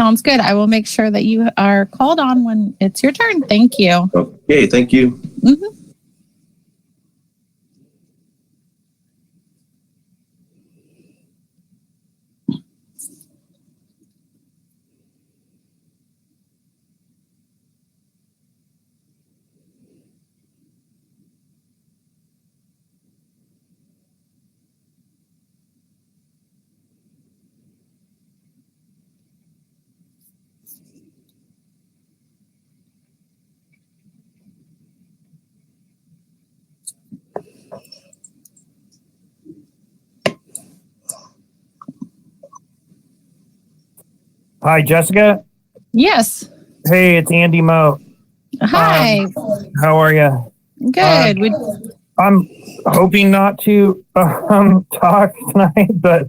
Sounds good. I will make sure that you are called on when it's your turn. Thank you. Okay, thank you. Mm-hmm. Hi, Jessica. Yes. Hey, it's Andy Moe. Hi. How are you? Good. I'm hoping not to talk tonight, but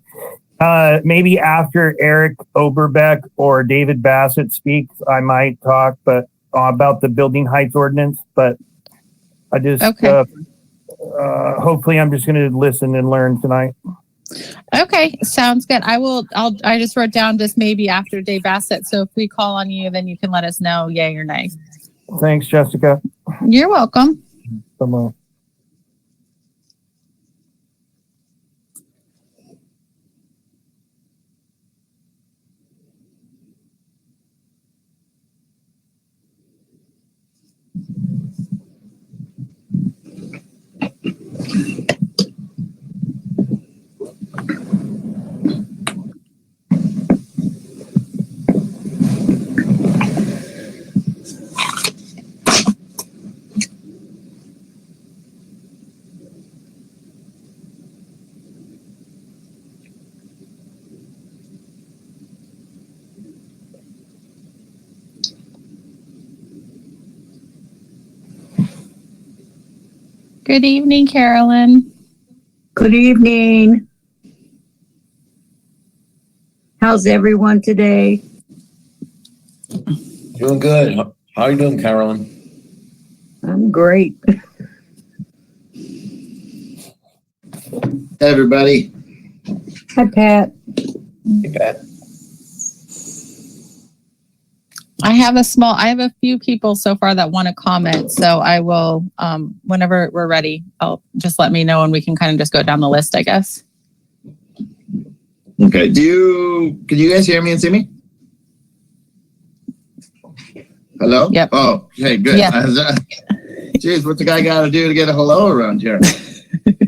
maybe after Eric Oberbeck or David Bassett speaks, I might talk, but about the building heights ordinance. But I just hopefully I'm just going to listen and learn tonight. Okay, sounds good. I just wrote down just maybe after Dave Bassett. So if we call on you, then you can let us know yay or nay. Thanks, Jessica. You're welcome. Come on. Good evening, Carolyn. Good evening. How's everyone today? Doing good. How are you doing, Carolyn? I'm great. Hey, everybody. Hi, Pat. Hey, Pat. I have a few people so far that want to comment. So I will, whenever we're ready, I'll just let me know and we can kind of just go down the list, I guess. Okay. Can you guys hear me and see me? Hello? Yep. Oh, hey, good. Yeah. Jeez, what's the guy got to do to get a hello around here?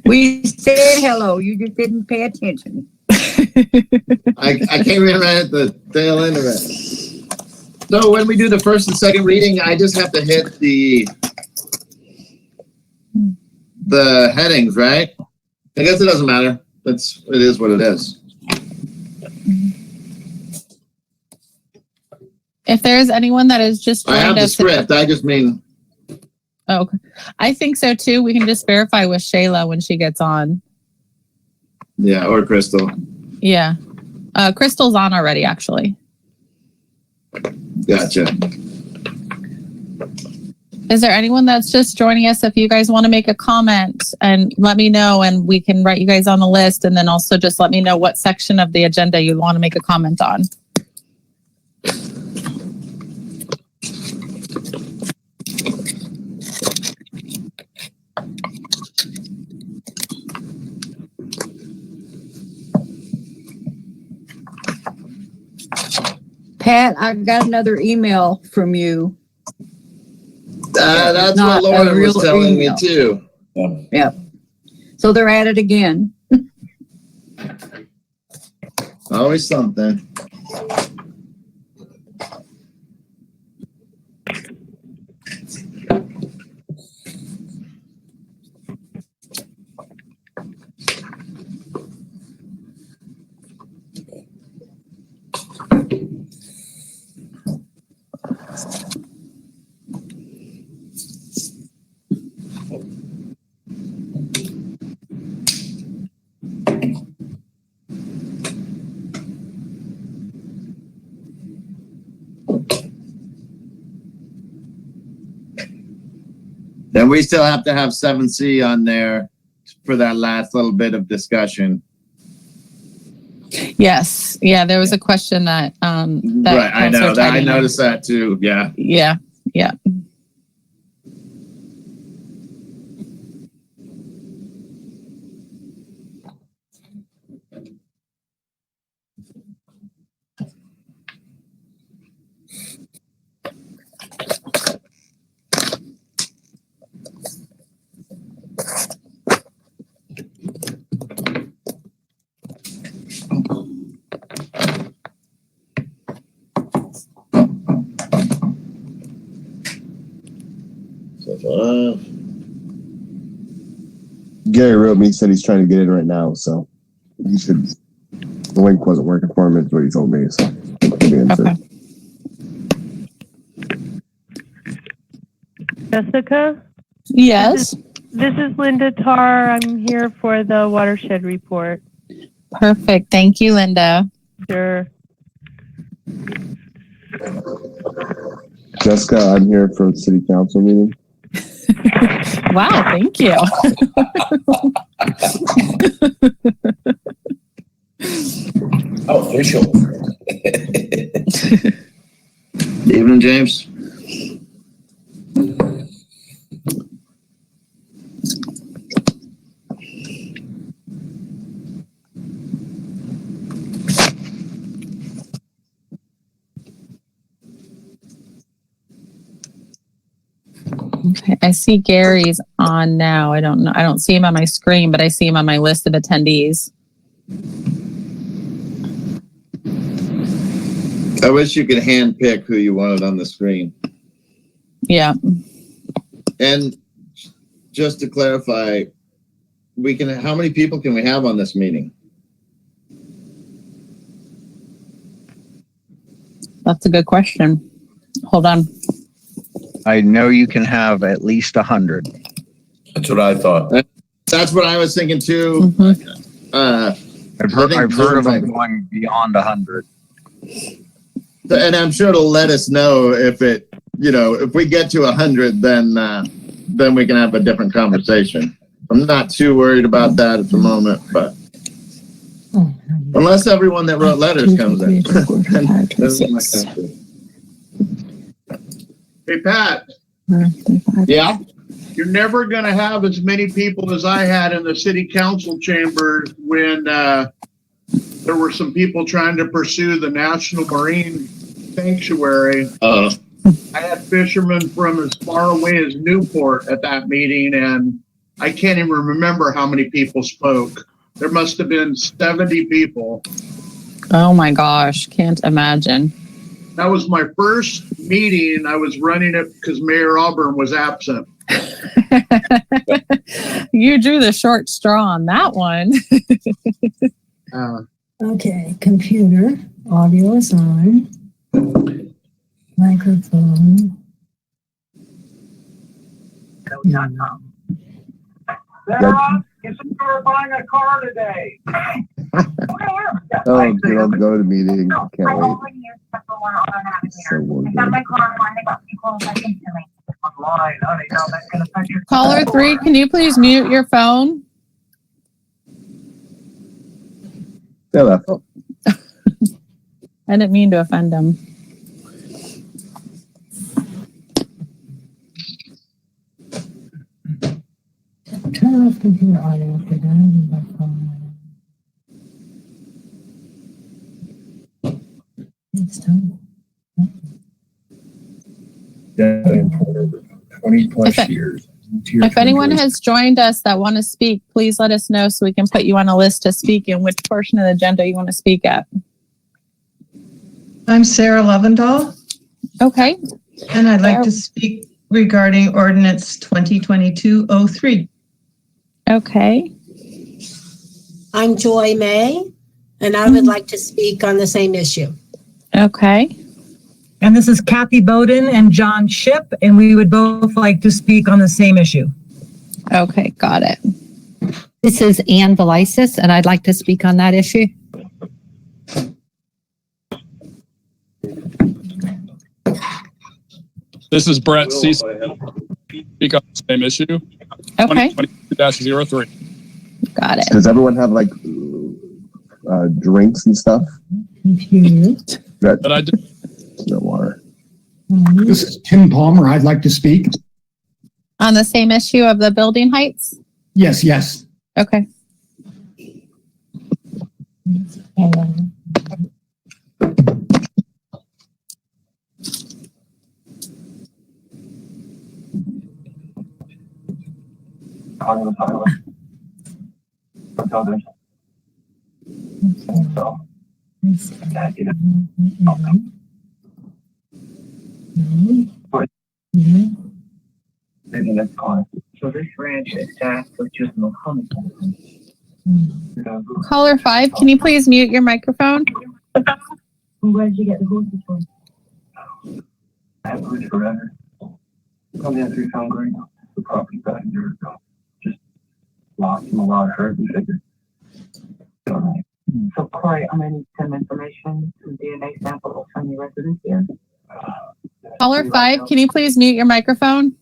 We said hello. You just didn't pay attention. I came in right at the tail end of it. So when we do the first and second reading, I just have to hit the headings, right? I guess it doesn't matter. It is what it is. If there's anyone that is just I have the script. I just mean. Oh, I think so too. We can just verify with Shayla when she gets on. Yeah, or Crystal. Yeah. Crystal's on already, actually. Gotcha. Is there anyone that's just joining us? If you guys want to make a comment and let me know, and we can write you guys on the list, and then also just let me know what section of the agenda you want to make a comment on. Pat, I got another email from you. That's what Lauren was telling me too. Yep. So they're at it again. Always something. Then we still have to have 7C on there for that last little bit of discussion. Yes. Yeah, there was a question that, that Right, I know, Counselor that, I Tidy made. noticed that too, yeah. Yeah, yeah. So, Gary wrote me, said he's trying to get in right now, so he should. The link wasn't working for him, is what he told me. So Okay. Jessica, Yes. this is Linda Tarr. I'm here for the watershed report. Perfect. Thank you, Linda. Sure. Jessica, I'm here for the city council meeting. Wow, thank you. How official. evening, James. Okay, I see Gary's on now. I don't know. I don't see him on my screen, but I see him on my list of attendees. I wish you could hand pick who you wanted on the screen. Yeah. And just to clarify, how many people can we have on this meeting? That's a good question. Hold on. I know you can have at least 100. That's what I thought. That's what I was thinking too. Mhm. I've heard of them going beyond 100. And I'm sure it'll let us know if if we get to 100, then we can have a different conversation. I'm not too worried about that at the moment, but unless everyone that wrote letters comes in. Hey, Pat, Yeah. you're never going to have as many people as I had in the city council chambers when there were some people trying to pursue the National Marine Sanctuary. I had fishermen from as far away as Newport at that meeting, and I can't even remember how many people spoke. There must have been 70 people. Oh my gosh, can't imagine. That was my first meeting. I was running it because Mayor Auburn was absent. You drew the short straw on that one. Okay, computer, audio is on. Microphone. Sarah, you said you were buying a car today. Oh, go to the meeting. Can't wait. So we'll Caller 3, can you please mute your phone? Yeah, I didn't mean to offend him. Turn off computer audio for that. It's done. 20 plus If years. If anyone has joined us that want to speak, please let us know so we can put you on a list to speak in which portion of the agenda you want to speak at. I'm Sarah Lovendahl, Okay. and I'd like to speak regarding ordinance 2022-03. Okay. I'm Joy May, and I would like to speak on the same issue. Okay. And this is Kathy Bowden and John Ship, and we would both like to speak on the same issue. Okay, got it. This is Ann Velisis, and I'd like to speak on that issue. This is Brett Cecil. Speak on the same issue. Okay. 2022-03. Got it. Does everyone have like drinks and stuff. But I do. No water. This is Tim Palmer. I'd like to speak. On the same issue of the building heights? Yes. Okay. So this ranch is staffed with just no Caller 5, can you please mute your microphone? Where did you get the horses from? I have roots forever. Probably after we found Green, the property about a year ago. Just lost him a lot of hurt and figured. So Corey, I'm gonna need some information, some DNA samples from your residence here. Caller 5, can you please mute your microphone?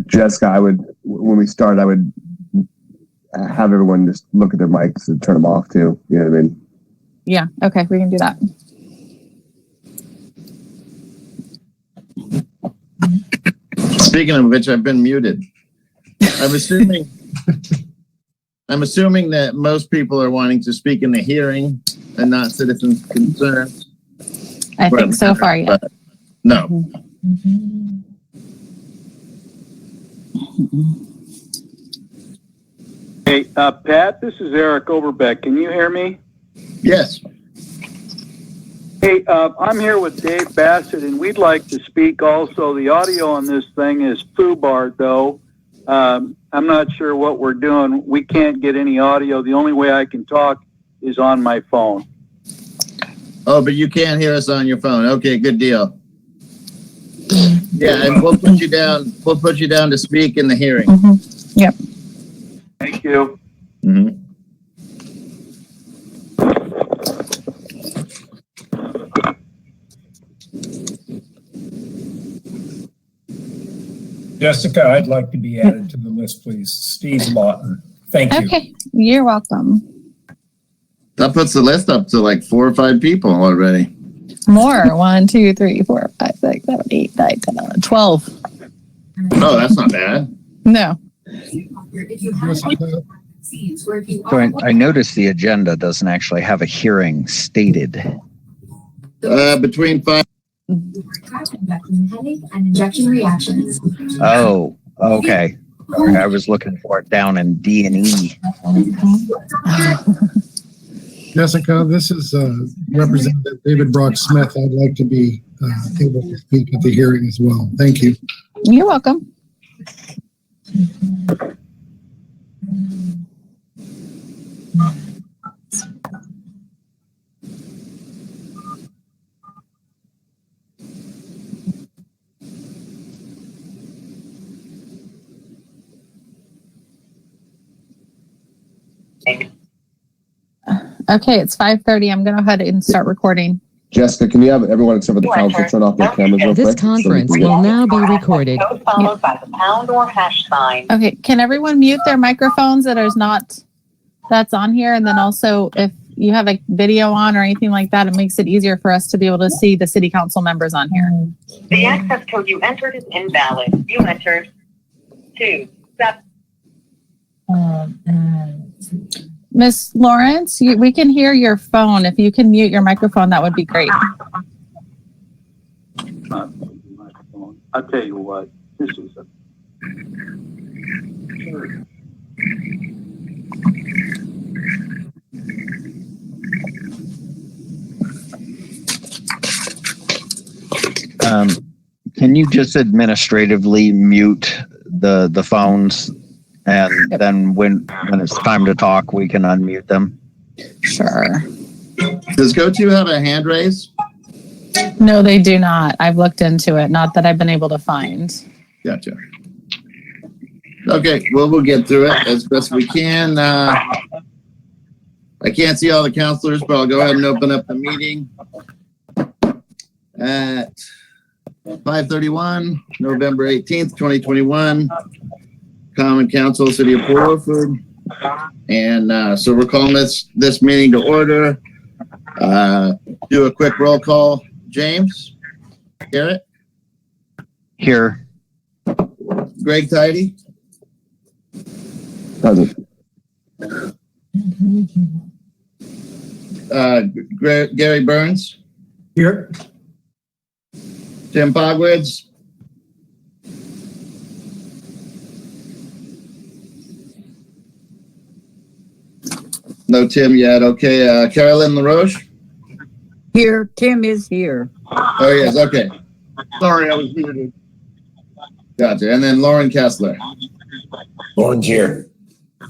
Jessica, when we start, I would have everyone just look at their mics and turn them off too. You know what I mean? Yeah, okay, we can do that. Speaking of which, I've been muted. I'm assuming that most people are wanting to speak in the hearing and not citizens' concerns. I think so far, yeah. No. Hey, Pat, this is Eric Overbeck. Can you hear me? Yes. Hey, I'm here with Dave Bassett, and we'd like to speak also. The audio on this thing is foobarred, though. I'm not sure what we're doing. We can't get any audio. The only way I can talk is on my phone. Oh, but you can't hear us on your phone. Okay, good deal. Yeah, and we'll put you down. We'll put you down to speak in the hearing. Yep. Thank you. Jessica, I'd like to be added to the list, please. Steve Lawton. Thank you. Okay, you're welcome. That puts the list up to like 4 or 5 people already. More. 1, 2, 3, 4, 5, 6, 7, 8, 9, 10, 11, 12. Oh, that's not bad. No. So I noticed the agenda doesn't actually have a hearing stated. Between 5. Headache and injection reactions. Oh, okay. I was looking for it down in D&E. Jessica, this is Representative David Brock Smith. I'd like to be able to speak at the hearing as well. Thank you. You're welcome. Okay, it's 5:30. I'm going to go ahead and start recording. Jessica, can you have everyone except for the council turn off their cameras real quick? This conference will now be recorded. Followed by the pound or hash sign. Okay, can everyone mute their microphones that's on here? And then also if you have a video on or anything like that, it makes it easier for us to be able to see the city council members on here. The access code you entered is invalid. You entered 2, 7. Miss Lawrence, we can hear your phone. If you can mute your microphone, that would be great. I'll tell you what, this is a... Can you just administratively mute the phones, and then when it's time to talk, we can unmute them? Sure. Does GoTo have a hand raise? No, they do not. I've looked into it. Not that I've been able to find. Gotcha. Okay, well, we'll get through it as best we can. I can't see all the counselors, but I'll go ahead and open up the meeting at 5:31, November 18th, 2021. Common Council, City of Port Orford. And so we're calling this meeting to order. Do a quick roll call. James? Garrett? Here. Greg Tidy? Present. Gary Burns? Here. Tim Pogwitz? No Tim yet. Okay. Carolyn LaRoche? Here. Tim is here. Oh, yes. Okay. Sorry, I was muted. Gotcha. And then Lauren Kessler. Lauren's here.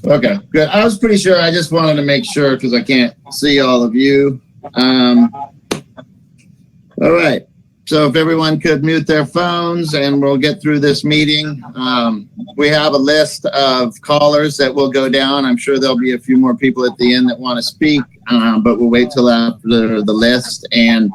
Okay, good. I was pretty sure. I just wanted to make sure because I can't see all of you. All right. So if everyone could mute their phones and we'll get through this meeting. We have a list of callers that will go down. I'm sure there'll be a few more people at the end that want to speak, but we'll wait till after the list. And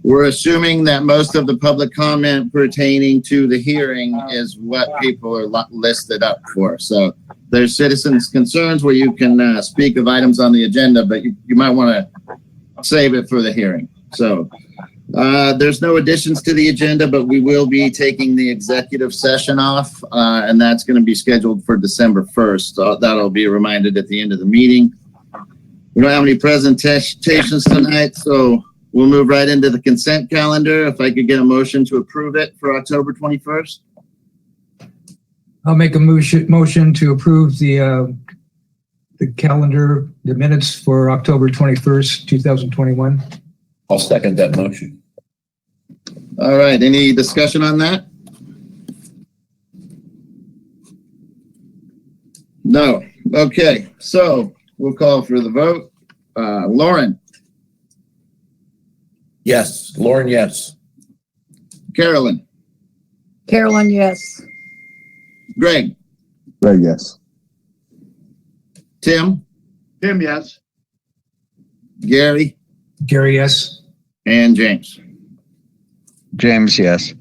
we're assuming that most of the public comment pertaining to the hearing is what people are listed up for. So there's citizens' concerns where you can speak of items on the agenda, but you might want to save it for the hearing. So there's no additions to the agenda, but we will be taking the executive session off, and that's going to be scheduled for December 1st. That'll be reminded at the end of the meeting. We don't have any presentations tonight, so we'll move right into the consent calendar. If I could get a motion to approve it for October 21st. I'll make a motion to approve the calendar, the minutes for October 21st, 2021. I'll second that motion. All right. Any discussion on that? No. Okay. So we'll call for the vote. Lauren? Yes. Lauren, yes. Carolyn? Carolyn, yes. Greg? Greg, yes. Tim? Tim, yes. Gary? Gary, yes. And James? James, yes.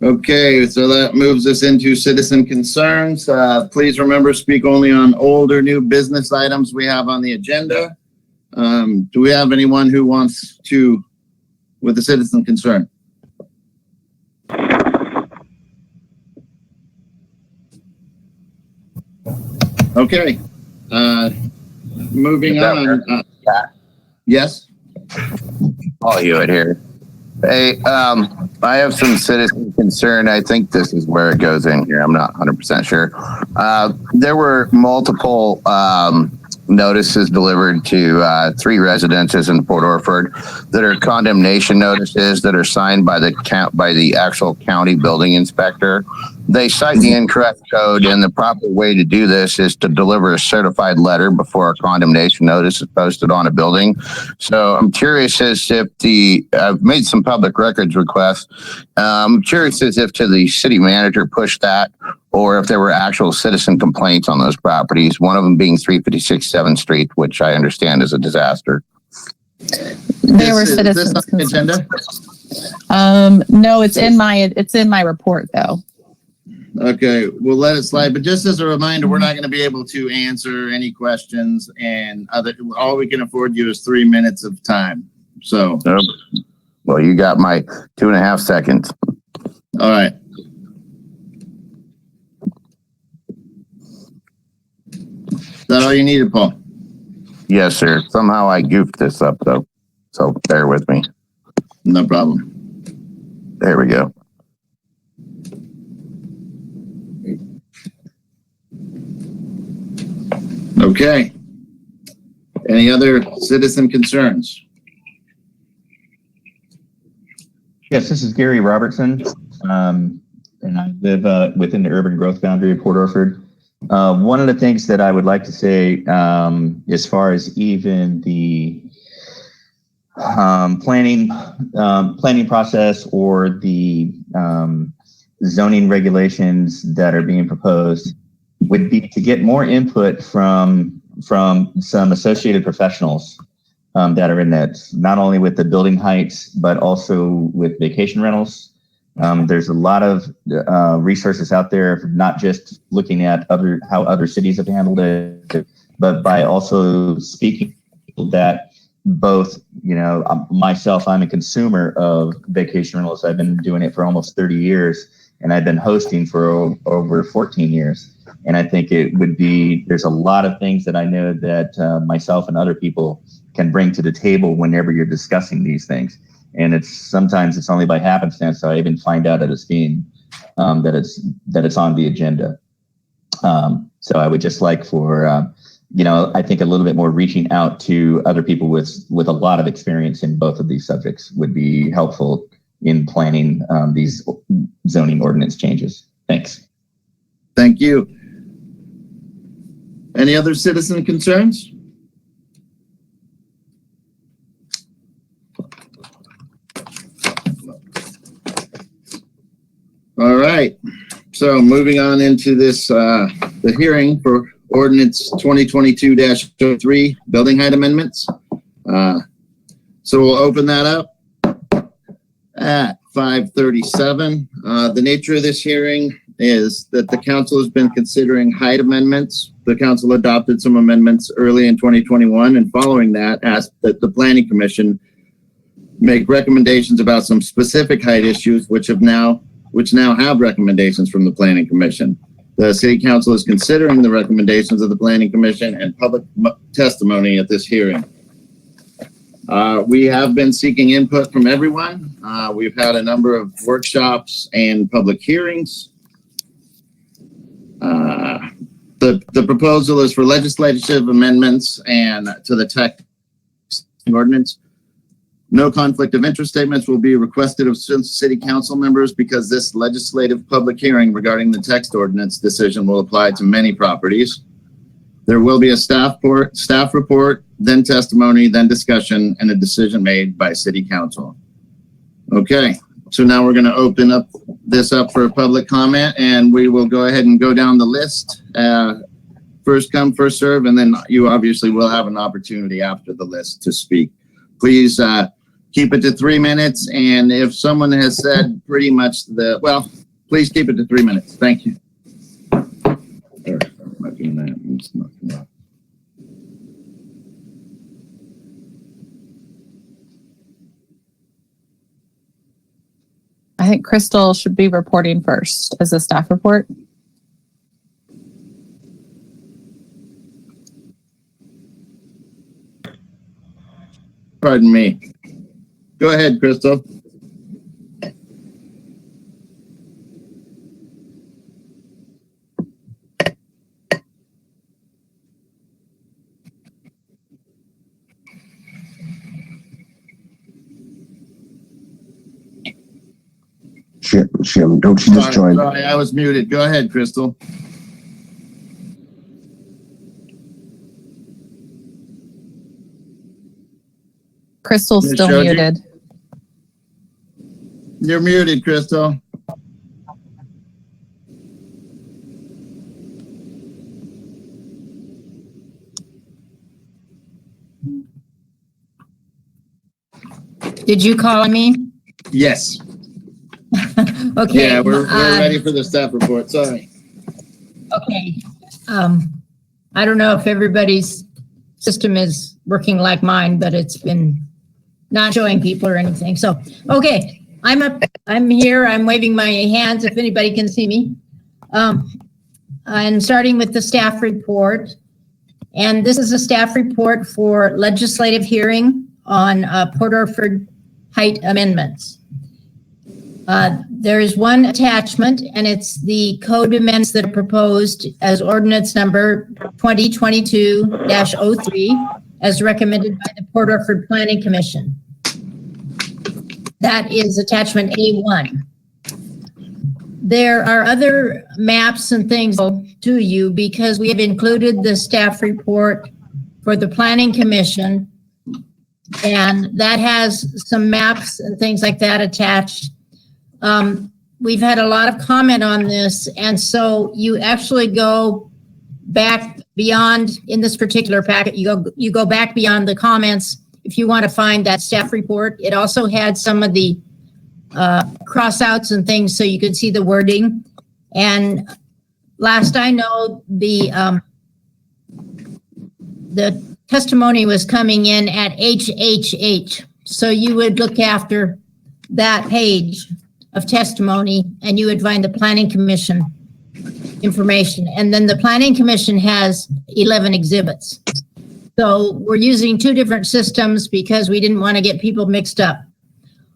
Okay, so that moves us into citizen concerns. Please remember, speak only on old or new business items we have on the agenda. Do we have anyone who wants to, with a citizen concern? Okay, moving on. Yes? Paul Hewitt here. Hey, I have some citizen concern. I think this is where it goes in here. I'm not 100% sure. There were multiple notices delivered to 3 residences in Port Orford that are condemnation notices that are signed by the actual county building inspector. They cite the incorrect code, and the proper way to do this is to deliver a certified letter before a condemnation notice is posted on a building. So I'm curious as if I've made some public records requests. I'm curious as if to the city manager pushed that, or if there were actual citizen complaints on those properties, one of them being 356 7th Street, which I understand is a disaster. There were citizens' agenda? No, it's in my report though. Okay, we'll let it slide. But just as a reminder, we're not going to be able to answer any questions, and all we can afford you is 3 minutes of time. So, well, you got my 2.5 seconds. All right. Is that all you needed, Paul? Yes, sir. Somehow I goofed this up, though. So bear with me. No problem. There we go. Okay. Any other citizen concerns? Yes, this is Gary Robertson, and I live within the urban growth boundary of Port Orford. One of the things that I would like to say, as far as even the planning process or the zoning regulations that are being proposed, would be to get more input from from some associated professionals that are in that, not only with the building heights, but also with vacation rentals. There's a lot of resources out there, not just looking at how other cities have handled it, but by also speaking that both, myself, I'm a consumer of vacation rentals. I've been doing it for almost 30 years, and I've been hosting for over 14 years. And I think there's a lot of things that I know that myself and other people can bring to the table whenever you're discussing these things. And sometimes it's only by happenstance so I even find out that it's that it's on the agenda. So I would just like for I think a little bit more reaching out to other people with a lot of experience in both of these subjects would be helpful in planning these zoning ordinance changes. Thanks. Thank you. Any other citizen concerns? All right. So moving on into this, the hearing for ordinance 2022-03 building height amendments. So we'll open that up at 5:37. The nature of this hearing is that the council has been considering height amendments. The council adopted some amendments early in 2021, and following that asked that the planning commission make recommendations about some specific height issues which now have recommendations from the planning commission. The city council is considering the recommendations of the planning commission and public testimony at this hearing. We have been seeking input from everyone. We've had a number of workshops and public hearings. The proposal is for legislative amendments and to the text ordinance. No conflict of interest statements will be requested of city council members because this legislative public hearing regarding the text ordinance decision will apply to many properties. There will be a staff report, then testimony, then discussion, and a decision made by city council. Okay, so now we're going to open up this up for public comment, and we will go ahead and go down the list. First come, first serve, and then you obviously will have an opportunity after the list to speak. Please keep it to 3 minutes, and if someone has said pretty much please keep it to 3 minutes. Thank you. I think Crystal should be reporting first as a staff report. Pardon me. Go ahead, Crystal. Don't you just join? Sorry, I was muted. Go ahead, Crystal. Crystal's still muted. You're muted, Crystal. Did you call me? Yes. Okay. Yeah, we're ready for the staff report. Sorry. Okay. I don't know if everybody's system is working like mine, but it's been not showing people or anything. So, okay, I'm here. I'm waving my hands if anybody can see me. I'm starting with the staff report. And this is a staff report for legislative hearing on Port Orford height amendments. There is one attachment, and it's the code amendments that are proposed as ordinance number 2022-03, as recommended by the Port Orford Planning Commission. That is attachment A1. There are other maps and things to you because we have included the staff report for the Planning Commission, and that has some maps and things like that attached. We've had a lot of comment on this, and so you actually go back beyond, in this particular packet, you go back beyond the comments. If you want to find that staff report, it also had some of the cross-outs and things so you could see the wording. And last I know, the testimony was coming in at HHH. So you would look after that page of testimony and you would find the Planning Commission information. And then the Planning Commission has 11 exhibits. So we're using two different systems because we didn't want to get people mixed up.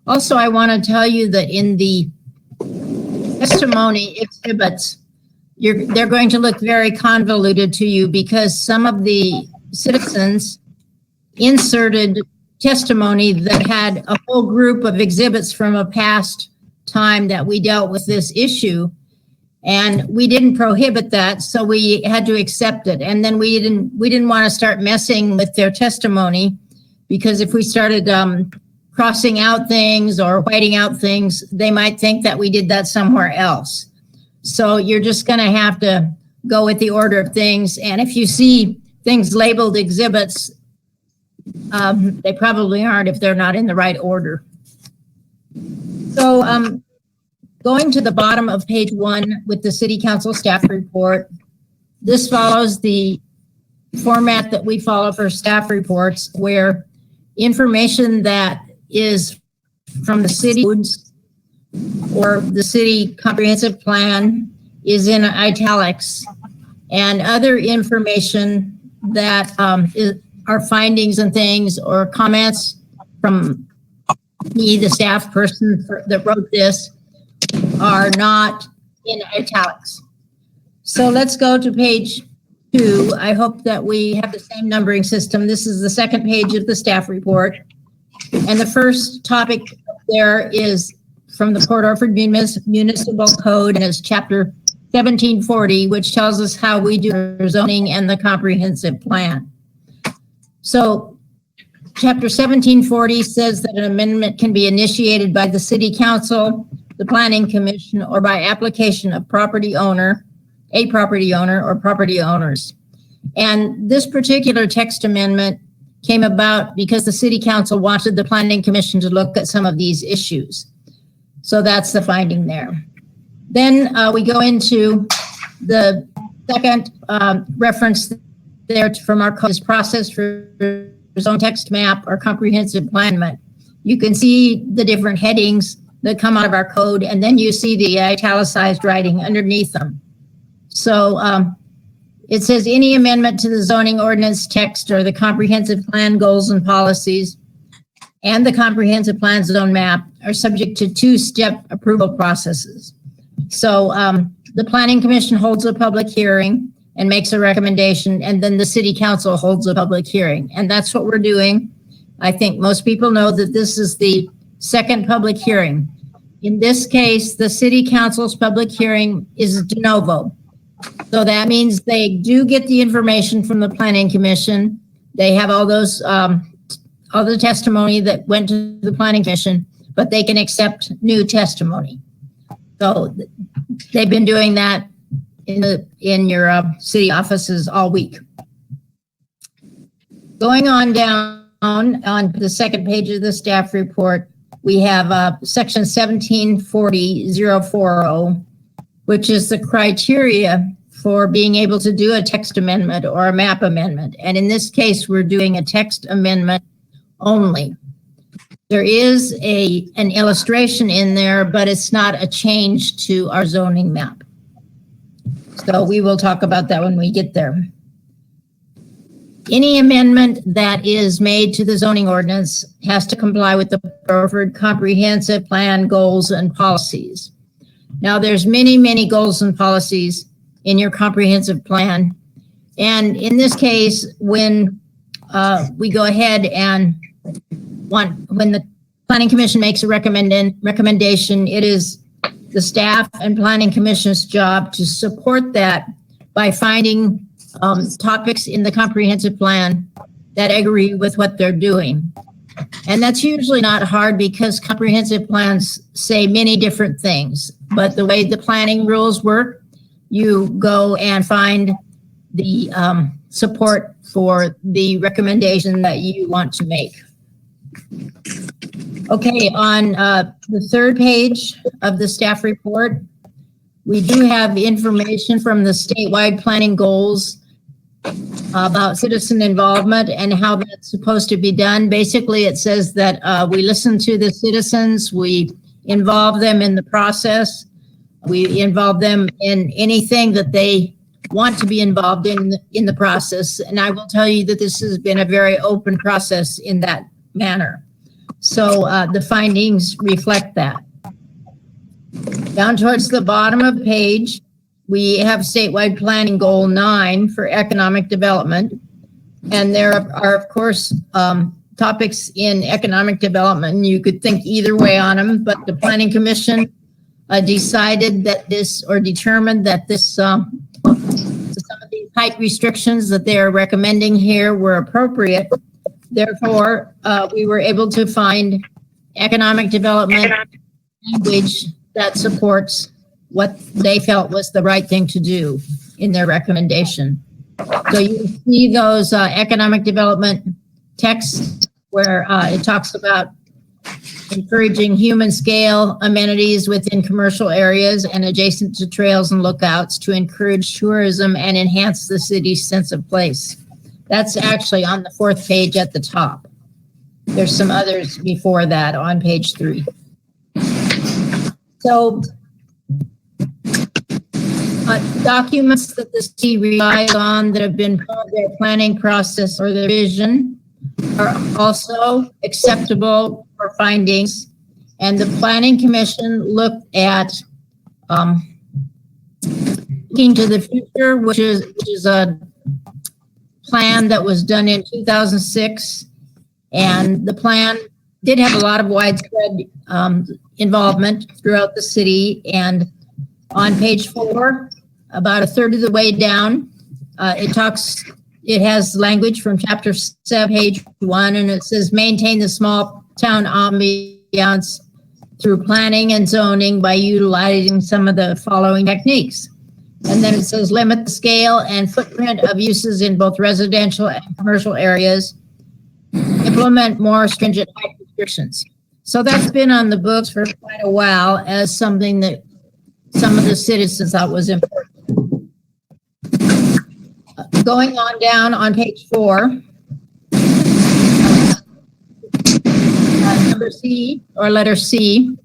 Also, I want to tell you that in the testimony exhibits, they're going to look very convoluted to you because some of the citizens inserted testimony that had a whole group of exhibits from a past time that we dealt with this issue. And we didn't prohibit that, so we had to accept it. And then we didn't want to start messing with their testimony because if we started crossing out things or whiting out things, they might think that we did that somewhere else. So you're just going to have to go with the order of things. And if you see things labeled exhibits, they probably aren't if they're not in the right order. So going to the bottom of page 1 with the City Council staff report, this follows the format that we follow for staff reports where information that is from the city or the city comprehensive plan is in italics, and other information that are findings and things or comments from me, the staff person that wrote this, are not in italics. So let's go to page 2. I hope that we have the same numbering system. This is the second page of the staff report. And the first topic there is from the Port Orford Municipal Code, and it's chapter 1740, which tells us how we do our zoning and the comprehensive plan. So chapter 1740 says that an amendment can be initiated by the City Council, the Planning Commission, or by application of a property owner or property owners. And this particular text amendment came about because the City Council wanted the Planning Commission to look at some of these issues. So that's the finding there. Then we go into the second reference there from our code, process for zone text map or comprehensive plan. You can see the different headings that come out of our code, and then you see the italicized writing underneath them. So it says any amendment to the zoning ordinance text or the comprehensive plan goals and policies and the comprehensive plan zone map are subject to two-step approval processes. So the Planning Commission holds a public hearing and makes a recommendation, and then the City Council holds a public hearing. And that's what we're doing. I think most people know that this is the second public hearing. In this case, the City Council's public hearing is de novo. So that means they do get the information from the Planning Commission. They have all those, all the testimony that went to the Planning Commission, but they can accept new testimony. So they've been doing that in your city offices all week. Going on down on the second page of the staff report, we have section 1740.040, which is the criteria for being able to do a text amendment or a map amendment. And in this case, we're doing a text amendment only. There is an illustration in there, but it's not a change to our zoning map. So we will talk about that when we get there. Any amendment that is made to the zoning ordinance has to comply with the Port Orford comprehensive plan goals and policies. Now there's many goals and policies in your comprehensive plan. And in this case, when we go ahead and when the Planning Commission makes a recommendation, it is the staff and Planning Commission's job to support that by finding topics in the comprehensive plan that agree with what they're doing. And that's usually not hard because comprehensive plans say many different things. But the way the planning rules work, you go and find the support for the recommendation that you want to make. Okay, on the third page of the staff report, we do have information from the statewide planning goals about citizen involvement and how that's supposed to be done. Basically, it says that we listen to the citizens, we involve them in the process, we involve them in anything that they want to be involved in the process. And I will tell you that this has been a very open process in that manner. So the findings reflect that. Down towards the bottom of the page, we have statewide planning goal 9 for economic development. And there are, of course, topics in economic development. You could think either way on them, but the Planning Commission decided that this, or determined that this, some of these height restrictions that they are recommending here were appropriate. Therefore, we were able to find economic development language that supports what they felt was the right thing to do in their recommendation. So you see those economic development texts where it talks about encouraging human scale amenities within commercial areas and adjacent to trails and lookouts to encourage tourism and enhance the city's sense of place. That's actually on the 4th page at the top. There's some others before that on page 3. So documents that the city relies on that have been part of their planning process or their vision are also acceptable for findings. And the Planning Commission looked at looking to the future, which is a plan that was done in 2006. And the plan did have a lot of widespread involvement throughout the city. And on page 4, about a third of the way down, it has language from chapter 7, page 1, and it says maintain the small town ambiance through planning and zoning by utilizing some of the following techniques. And then it says limit the scale and footprint of uses in both residential and commercial areas, implement more stringent height restrictions. So that's been on the books for quite a while as something that some of the citizens thought was important. Going on down on page 4, number C, or letter C,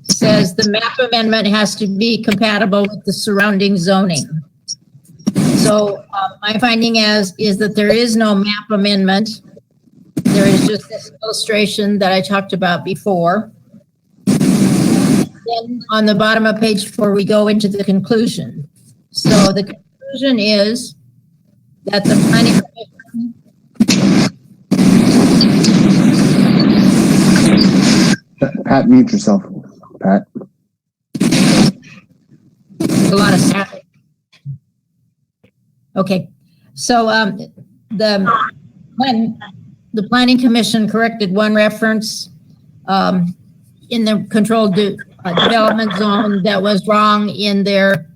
says the map amendment has to be compatible with the surrounding zoning. So my finding is that there is no map amendment. There is just this illustration that I talked about before. Then on the bottom of page 4, we go into the conclusion. So the conclusion is that the Planning Commission. Pat, mute yourself. Pat. A lot of static. Okay, so the Planning Commission corrected one reference in the controlled development zone that was wrong in their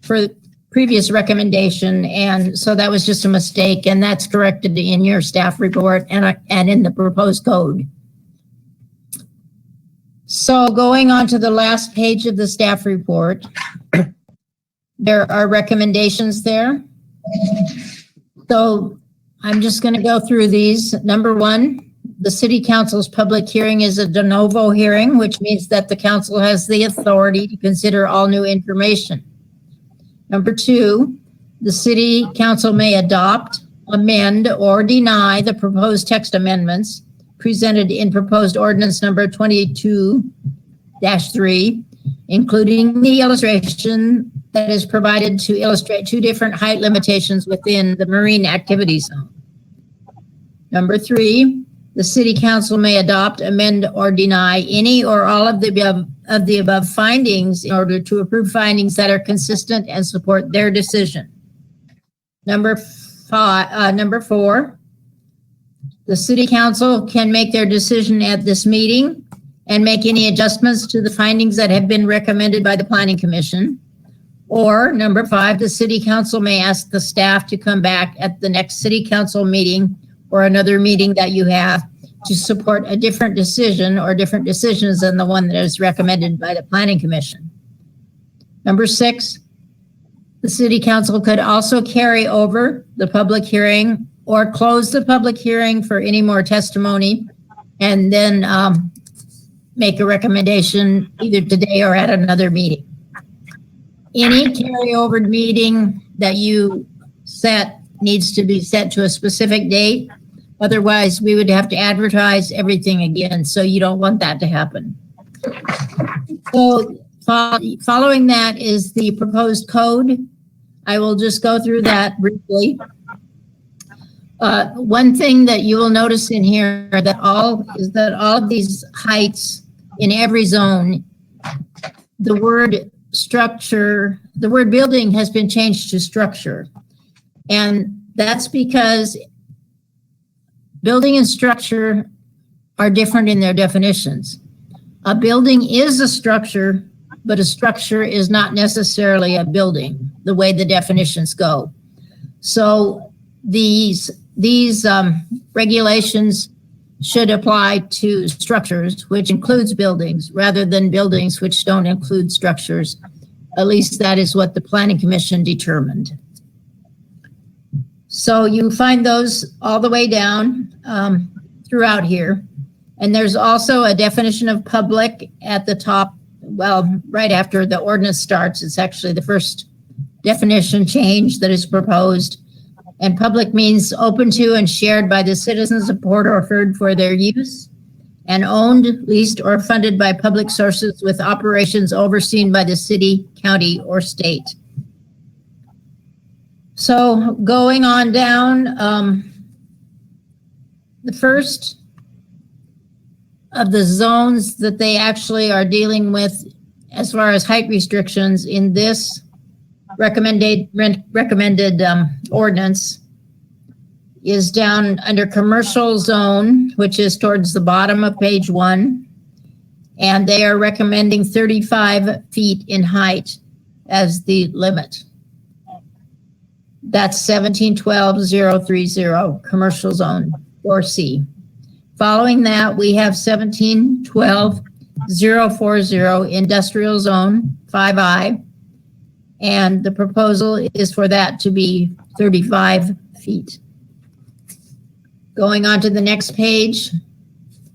for previous recommendation, and so that was just a mistake, and that's corrected in your staff report and in the proposed code. So going on to the last page of the staff report, there are recommendations there. So I'm just going to go through these. Number 1, the City Council's public hearing is a de novo hearing, which means that the council has the authority to consider all new information. Number 2, the City Council may adopt, amend, or deny the proposed text amendments presented in proposed ordinance number 22-3, including the illustration that is provided to illustrate 2 different height limitations within the marine activity zone. Number 3, the City Council may adopt, amend, or deny any or all of the above findings in order to approve findings that are consistent and support their decision. Number 4, the City Council can make their decision at this meeting and make any adjustments to the findings that have been recommended by the Planning Commission. Or number 5, the city council may ask the staff to come back at the next city council meeting or another meeting that you have to support a different decision or different decisions than the one that is recommended by the planning commission. Number 6, the city council could also carry over the public hearing or close the public hearing for any more testimony and then make a recommendation either today or at another meeting. Any carryover meeting that you set needs to be set to a specific date. Otherwise, we would have to advertise everything again. So you don't want that to happen. So following that is the proposed code. I will just go through that briefly. One thing that you will notice in here is that all of these heights in every zone, the word structure, the word building has been changed to structure. And that's because building and structure are different in their definitions. A building is a structure, but a structure is not necessarily a building, the way the definitions go. So these regulations should apply to structures, which includes buildings, rather than buildings which don't include structures. At least that is what the Planning Commission determined. So you find those all the way down throughout here. And there's also a definition of public at the top. Well, right after the ordinance starts, it's actually the first definition change that is proposed. And public means open to and shared by the citizens of Port Orford for their use, and owned, leased, or funded by public sources with operations overseen by the city, county, or state. So going on down, the first of the zones that they actually are dealing with as far as height restrictions in this recommended ordinance is down under commercial zone, which is towards the bottom of page 1. And they are recommending 35 feet in height as the limit. That's 1712-030, commercial zone, 4C. Following that, we have 1712-040, industrial zone, 5I. And the proposal is for that to be 35 feet. Going on to the next page,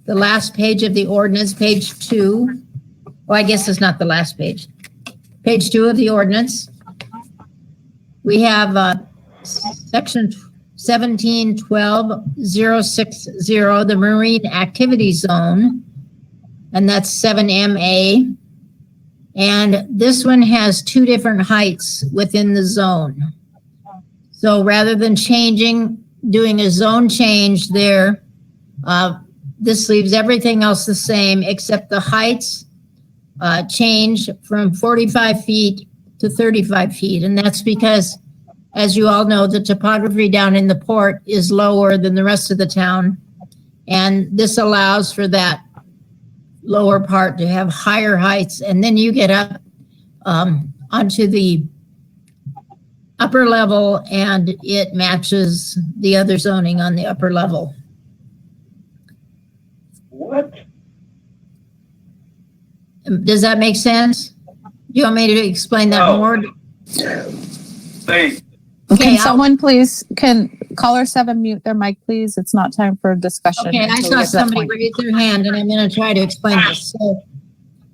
the last page of the ordinance, page 2. Well, I guess it's not the last page. Page 2 of the ordinance. We have section 1712-060, the marine activity zone, and that's 7MA. And this one has 2 different heights within the zone. So rather than doing a zone change there, this leaves everything else the same except the heights change from 45 feet to 35 feet. And that's because, as you all know, the topography down in the port is lower than the rest of the town. And this allows for that lower part to have higher heights, and then you get up onto the upper level and it matches the other zoning on the upper level. What? Does that make sense? Do you want me to explain that more? Hey. Okay, someone please, can caller 7 mute their mic, please? It's not time for discussion. Okay, I saw somebody raise their hand and I'm going to try to explain this. So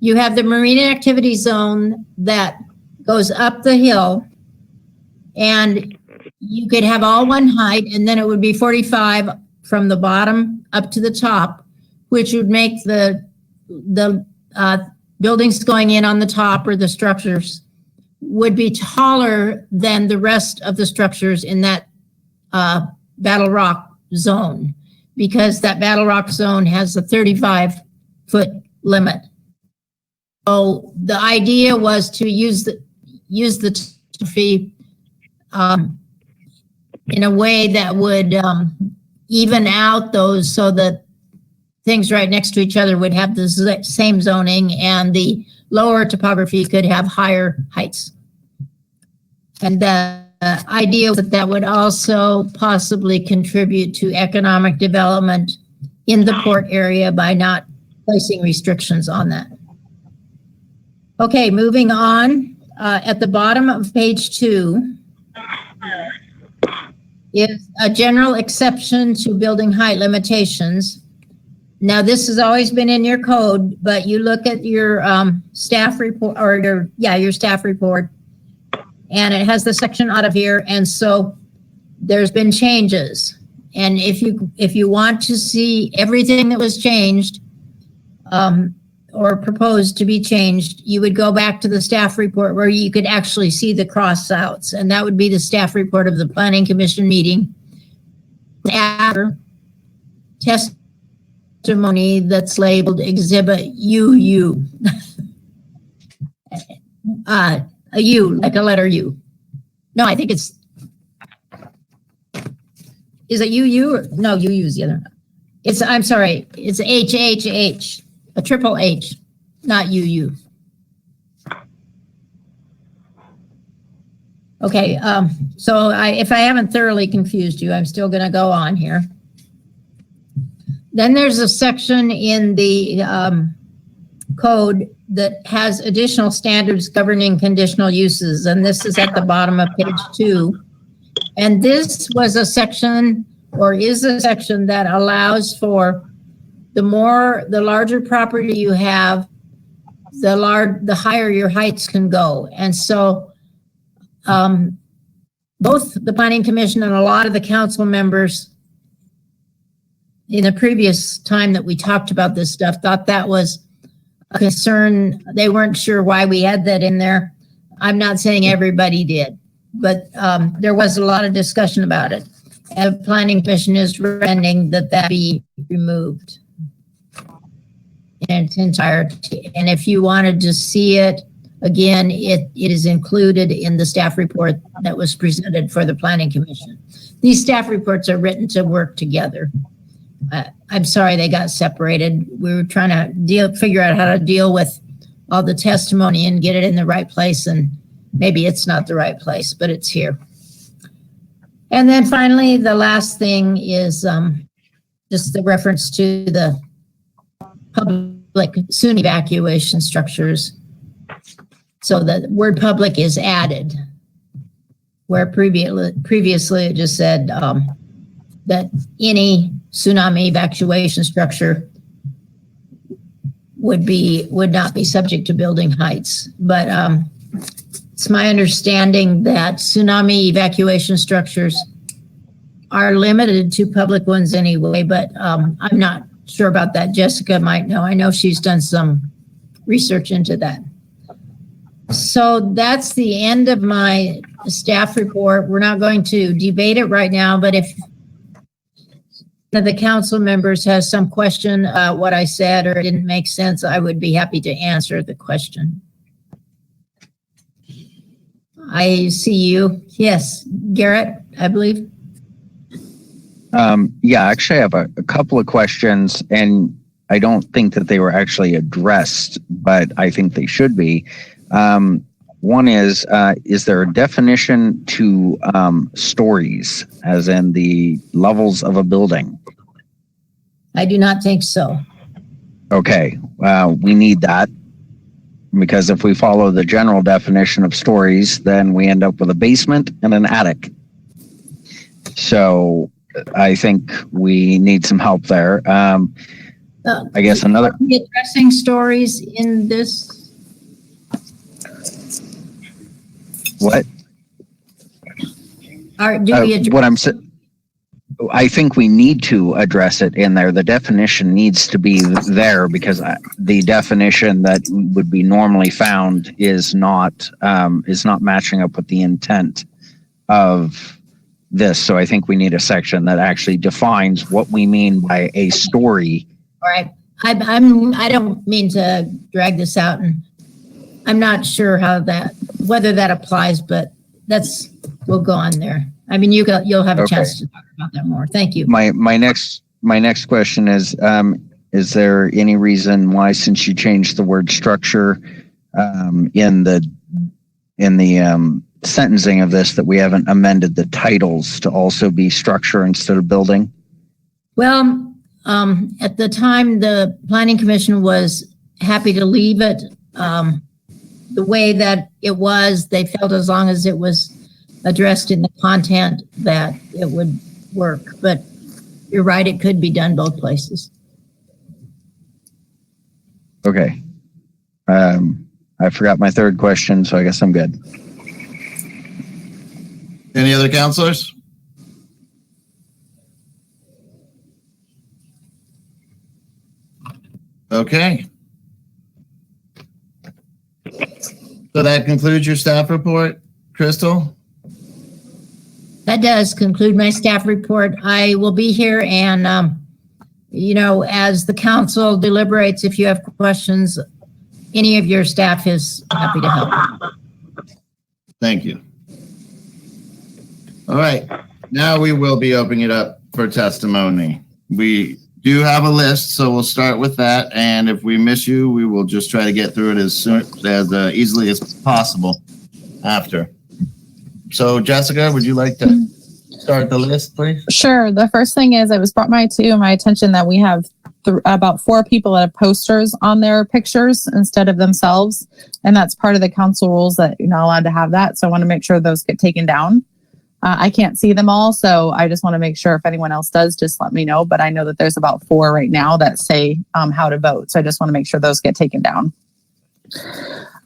you have the marine activity zone that goes up the hill, and you could have all one height, and then it would be 45 from the bottom up to the top, which would make the buildings going in on the top, or the structures, would be taller than the rest of the structures in that Battle Rock zone, because that Battle Rock zone has a 35-foot limit. So the idea was to use the topography in a way that would even out those, so that things right next to each other would have the same zoning, and the lower topography could have higher heights. And the idea that that would also possibly contribute to economic development in the port area by not placing restrictions on that. Okay, moving on. At the bottom of page 2 is a general exception to building height limitations. Now, this has always been in your code, but you look at your staff report or your staff report, and it has the section out of here. And so there's been changes. And if you want to see everything that was changed or proposed to be changed, you would go back to the staff report where you could actually see the cross outs. And that would be the staff report of the Planning Commission meeting after testimony that's labeled Exhibit UU. A U, like a letter U. No, I think it's, is it UU or, no, UU is the other. It's, I'm sorry, it's HHH, a triple H, not UU. Okay, so if I haven't thoroughly confused you, I'm still gonna go on here. Then there's a section in the code that has additional standards governing conditional uses, and this is at the bottom of page 2. And this was a section, or is a section, that allows for the larger property you have, the higher your heights can go. And so both the Planning Commission and a lot of the council members in the previous time that we talked about this stuff thought that was a concern. They weren't sure why we had that in there. I'm not saying everybody did, but there was a lot of discussion about it. And the Planning Commission is recommending that that be removed in its entirety. And if you wanted to see it, again, it is included in the staff report that was presented for the Planning Commission. These staff reports are written to work together. I'm sorry they got separated. We were trying to figure out how to deal with all the testimony and get it in the right place, and maybe it's not the right place, but it's here. And then finally, the last thing is just the reference to the public soon evacuation structures. So the word public is added, where previously it just said that any tsunami evacuation structure would not be subject to building heights. But it's my understanding that tsunami evacuation structures are limited to public ones anyway, but I'm not sure about that. Jessica might know. I know she's done some research into that. So that's the end of my staff report. We're not going to debate it right now, but if one of the council members has some question what I said or it didn't make sense, I would be happy to answer the question. I see you. Yes, Garrett, I believe. Yeah, actually I have a couple of questions, and I don't think that they were actually addressed, but I think they should be. One is there a definition to stories, as in the levels of a building? I do not think so. Okay, we need that, because if we follow the general definition of stories, then we end up with a basement and an attic. So I think we need some help there. I guess another... Are we addressing stories in this? What? What I'm saying, I think we need to address it in there. The definition needs to be there, because the definition that would be normally found is not matching up with the intent of this. So I think we need a section that actually defines what we mean by a story. All right. I don't mean to drag this out, and I'm not sure whether that applies, but we'll go on there. I mean, you'll have a chance to talk about that more. Thank you. My next question is there any reason why, since you changed the word structure in the sentencing of this that we haven't amended the titles to also be structure instead of building? Well, at the time, the Planning Commission was happy to leave it the way that it was. They felt as long as it was addressed in the content that it would work. But you're right, it could be done both places. Okay. I forgot my third question, so I guess I'm good. Any other counselors? Okay. So that concludes your staff report, Crystal? That does conclude my staff report. I will be here and, as the council deliberates, if you have questions, any of your staff is happy to help. Thank you. All right. Now we will be opening it up for testimony. We do have a list, so we'll start with that. And if we miss you, we will just try to get through it as easily as possible after. So Jessica, would you like to start the list, please? Sure. The first thing is, it was brought to my attention that we have about 4 people that have posters on their pictures instead of themselves. And that's part of the council rules that you're not allowed to have that. So I want to make sure those get taken down. I can't see them all, so I just want to make sure if anyone else does, just let me know. But I know that there's about 4 right now that say how to vote. So I just want to make sure those get taken down.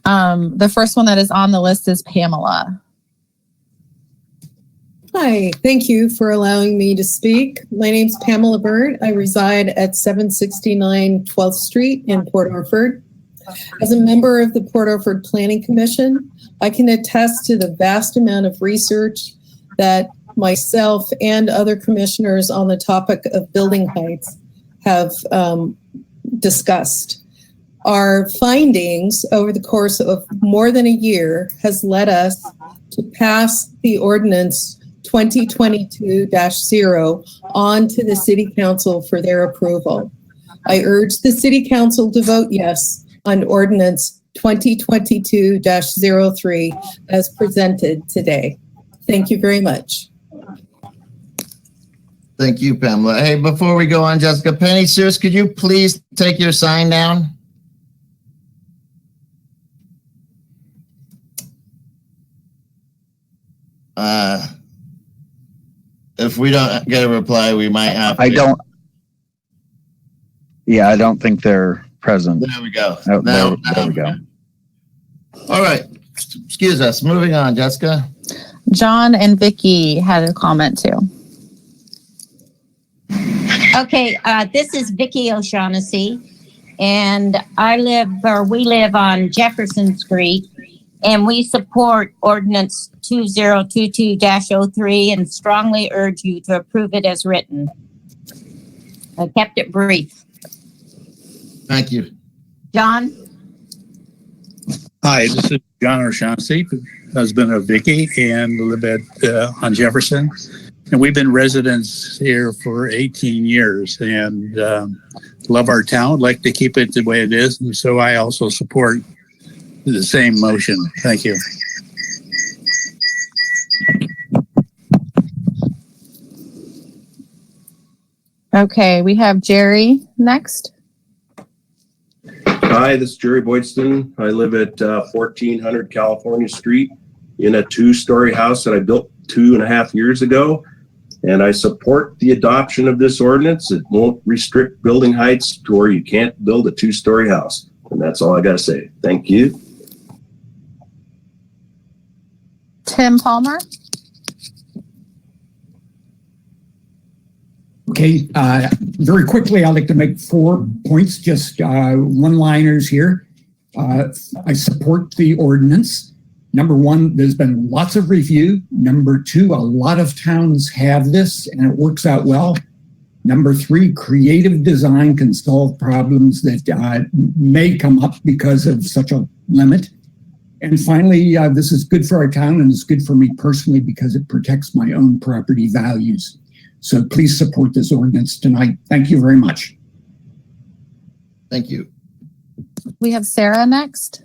The first one that is on the list is Pamela. Hi, thank you for allowing me to speak. My name's Pamela Bird. I reside at 769 12th Street in Port Orford. As a member of the Port Orford Planning Commission, I can attest to the vast amount of research that myself and other commissioners on the topic of building heights have discussed. Our findings over the course of more than a year has led us to pass the ordinance 2022-0 on to the City Council for their approval. I urge the City Council to vote yes on ordinance 2022-03 as presented today. Thank you very much. Thank you, Pamela. Hey, before we go on, Jessica, Penny Sears, could you please take your sign down? If we don't get a reply, we might have to. I don't think they're present. There we go. Oh, there we go. All right. Excuse us. Moving on, Jessica. John and Vicky had a comment too. Okay, this is Vicky O'Shaughnessy, and we live on Jefferson Street, and we support ordinance 2022-03 and strongly urge you to approve it as written. I kept it brief. Thank you. John? Hi, this is John O'Shaughnessy, husband of Vicky, and live on Jefferson. And we've been residents here for 18 years and love our town, like to keep it the way it is. And so I also support the same motion. Thank you. Okay, we have Jerry next. Hi, this is Jerry Boydston. I live at 1400 California Street in a 2-story house that I built 2.5 years ago. And I support the adoption of this ordinance. It won't restrict building heights to where you can't build a 2-story house. And that's all I got to say. Thank you. Tim Palmer. Okay, very quickly, I'd like to make 4 points, just one-liners here. I support the ordinance. Number 1, there's been lots of review. Number 2, a lot of towns have this and it works out well. Number 3, creative design can solve problems that may come up because of such a limit. And finally, this is good for our town and it's good for me personally because it protects my own property values. So please support this ordinance tonight. Thank you very much. Thank you. We have Sarah next.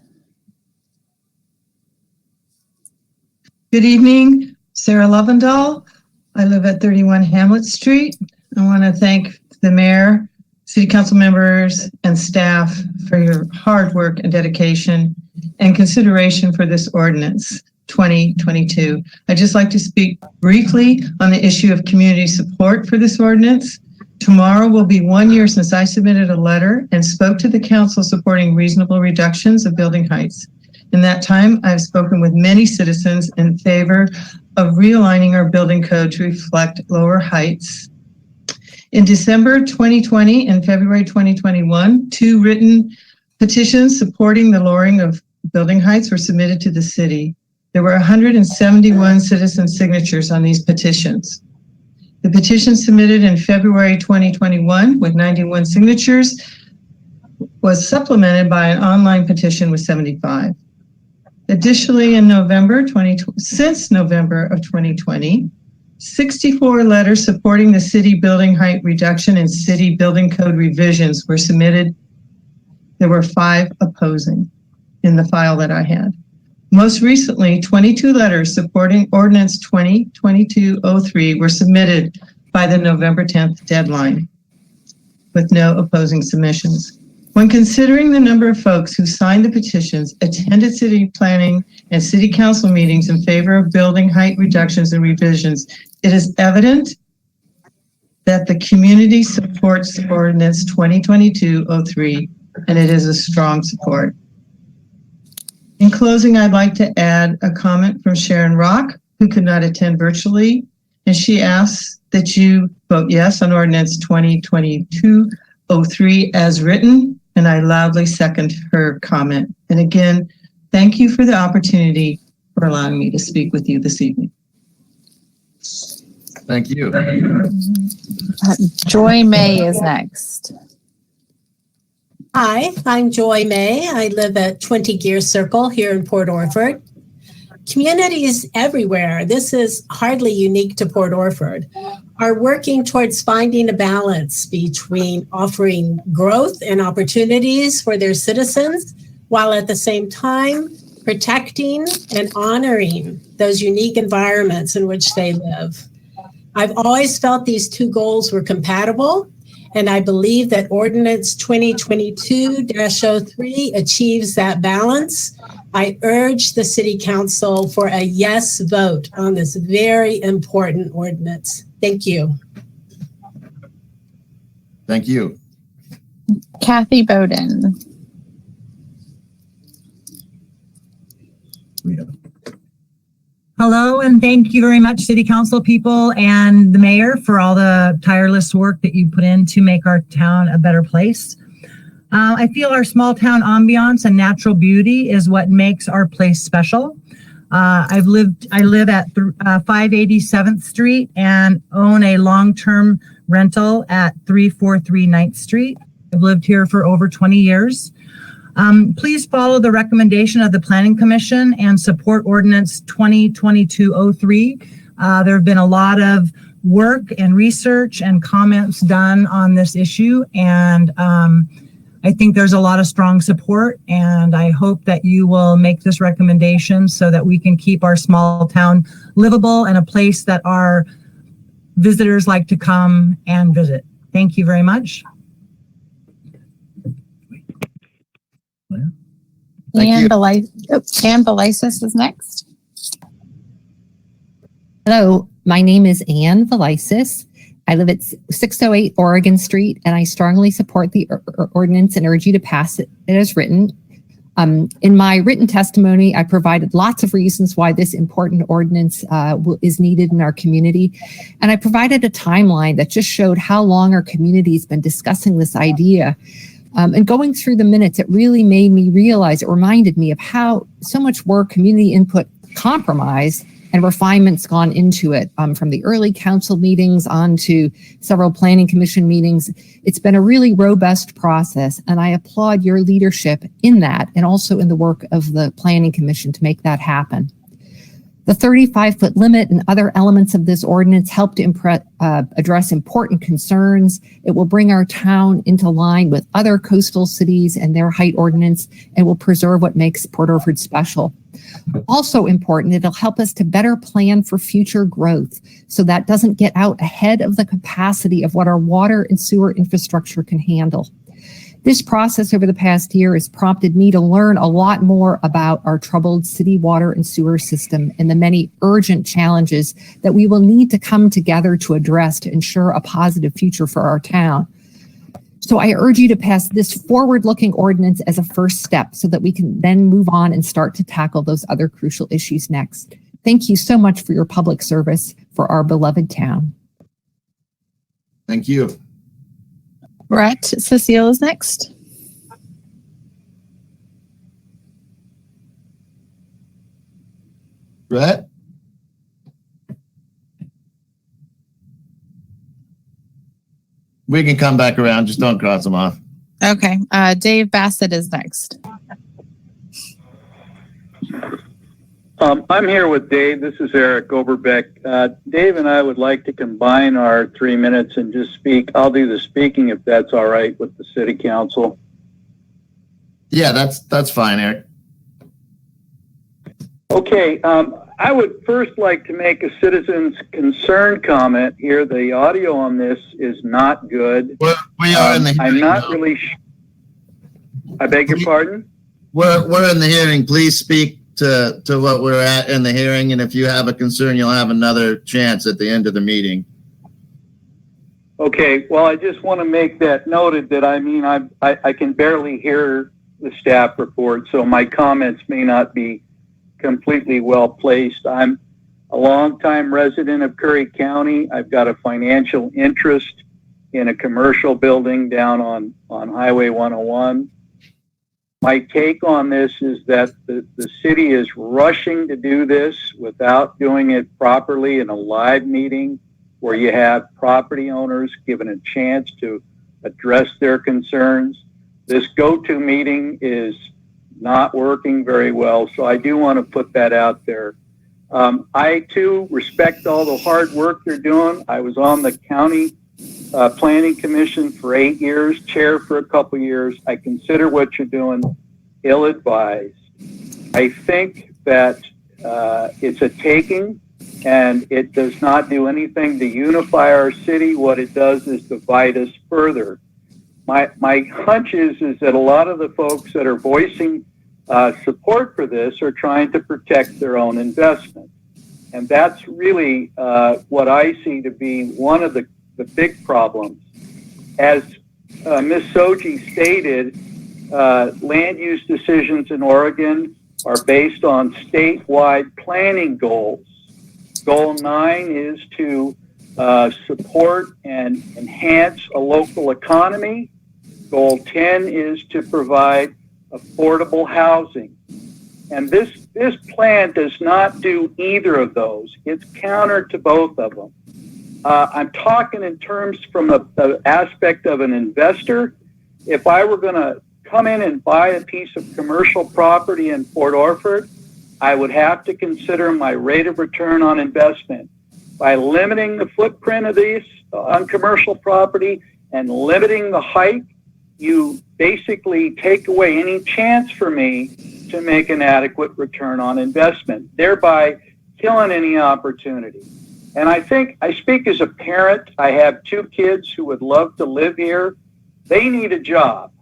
Good evening, Sarah Lovendahl. I live at 31 Hamlet Street. I want to thank the mayor, city council members, and staff for your hard work and dedication and consideration for this ordinance 2022. I'd just like to speak briefly on the issue of community support for this ordinance. Tomorrow will be 1 year since I submitted a letter and spoke to the council supporting reasonable reductions of building heights. In that time, I've spoken with many citizens in favor of realigning our building code to reflect lower heights. In December 2020 and February 2021, 2 written petitions supporting the lowering of building heights were submitted to the city. There were 171 citizen signatures on these petitions. The petition submitted in February 2021 with 91 signatures was supplemented by an online petition with 75. Additionally, since November of 2020, 64 letters supporting the city building height reduction and city building code revisions were submitted. There were 5 opposing in the file that I had. Most recently, 22 letters supporting ordinance 2022-03 were submitted by the November 10th deadline with no opposing submissions. When considering the number of folks who signed the petitions, attended city planning and city council meetings in favor of building height reductions and revisions, it is evident that the community supports ordinance 2022-03, and it is a strong support. In closing, I'd like to add a comment from Sharon Rock, who could not attend virtually, and she asks that you vote yes on ordinance 2022-03 as written. And I loudly second her comment. And again, thank you for the opportunity for allowing me to speak with you this evening. Thank you. Joy May is next. Hi, I'm Joy May. I live at 20 Gear Circle here in Port Orford. Communities everywhere, this is hardly unique to Port Orford, are working towards finding a balance between offering growth and opportunities for their citizens, while at the same time protecting and honoring those unique environments in which they live. I've always felt these 2 goals were compatible, and I believe that Ordinance 2022-03 achieves that balance. I urge the City Council for a yes vote on this very important ordinance. Thank you. Thank you. Kathy Bowden. Hello, and thank you very much, City Council people and the Mayor, for all the tireless work that you put in to make our town a better place. I feel our small town ambiance and natural beauty is what makes our place special. I live at 587th Street and own a long-term rental at 343 9th Street. I've lived here for over 20 years. Please follow the recommendation of the Planning Commission and support Ordinance 2022-03. There have been a lot of work and research and comments done on this issue, and I think there's a lot of strong support, and I hope that you will make this recommendation so that we can keep our small town livable and a place that our visitors like to come and visit. Thank you very much. Ann Velisis is next. Hello, my name is Ann Velisis. I live at 608 Oregon Street, and I strongly support the ordinance and urge you to pass it as written. In my written testimony, I provided lots of reasons why this important ordinance is needed in our community. And I provided a timeline that just showed how long our community has been discussing this idea. And going through the minutes, it really made me realize, it reminded me of how so much work, community input, compromise, and refinements gone into it, from the early council meetings on to several planning commission meetings. It's been a really robust process, and I applaud your leadership in that and also in the work of the planning commission to make that happen. The 35-foot limit and other elements of this ordinance help to address important concerns. It will bring our town into line with other coastal cities and their height ordinance, and will preserve what makes Port Orford special. Also important, it'll help us to better plan for future growth, so that doesn't get out ahead of the capacity of what our water and sewer infrastructure can handle. This process over the past year has prompted me to learn a lot more about our troubled city water and sewer system and the many urgent challenges that we will need to come together to address to ensure a positive future for our town. So I urge you to pass this forward-looking ordinance as a first step so that we can then move on and start to tackle those other crucial issues next. Thank you so much for your public service for our beloved town. Thank you. Brett Cecile is next. Brett? We can come back around. Just don't cross them off. Okay. Dave Bassett is next. I'm here with Dave. This is Eric Overbeck. Dave and I would like to combine our 3 minutes and just speak. I'll do the speaking if that's all right with the city council. Yeah, that's fine, Eric. Okay. I would first like to make a citizen's concern comment here. The audio on this is not good. We are in the hearing. I'm not really I beg your pardon? We're in the hearing. Please speak to what we're at in the hearing, and if you have a concern, you'll have another chance at the end of the meeting. Okay, well, I just want to make that noted that I can barely hear the staff report, so my comments may not be completely well placed. I'm a longtime resident of Curry County. I've got a financial interest in a commercial building down on Highway 101. My take on this is that the city is rushing to do this without doing it properly in a live meeting where you have property owners given a chance to address their concerns. This go-to meeting is not working very well, so I do want to put that out there. I, too, respect all the hard work they're doing. I was on the county planning commission for 8 years, chair for a couple years. I consider what you're doing ill-advised. I think that it's a taking, and it does not do anything to unify our city. What it does is divide us further. My hunch is that a lot of the folks that are voicing support for this are trying to protect their own investment. And that's really what I see to be one of the big problems. As Ms. Soji stated, land use decisions in Oregon are based on statewide planning goals. Goal 9 is to support and enhance a local economy. Goal 10 is to provide affordable housing. And this plan does not do either of those. It's counter to both of them. I'm talking in terms from the aspect of an investor. If I were going to come in and buy a piece of commercial property in Port Orford, I would have to consider my rate of return on investment. By limiting the footprint of these on commercial property and limiting the height, you basically take away any chance for me to make an adequate return on investment, thereby killing any opportunity. And I think I speak as a parent. I have 2 kids who would love to live here. They need a job.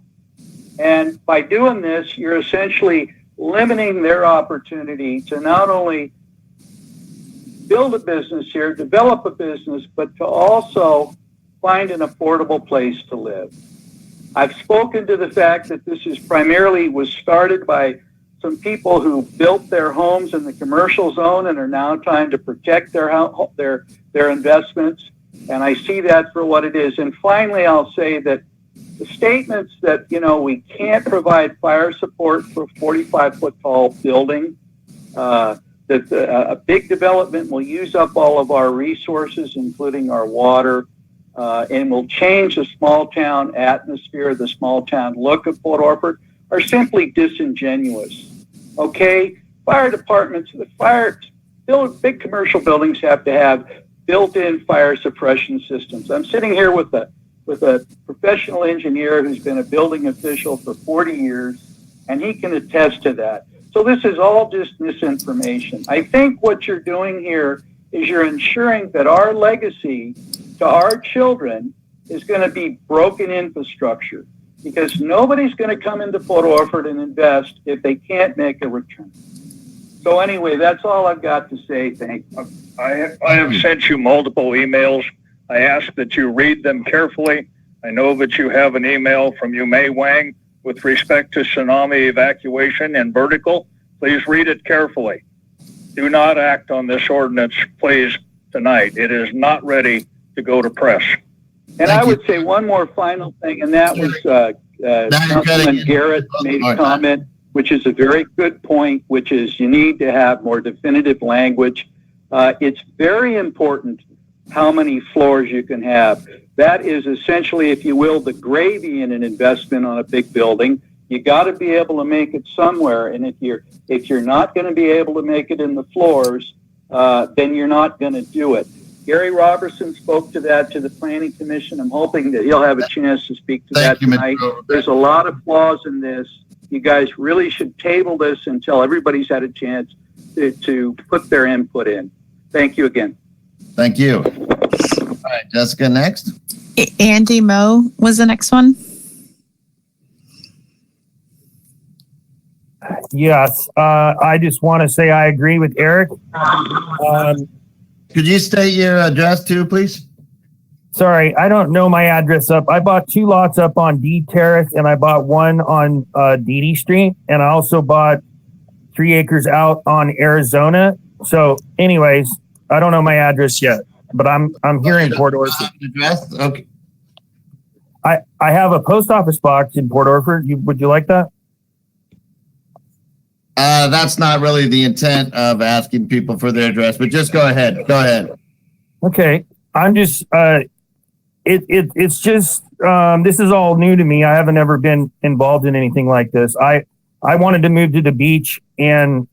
And by doing this, you're essentially limiting their opportunity to not only build a business here, develop a business, but to also find an affordable place to live. I've spoken to the fact that this is primarily was started by some people who built their homes in the commercial zone and are now trying to protect their investments. And I see that for what it is. And finally, I'll say that the statements that, we can't provide fire support for a 45-foot tall building, that a big development will use up all of our resources, including our water, and will change the small town atmosphere, the small town look of Port Orford, are simply disingenuous. Okay? Fire departments, the fire big commercial buildings have to have built-in fire suppression systems. I'm sitting here with a professional engineer who's been a building official for 40 years, and he can attest to that. So this is all just misinformation. I think what you're doing here is you're ensuring that our legacy to our children is going to be broken infrastructure, because nobody's going to come into Port Orford and invest if they can't make a return. So anyway, that's all I've got to say. Thank you. I have sent you multiple emails. I ask that you read them carefully. I know that you have an email from Yumei Wang with respect to tsunami evacuation and vertical. Please read it carefully. Do not act on this ordinance, please, tonight. It is not ready to go to press. And I would say one more final thing, and that was Councilman Garrett made a comment, which is a very good point, which is you need to have more definitive language. It's very important how many floors you can have. That is essentially, if you will, the gravy in an investment on a big building. You got to be able to make it somewhere, and if you're not going to be able to make it in the floors, then you're not going to do it. Gary Robertson spoke to that to the Planning Commission. I'm hoping that he'll have a chance to speak to that tonight. There's a lot of flaws in this. You guys really should table this until everybody's had a chance to put their input in. Thank you again. Thank you. All right, Jessica, next. Andy Moe was the next one. Yes, I just want to say I agree with Eric. Could you state your address too, please? Sorry, I don't know my address up. I bought 2 lots up on D Terrace, and I bought one on DD Street, and I also bought 3 acres out on Arizona. So, anyways, I don't know my address yet, but I'm here in Port Orford. Address? Okay. I have a post office box in Port Orford. Would you like that? That's not really the intent of asking people for their address, but just go ahead. Go ahead. Okay. I'm just, it's just, this is all new to me. I haven't ever been involved in anything like this. I wanted to move to the beach and,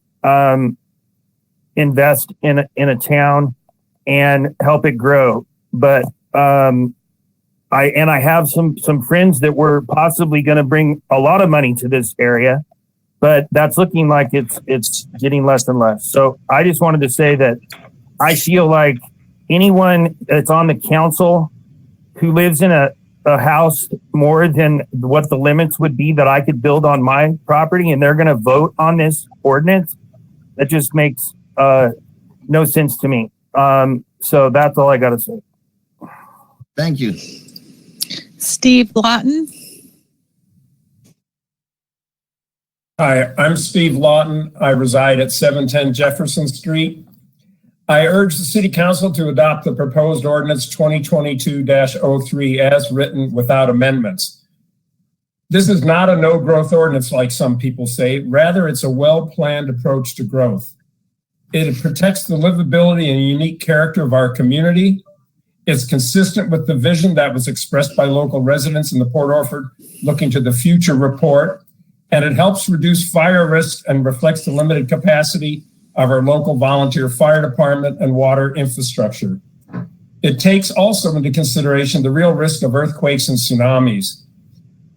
invest in a town and help it grow. But, I have some friends that were possibly going to bring a lot of money to this area, but that's looking like it's getting less and less. So I just wanted to say that I feel like anyone that's on the council who lives in a house more than what the limits would be that I could build on my property, and they're going to vote on this ordinance, that just makes no sense to me. So that's all I got to say. Thank you. Steve Lawton. Hi, I'm Steve Lawton. I reside at 710 Jefferson Street. I urge the City Council to adopt the proposed ordinance 2022-03 as written without amendments. This is not a no-growth ordinance like some people say. Rather, it's a well-planned approach to growth. It protects the livability and unique character of our community. It's consistent with the vision that was expressed by local residents in the Port Orford Looking to the Future report, and it helps reduce fire risk and reflects the limited capacity of our local volunteer fire department and water infrastructure. It takes also into consideration the real risk of earthquakes and tsunamis,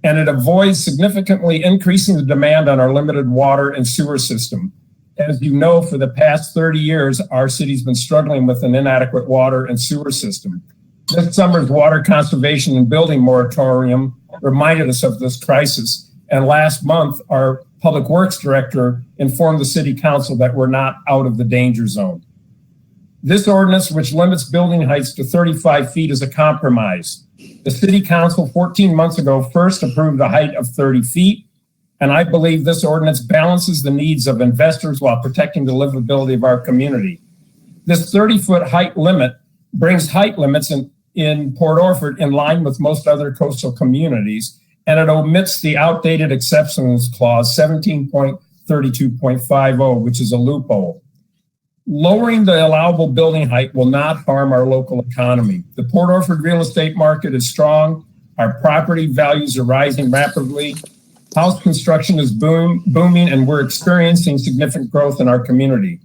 and it avoids significantly increasing the demand on our limited water and sewer system. As you know, for the past 30 years, our city's been struggling with an inadequate water and sewer system. This summer's water conservation and building moratorium reminded us of this crisis. And last month, our Public Works Director informed the City Council that we're not out of the danger zone. This ordinance, which limits building heights to 35 feet, is a compromise. The City Council 14 months ago first approved a height of 30 feet, and I believe this ordinance balances the needs of investors while protecting the livability of our community. This 30-foot height limit brings height limits in Port Orford in line with most other coastal communities, and it omits the outdated exceptions clause 17.32.50, which is a loophole. Lowering the allowable building height will not harm our local economy. The Port Orford real estate market is strong. Our property values are rising rapidly. House construction is booming, and we're experiencing significant growth in our community.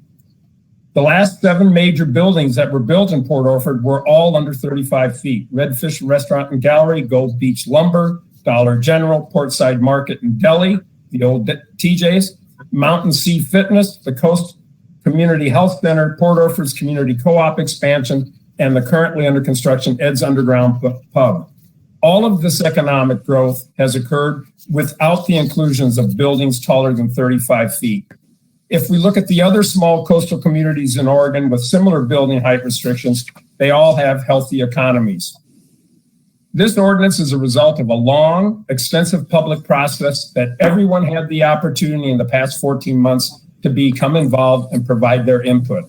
The last 7 major buildings that were built in Port Orford were all under 35 feet. Redfish Restaurant and Gallery, Gold Beach Lumber, Dollar General, Portside Market and Deli, the old TJ's, Mountain Sea Fitness, the Coast Community Health Center, Port Orford's Community Co-op expansion, and the currently under construction Ed's Underground Pub. All of this economic growth has occurred without the inclusions of buildings taller than 35 feet. If we look at the other small coastal communities in Oregon with similar building height restrictions, they all have healthy economies. This ordinance is a result of a long, extensive public process that everyone had the opportunity in the past 14 months to become involved and provide their input.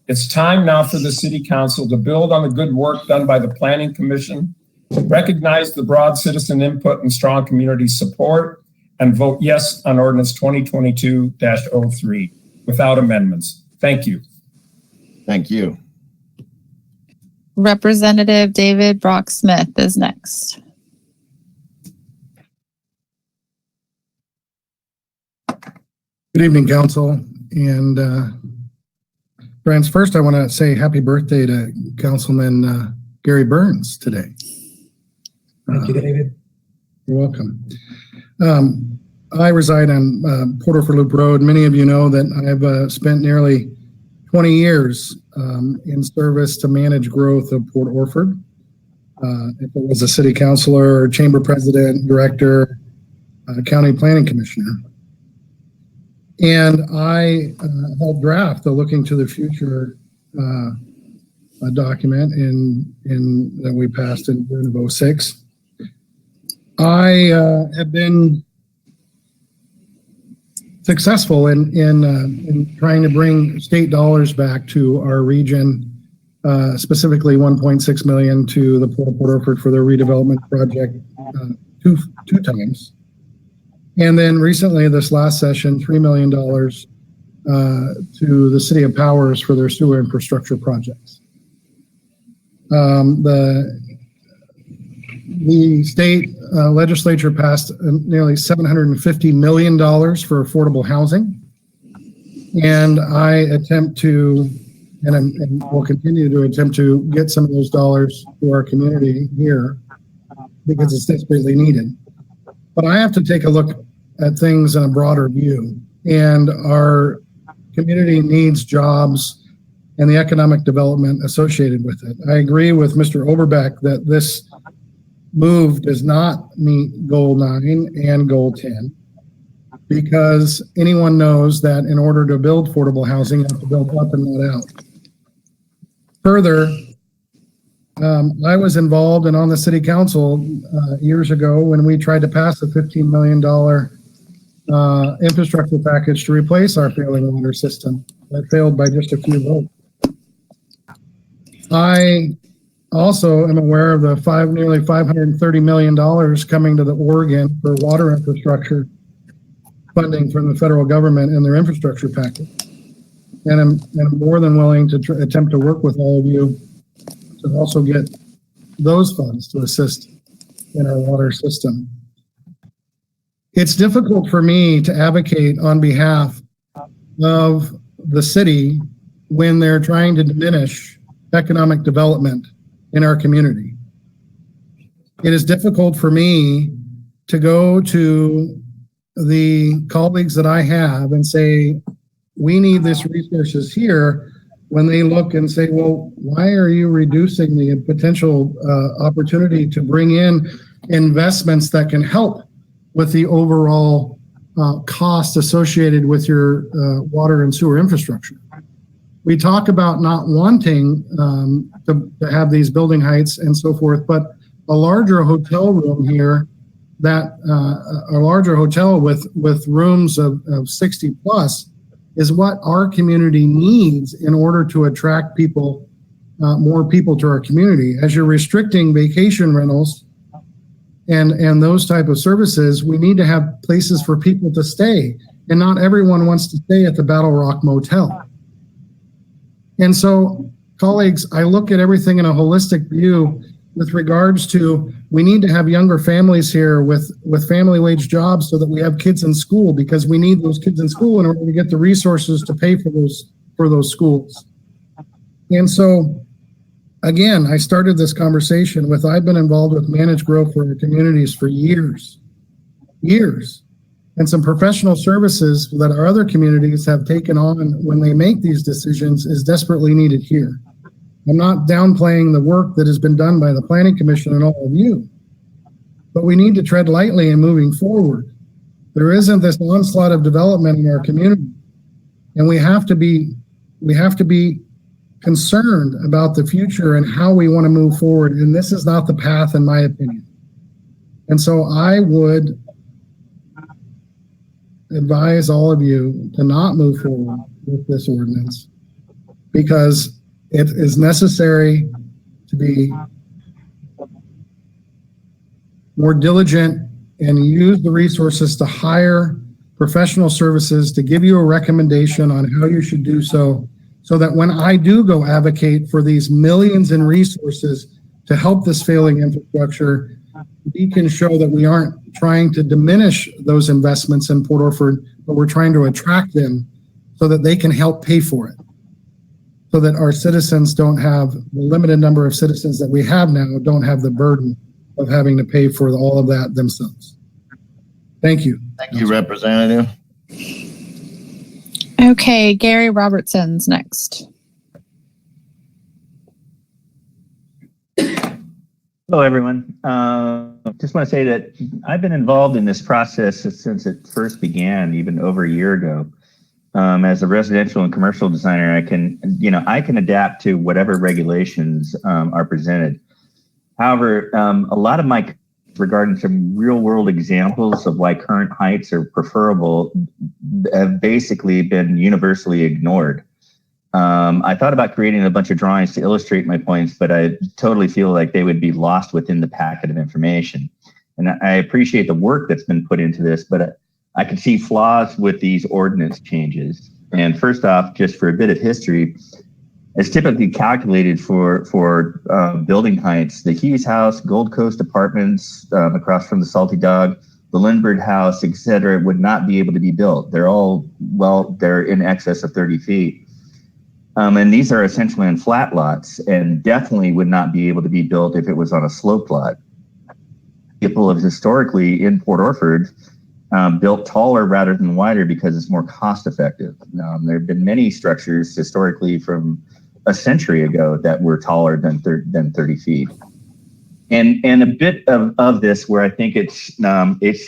It's time now for the City Council to build on the good work done by the Planning Commission, recognize the broad citizen input and strong community support, and vote yes on ordinance 2022-03 without amendments. Thank you. Thank you. Representative David Brock Smith is next. Good evening, Council. And friends, first I want to say happy birthday to Councilman Gary Burns today. Thank you, David. You're welcome. I reside on Port Orford Loop Road. Many of you know that I've spent nearly 20 years in service to manage growth of Port Orford. If it was a city councilor, chamber president, director, county planning commissioner. And I helped draft the Looking to the Future document that we passed in June of 06. I have been successful in trying to bring state dollars back to our region, specifically 1.6 million to the Port of Port Orford for their redevelopment project two times. And then recently, this last session, $3 million to the City of Powers for their sewer infrastructure projects. The state legislature passed nearly $750 million for affordable housing. And I attempt to, and will continue to attempt to get some of those dollars to our community here because it's desperately needed. But I have to take a look at things in a broader view. And our community needs jobs and the economic development associated with it. I agree with Mr. Oberbeck that this move does not meet Goal 9 and Goal 10 because anyone knows that in order to build affordable housing, you have to build up and not out. Further, I was involved and on the city council years ago when we tried to pass a $15 million infrastructure package to replace our failing water system. That failed by just a few votes. I also am aware of the nearly $530 million coming to the Oregon for water infrastructure funding from the federal government in their infrastructure package. And I'm more than willing to attempt to work with all of you to also get those funds to assist in our water system. It's difficult for me to advocate on behalf of the city when they're trying to diminish economic development in our community. It is difficult for me to go to the colleagues that I have and say, we need this resources here, when they look and say, well, why are you reducing the potential opportunity to bring in investments that can help with the overall cost associated with your water and sewer infrastructure? We talk about not wanting to have these building heights and so forth, but a larger hotel room here, that a larger hotel with rooms of 60 plus is what our community needs in order to attract people, more people to our community. As you're restricting vacation rentals and those type of services, we need to have places for people to stay. And not everyone wants to stay at the Battle Rock Motel. And so, colleagues, I look at everything in a holistic view with regards to, we need to have younger families here with family wage jobs so that we have kids in school, because we need those kids in school in order to get the resources to pay for those for those schools. And so, again, I started this conversation with, I've been involved with managed growth for our communities for years, and some professional services that our other communities have taken on when they make these decisions is desperately needed here. I'm not downplaying the work that has been done by the Planning Commission and all of you, but we need to tread lightly in moving forward. There isn't this onslaught of development in our community, and we have to be concerned about the future and how we want to move forward. And this is not the path, in my opinion. And so I would advise all of you to not move forward with this ordinance, because it is necessary to be more diligent and use the resources to hire professional services to give you a recommendation on how you should do so that when I do go advocate for these millions in resources to help this failing infrastructure, we can show that we aren't trying to diminish those investments in Port Orford, but we're trying to attract them so that they can help pay for it, so that our citizens don't have, the limited number of citizens that we have now don't have the burden of having to pay for all of that themselves. Thank you. Thank you, Representative. Okay, Gary Robertson's next. Hello, everyone. Just want to say that I've been involved in this process since it first began, even over a year ago. As a residential and commercial designer, I can adapt to whatever regulations are presented. However, a lot of my regarding some real world examples of why current heights are preferable have basically been universally ignored. I thought about creating a bunch of drawings to illustrate my points, but I totally feel like they would be lost within the packet of information. And I appreciate the work that's been put into this, but I can see flaws with these ordinance changes. And first off, just for a bit of history, it's typically calculated for building heights. The Hughes House, Gold Coast Apartments across from the Salty Dog, the Lindbergh House, etc., would not be able to be built. They're all, they're in excess of 30 feet. And these are essentially on flat lots and definitely would not be able to be built if it was on a slope lot. People have historically in Port Orford built taller rather than wider because it's more cost effective. There have been many structures historically from a century ago that were taller than 30 feet. And a bit of this where I think it's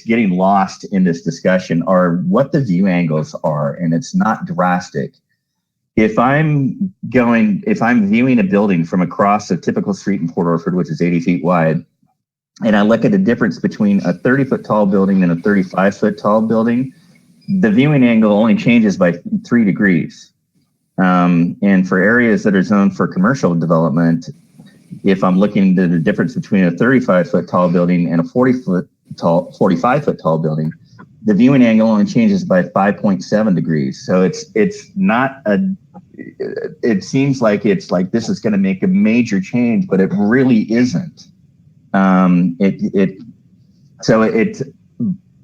getting lost in this discussion are what the view angles are, and it's not drastic. If I'm viewing a building from across a typical street in Port Orford, which is 80 feet wide, and I look at the difference between a 30-foot tall building and a 35-foot tall building, the viewing angle only changes by 3 degrees. And for areas that are zoned for commercial development, if I'm looking at the difference between a 35-foot tall building and a 45-foot tall building, the viewing angle only changes by 5.7 degrees. So it's not it seems like it's like this is going to make a major change, but it really isn't.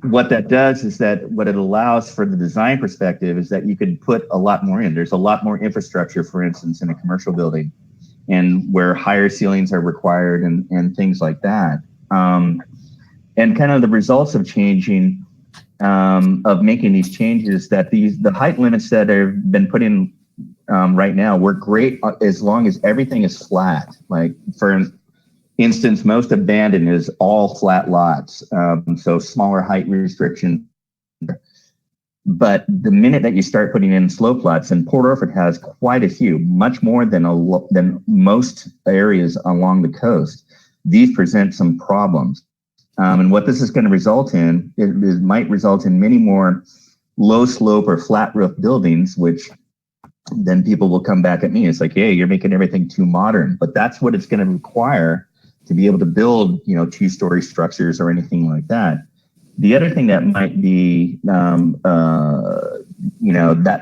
What that does is that what it allows for the design perspective is that you could put a lot more in. There's a lot more infrastructure, for instance, in a commercial building, and where higher ceilings are required and things like that. And kind of the results of changing, of making these changes, that the height limits that have been put in right now work great as long as everything is flat. Like for instance, most abandoned is all flat lots, so smaller height restriction. But the minute that you start putting in slope lots, and Port Orford has quite a few, much more than most areas along the coast, these present some problems. And what this is going to result in, it might result in many more low slope or flat roof buildings, which then people will come back at me. It's like, hey, you're making everything too modern. But that's what it's going to require to be able to build, 2-story structures or anything like that. The other thing that might be, that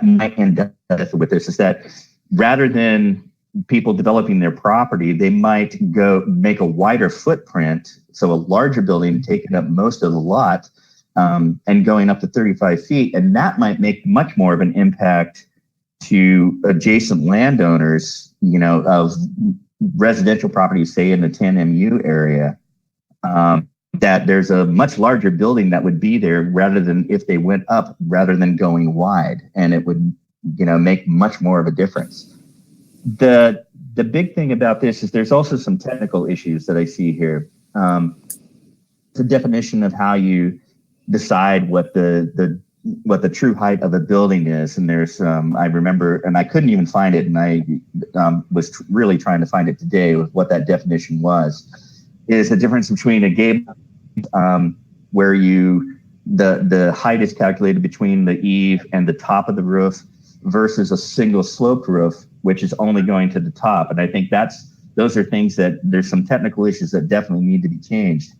might end up with this is that rather than people developing their property, they might go make a wider footprint, so a larger building taking up most of the lot and going up to 35 feet, and that might make much more of an impact to adjacent landowners, of residential properties, say in the 10 MU area, that there's a much larger building that would be there rather than if they went up rather than going wide, and it would, make much more of a difference. The big thing about this is there's also some technical issues that I see here. The definition of how you decide what the true height of a building is, and there's I remember, and I couldn't even find it, and I was really trying to find it today with what that definition was. Is the difference between a gable where the height is calculated between the eave and the top of the roof versus a single sloped roof, which is only going to the top. And I think those are things that there's some technical issues that definitely need to be changed.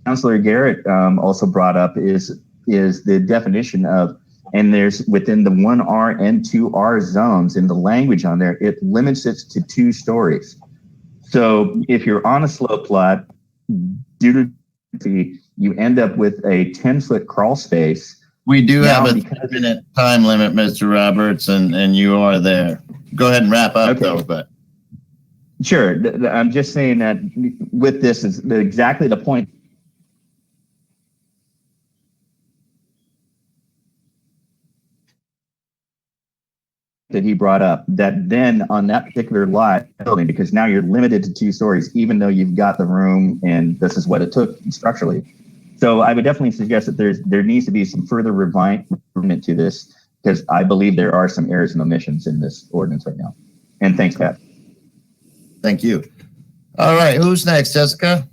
Councilor Garrett also brought up is the definition of, and there's within the 1R and 2R zones in the language on there, it limits it to 2 stories. So if you're on a slope lot, due to you end up with a 10-foot crawl space. We do Now, have a 3-minute time limit, Mr. Roberts, and you are there. Go ahead and wrap up, though. But sure, I'm just saying that with this is exactly the point. That he brought up, that then on that particular lot building, because now you're limited to 2 stories, even though you've got the room and this is what it took structurally. So I would definitely suggest that there needs to be some further refinement to this, because I believe there are some errors and omissions in this ordinance right now. And thanks, Pat. Thank you. All right, who's next, Jessica?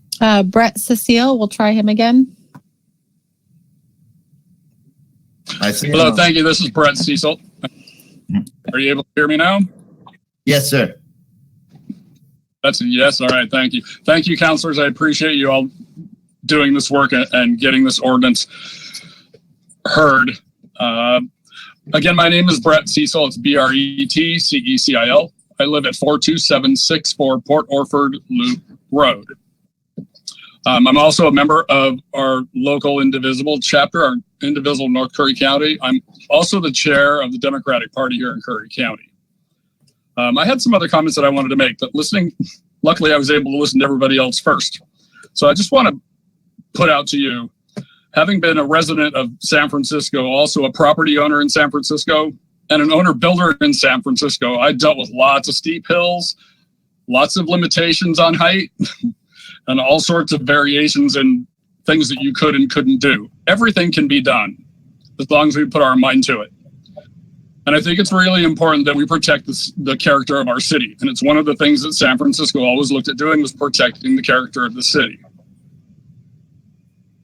Brett Cecile, we'll try him again. I see. Hello, thank you. This is Brett Cecil. Are you able to hear me now? Yes, sir. That's a yes. All right. Thank you. Thank you, counselors. I appreciate you all doing this work and getting this ordinance heard. Again, my name is Brett Cecil. It's BRETCECIL. I live at 42764 Port Orford Loop Road. I'm also a member of our local Indivisible chapter, our Indivisible North Curry County. I'm also the chair of the Democratic Party here in Curry County. I had some other comments that I wanted to make, but luckily I was able to listen to everybody else first. So I just want to put out to you, having been a resident of San Francisco, also a property owner in San Francisco, and an owner builder in San Francisco, I dealt with lots of steep hills, lots of limitations on height, and all sorts of variations and things that you could and couldn't do. Everything can be done as long as we put our mind to it. And I think it's really important that we protect the character of our city. And it's one of the things that San Francisco always looked at doing, was protecting the character of the city.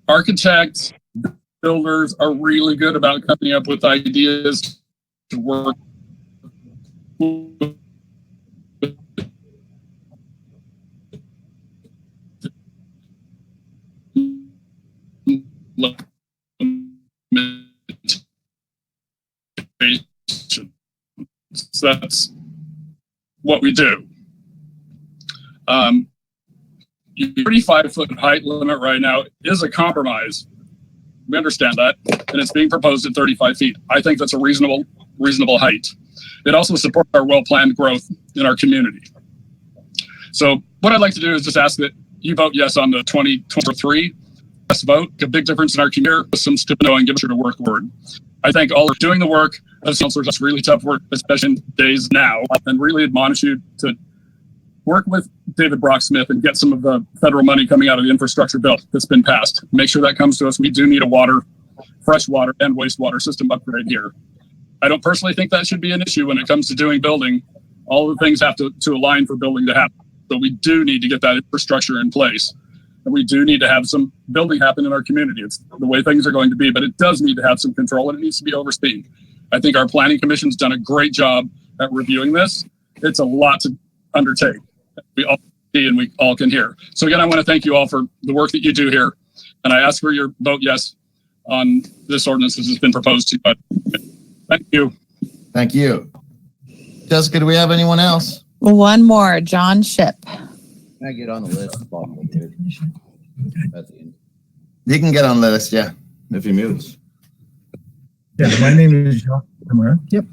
Architects, builders are really good about coming up with ideas to work with So that's what we do. 35-foot height limit right now is a compromise. We understand that, and it's being proposed at 35 feet. I think that's a reasonable height. It also supports our well-planned growth in our community. So what I'd like to do is just ask that you vote yes on the 2023 yes vote. A big difference in our community with some stupid and give us to work word. I thank all of doing the work as counselors. That's really tough work, especially in days now, and really admonish you to work with David Brock-Smith and get some of the federal money coming out of the infrastructure bill that's been passed. Make sure that comes to us. We do need a fresh water and wastewater system upgrade here. I don't personally think that should be an issue when it comes to doing building. All the things have to align for building to happen. But we do need to get that infrastructure in place. And we do need to have some building happen in our community. It's the way things are going to be, but it does need to have some control, and it needs to be overseen. I think our planning commission's done a great job at reviewing this. It's a lot to undertake. We all see and we all can hear. So again, I want to thank you all for the work that you do here. And I ask for your vote yes on this ordinance as has been proposed to you. Thank you. Thank you. Jessica, do we have anyone else? One more, John Ship. Can I get on the list? At the end. You can get on the list, yeah, if he moves. Yeah, my name is Am I on? Yep.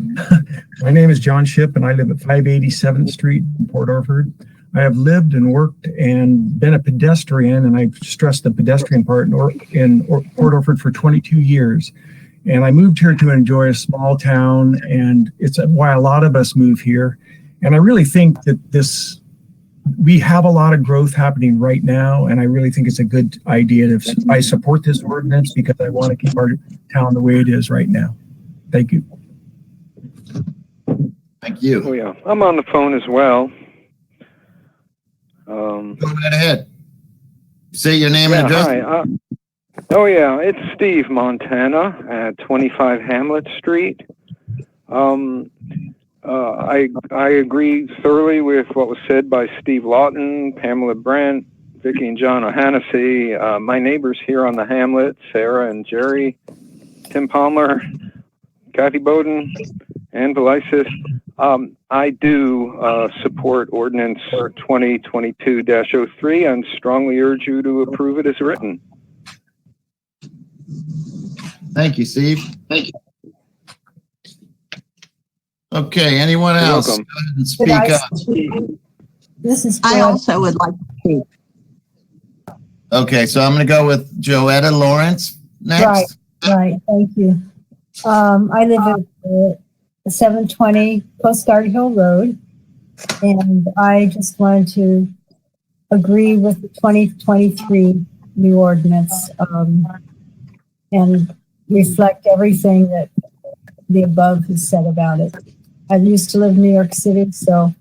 My name is John Shipp, and I live at 587th Street in Port Orford. I have lived and worked and been a pedestrian, and I stress the pedestrian part in Port Orford for 22 years. And I moved here to enjoy a small town, and it's why a lot of us move here. And I really think that we have a lot of growth happening right now, and I really think it's a good idea. I support this ordinance because I want to keep our town the way it is right now. Thank you. Thank you. Oh yeah, I'm on the phone as well. Go right ahead. Say your name and address. Hi. It's Steve Montana at 25 Hamlet Street. I agree thoroughly with what was said by Steve Lawton, Pamela Brent, Vicki and John O'Hannessy, my neighbors here on the Hamlet, Sarah and Jerry, Tim Palmer, Kathy Bowden, and Velisis. I do support Ordinance 2022-03 and strongly urge you to approve it as written. Thank you, Steve. Thank you. Okay, anyone else? Go ahead and speak up. This is I also would like to speak. Okay, so I'm going to go with Joetta Lawrence next. Right. Thank you. I live at 720 Coast Guard Hill Road, and I just wanted to agree with the 2023 new ordinance and reflect everything that the above has said about it. I used to live in New York City, so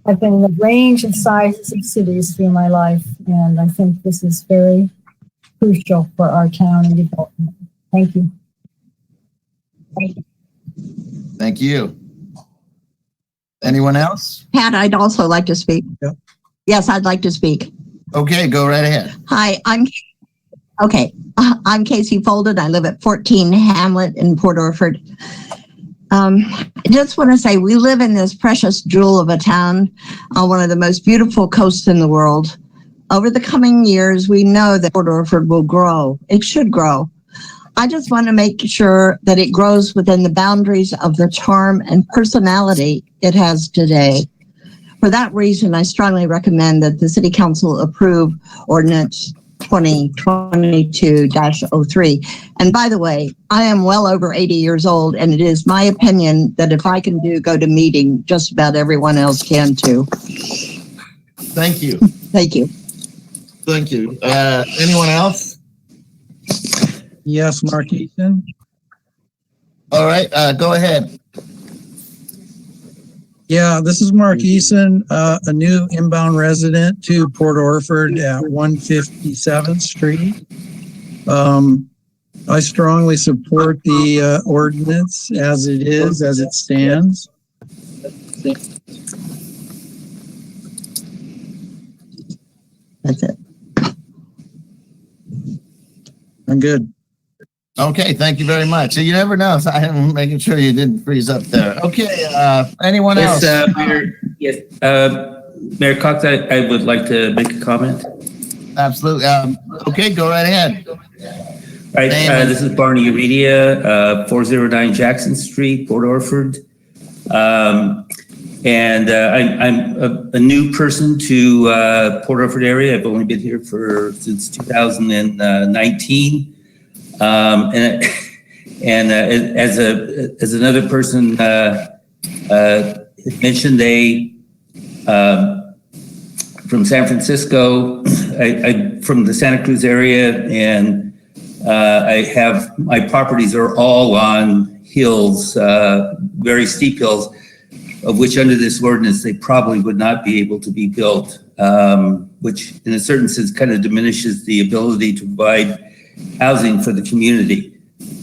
I've been in a range of sizes of cities through my life, and I think this is very crucial for our town and development. Thank you. Thank you. Anyone else? Pat, I'd also like to speak. Yep. Yes, I'd like to speak. Okay, go right ahead. Hi, I'm Casey Folden. I live at 14 Hamlet in Port Orford. I just want to say we live in this precious jewel of a town on one of the most beautiful coasts in the world. Over the coming years, we know that Port Orford will grow. It should grow. I just want to make sure that it grows within the boundaries of the charm and personality it has today. For that reason, I strongly recommend that the City Council approve Ordinance 2022-03. And by the way, I am well over 80 years old, and it is my opinion that if I can go to meeting, just about everyone else can too. Thank you. Thank you. Thank you. Anyone else? Yes, Mark Eaton. All right, go ahead. Yeah, this is Mark Eason, a new inbound resident to Port Orford at 157th Street. I strongly support the ordinance as it is, as it stands. That's it. I'm good. Okay, thank you very much. So you never know. So I'm making sure you didn't freeze up there. Okay, anyone else? Mayor Cox, I would like to make a comment. Absolutely. Okay, go right ahead. Right, this is Barney Uridia, 409 Jackson Street, Port Orford. And I'm a new person to Port Orford area. I've only been here since 2019. And as another person mentioned, they from San Francisco, I from the Santa Cruz area, and my properties are all on hills, very steep hills, of which under this ordinance they probably would not be able to be built, which in a certain sense kind of diminishes the ability to provide housing for the community.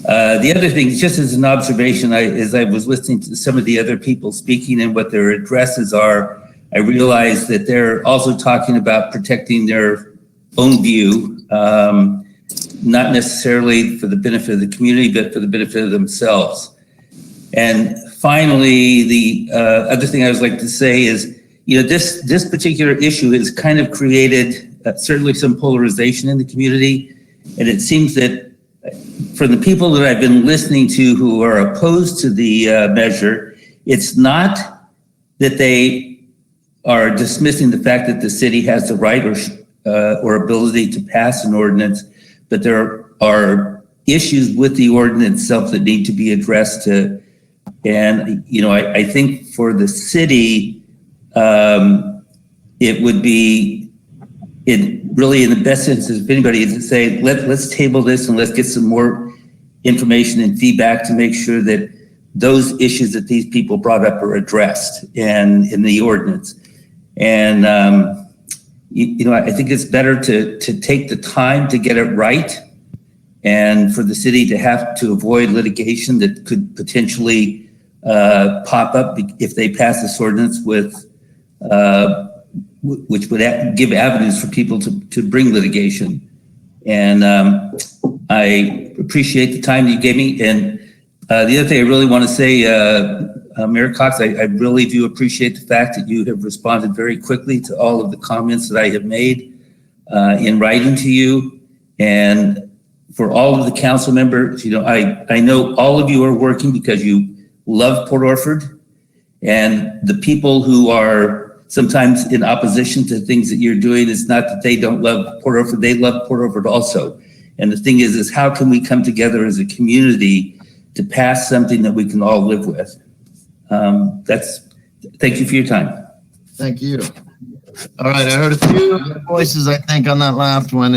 The other thing, just as an observation, as I was listening to some of the other people speaking and what their addresses are, I realized that they're also talking about protecting their own view, not necessarily for the benefit of the community, but for the benefit of themselves. And finally, the other thing I would like to say is, this particular issue has kind of created certainly some polarization in the community. And it seems that for the people that I've been listening to who are opposed to the measure, it's not that they are dismissing the fact that the city has the right or ability to pass an ordinance, but there are issues with the ordinance itself that need to be addressed. And I think for the city, it would be really in the best interest of anybody to say, let's table this and let's get some more information and feedback to make sure that those issues that these people brought up are addressed and in the ordinance. And I think it's better to take the time to get it right, and for the city to have to avoid litigation that could potentially pop up if they pass this ordinance which would give avenues for people to bring litigation. And I appreciate the time you gave me. And the other thing I really want to say, Mayor Cox, I really do appreciate the fact that you have responded very quickly to all of the comments that I have made in writing to you. And for all of the council members, I know all of you are working because you love Port Orford, and the people who are sometimes in opposition to things that you're doing, it's not that they don't love Port Orford, they love Port Orford also. And the thing is how can we come together as a community to pass something that we can all live with? Thank you for your time. Thank you. All right, I heard a few voices, I think, on that last one.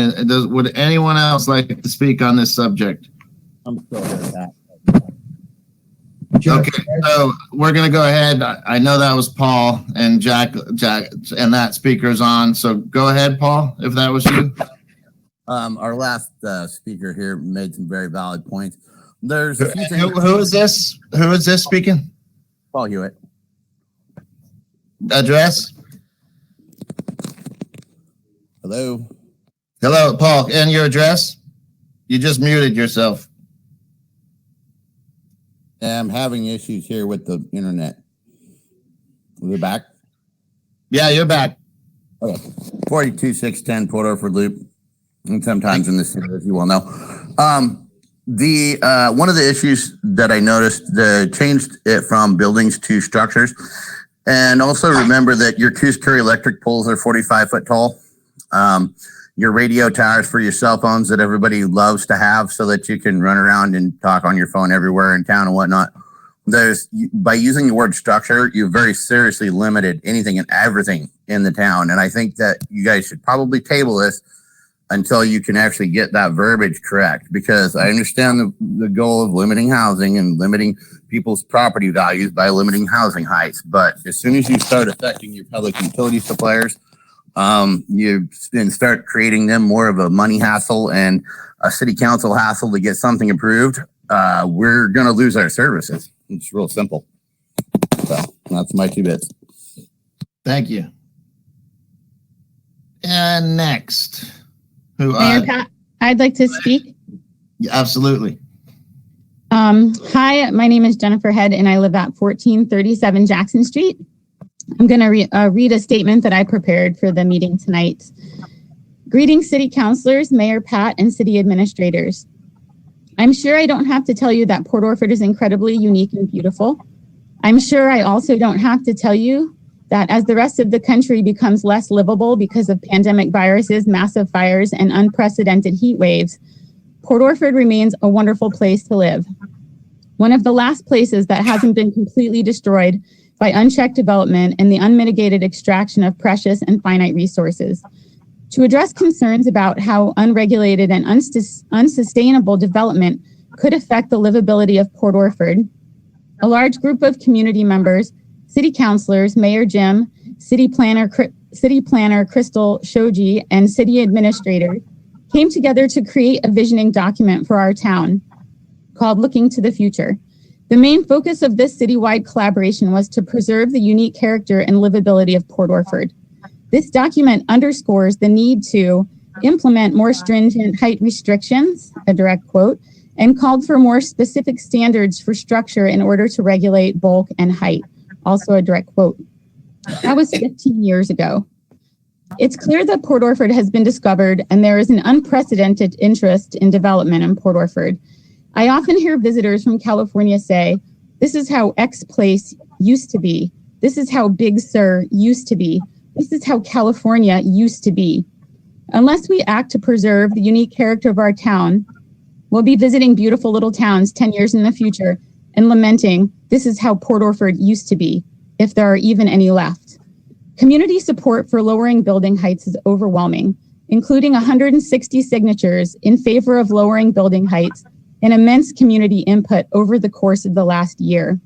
Would anyone else like to speak on this subject? I'm still here with that. Okay, so we're going to go ahead. I know that was Paul and Jack, and that speaker's on. So go ahead, Paul, if that was you. Our last speaker here made some very valid points. There's a few things. Who is this? Who is this speaking? Paul Hewitt. Address? Hello. Hello, Paul. And your address? You just muted yourself. I'm having issues here with the internet. We're back? Yeah, you're back. Okay. 42610 Port Orford Loop. And sometimes in the city, as you well know. One of the issues that I noticed, changed it from buildings to structures. And also remember that your Coos-Curry electric poles are 45 foot tall. Your radio towers for your cell phones that everybody loves to have so that you can run around and talk on your phone everywhere in town and whatnot. By using the word structure, you've very seriously limited anything and everything in the town. And I think that you guys should probably table this until you can actually get that verbiage correct, because I understand the goal of limiting housing and limiting people's property values by limiting housing heights. But as soon as you start affecting your public utility suppliers, you then start creating them more of a money hassle and a city council hassle to get something approved. We're going to lose our services. It's real simple. So that's my 2 bits. Thank you. And next, Mayor Pat, I'd like to speak. Yeah, absolutely. Hi, my name is Jennifer Head, and I live at 1437 Jackson Street. I'm going to read a statement that I prepared for the meeting tonight. Greetings, City Councilors, Mayor Pat, and City Administrators. I'm sure I don't have to tell you that Port Orford is incredibly unique and beautiful. I'm sure I also don't have to tell you that as the rest of the country becomes less livable because of pandemic viruses, massive fires, and unprecedented heat waves, Port Orford remains a wonderful place to live. One of the last places that hasn't been completely destroyed by unchecked development and the unmitigated extraction of precious and finite resources. To address concerns about how unregulated and unsustainable development could affect the livability of Port Orford, a large group of community members, city councilors, Mayor Jim, city planner Crystal Shoji, and city administrator came together to create a visioning document for our town called Looking to the Future. The main focus of this citywide collaboration was to preserve the unique character and livability of Port Orford. This document underscores the need to implement more stringent height restrictions, a direct quote, and called for more specific standards for structure in order to regulate bulk and height, also a direct quote. That was 15 years ago. It's clear that Port Orford has been discovered and there is an unprecedented interest in development in Port Orford. I often hear visitors from California say, "This is how X place used to be. This is how Big Sur used to be. This is how California used to be." Unless we act to preserve the unique character of our town, we'll be visiting beautiful little towns 10 years in the future and lamenting, "This is how Port Orford used to be," if there are even any left. Community support for lowering building heights is overwhelming, including 160 signatures in favor of lowering building heights and immense community input over the course of the last year.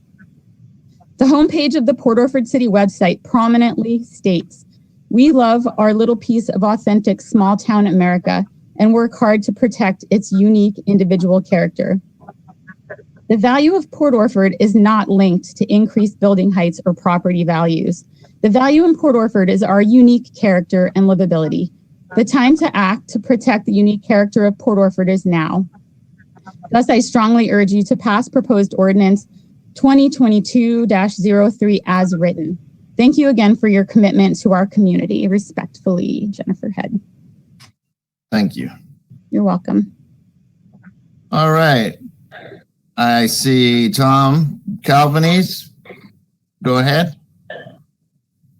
The homepage of the Port Orford City website prominently states, "We love our little piece of authentic small town America and work hard to protect its unique individual character." The value of Port Orford is not linked to increased building heights or property values. The value in Port Orford is our unique character and livability. The time to act to protect the unique character of Port Orford is now. Thus, I strongly urge you to pass proposed ordinance 2022-03 as written. Thank you again for your commitment to our community. Respectfully, Jennifer Head. Thank you. You're welcome. All right. I see Tom Calvanese. Go ahead.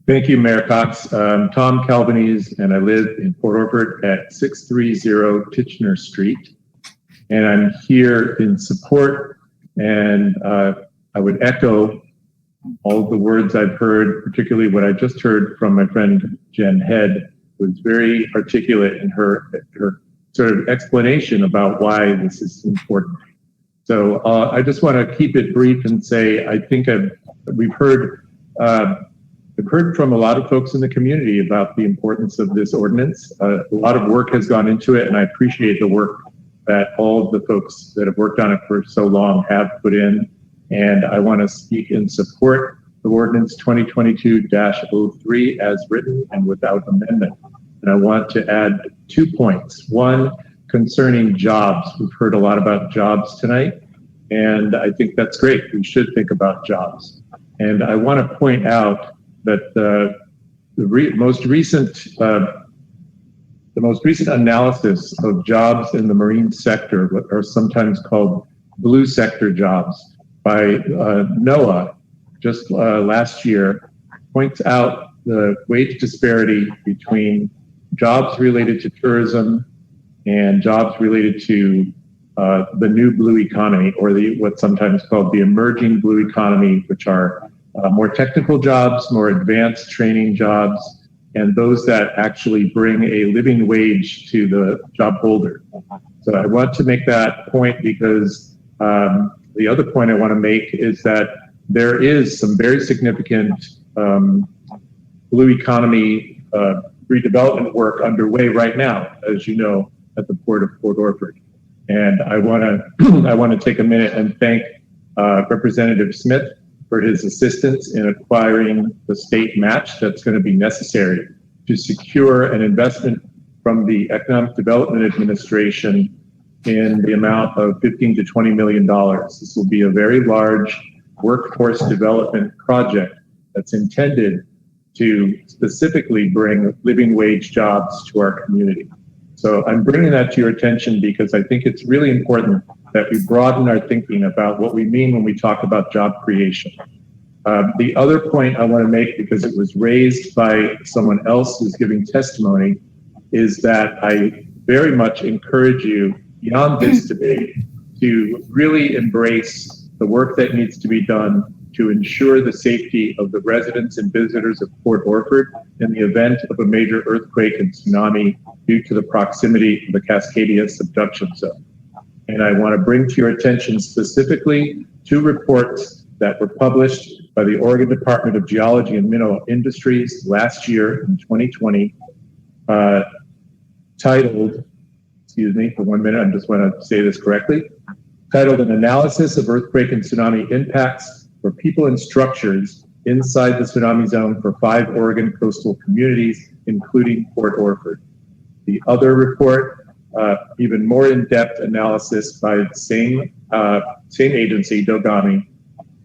Thank you, Mayor Cox. Tom Calvanese, and I live in Port Orford at 630 Titchener Street. And I'm here in support, and I would echo all the words I've heard, particularly what I just heard from my friend Jen Head, who was very articulate in her sort of explanation about why this is important. So I just want to keep it brief and say I think we've heard from a lot of folks in the community about the importance of this ordinance. A lot of work has gone into it, and I appreciate the work that all of the folks that have worked on it for so long have put in. And I want to speak in support of ordinance 2022-03 as written and without amendment. And I want to add 2 points. One, concerning jobs. We've heard a lot about jobs tonight, and I think that's great. We should think about jobs. And I want to point out that the most recent analysis of jobs in the marine sector, what are sometimes called blue sector jobs, by NOAA just last year, points out the wage disparity between jobs related to tourism and jobs related to the new blue economy, or what's sometimes called the emerging blue economy, which are more technical jobs, more advanced training jobs, and those that actually bring a living wage to the job holder. So I want to make that point because the other point I want to make is that there is some very significant blue economy redevelopment work underway right now, as you know, at the Port of Port Orford. And I want to take a minute and thank Representative Smith for his assistance in acquiring the state match that's going to be necessary to secure an investment from the Economic Development Administration in the amount of $15 to $20 million. This will be a very large workforce development project that's intended to specifically bring living wage jobs to our community. So I'm bringing that to your attention because I think it's really important that we broaden our thinking about what we mean when we talk about job creation. The other point I want to make, because it was raised by someone else who's giving testimony, is that I very much encourage you, beyond this debate, to really embrace the work that needs to be done to ensure the safety of the residents and visitors of Port Orford in the event of a major earthquake and tsunami due to the proximity of the Cascadia subduction zone. And I want to bring to your attention specifically 2 reports that were published by the Oregon Department of Geology and Mineral Industries last year in 2020, titled, excuse me for 1 minute, I just want to say this correctly, titled An Analysis of Earthquake and Tsunami Impacts for People and Structures Inside the Tsunami Zone for 5 Oregon Coastal Communities, including Port Orford. The other report, even more in-depth analysis by the same agency, Dogami,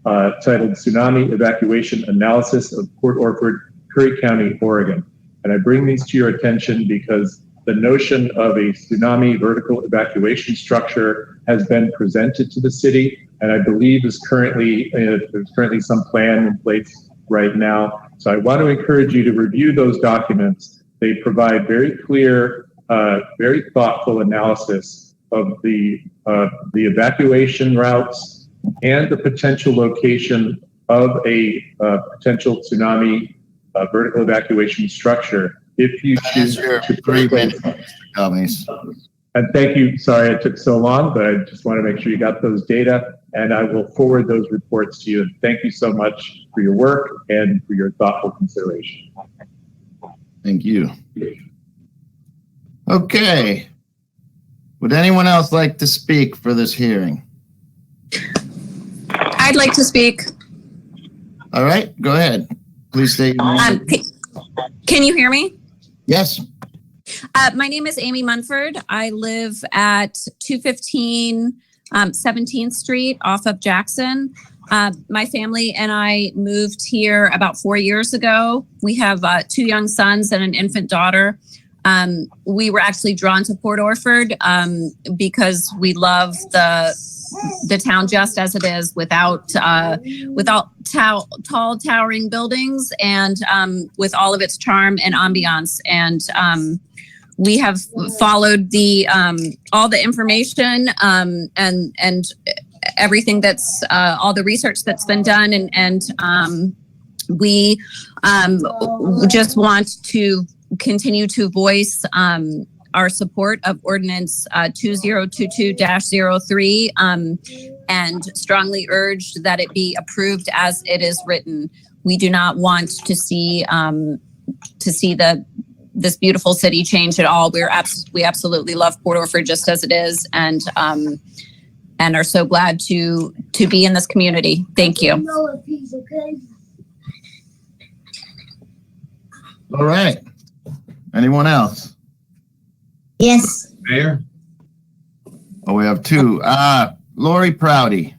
titled Tsunami Evacuation Analysis of Port Orford, Curry County, Oregon. And I bring these to your attention because the notion of a tsunami vertical evacuation structure has been presented to the city, and I believe there's currently some plan in place right now. So I want to encourage you to review those documents. They provide very clear, very thoughtful analysis of the evacuation routes and the potential location of a potential tsunami vertical evacuation structure if you choose to put in place. And thank you. Sorry it took so long, but I just want to make sure you got those data, and I will forward those reports to you. And thank you so much for your work and for your thoughtful consideration. Thank you. Okay. Would anyone else like to speak for this hearing? I'd like to speak. All right, go ahead. Please state your name. Can you hear me? Yes. My name is Amy Munford. I live at 215 17th Street off of Jackson. My family and I moved here about 4 years ago. We have 2 young sons and an infant daughter. We were actually drawn to Port Orford because we love the town just as it is, without tall towering buildings, and with all of its charm and ambiance. And we have followed all the information and everything that's all the research that's been done, and we just want to continue to voice our support of ordinance 2022-03 and strongly urge that it be approved as it is written. We do not want to see this beautiful city change at all. We absolutely love Port Orford just as it is, and are so glad to be in this community. Thank you. All right. Anyone else? Yes. Mayor? Oh, we have 2. Lori Prouty.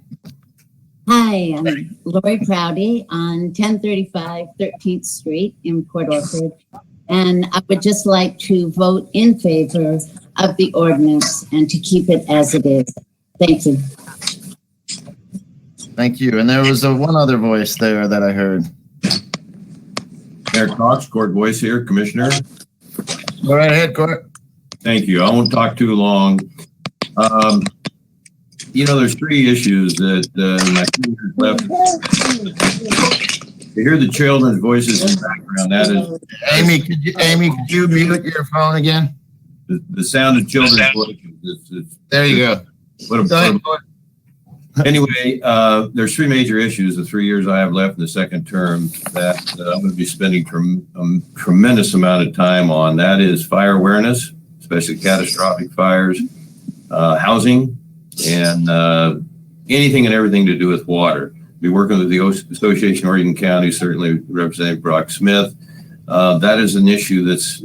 Hi, I'm Lori Prouty on 1035 13th Street in Port Orford. And I would just like to vote in favor of the ordinance and to keep it as it is. Thank you. Thank you. And there was one other voice there that I heard. Mayor Cox, Court Voice here, Commissioner. Go right ahead, Court. Thank you. I won't talk too long. There's 3 issues that my fingers left. To hear the children's voices in the background, that is. Amy, could you mute your phone again? The sound of children's voices. There you go. Anyway, there's 3 major issues, the 3 years I have left in the second term, that I'm going to be spending a tremendous amount of time on. That is fire awareness, especially catastrophic fires, housing, and anything and everything to do with water. Be working with the Association of Oregon County, certainly Representative Brock Smith. That is an issue that's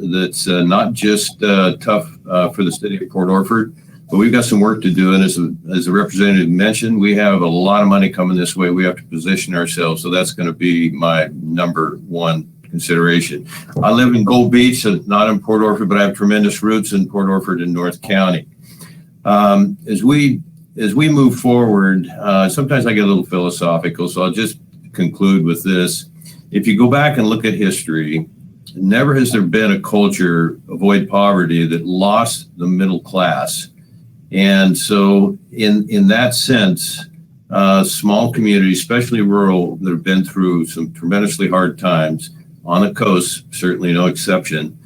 not just tough for the city of Port Orford, but we've got some work to do. And as the representative mentioned, we have a lot of money coming this way. We have to position ourselves. So that's going to be my number 1 consideration. I live in Gold Beach, so not in Port Orford, but I have tremendous roots in Port Orford and North County. As we move forward, sometimes I get a little philosophical, so I'll just conclude with this. If you go back and look at history, never has there been a culture, avoid poverty, that lost the middle class. And so in that sense, small communities, especially rural, that have been through some tremendously hard times, on the coast, certainly no exception.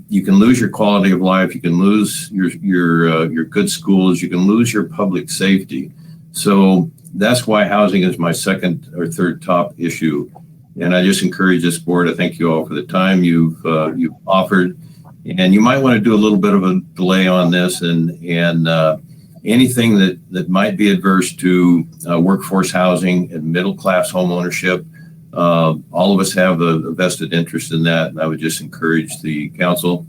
You can lose your quality of life. You can lose your good schools. You can lose your public safety. So that's why housing is my second or third top issue. And I just encourage this board. I thank you all for the time you've offered. And you might want to do a little bit of a delay on this, and anything that might be adverse to workforce housing and middle class home ownership. All of us have a vested interest in that, and I would just encourage the council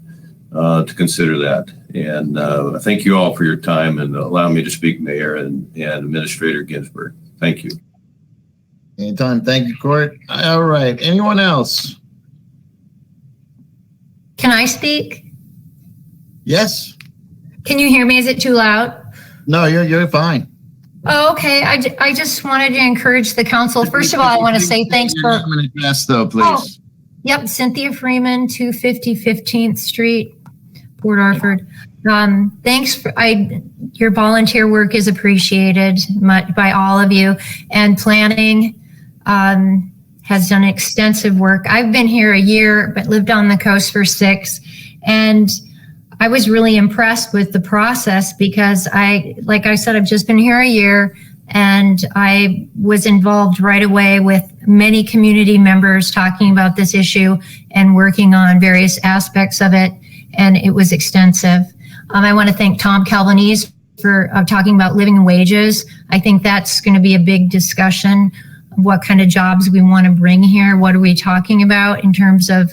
to consider that. And I thank you all for your time and allowing me to speak, Mayor and Administrator Ginsburg. Thank you. Anytime. Thank you, Court. All right. Anyone else? Can I speak? Yes. Can you hear me? Is it too loud? No, you're fine. Oh, okay. I just wanted to encourage the council. First of all, I want to say thanks for. Yes, though, please. Oh, yep, Cynthia Freeman, 250 15th Street, Port Orford. Thanks for your volunteer work is appreciated by all of you, and planning has done extensive work. I've been here a year, but lived on the coast for 6, and I was really impressed with the process because like I said, I've just been here a year, and I was involved right away with many community members talking about this issue and working on various aspects of it, and it was extensive. I want to thank Tom Calvanese for talking about living wages. I think that's going to be a big discussion of what kind of jobs we want to bring here. What are we talking about in terms of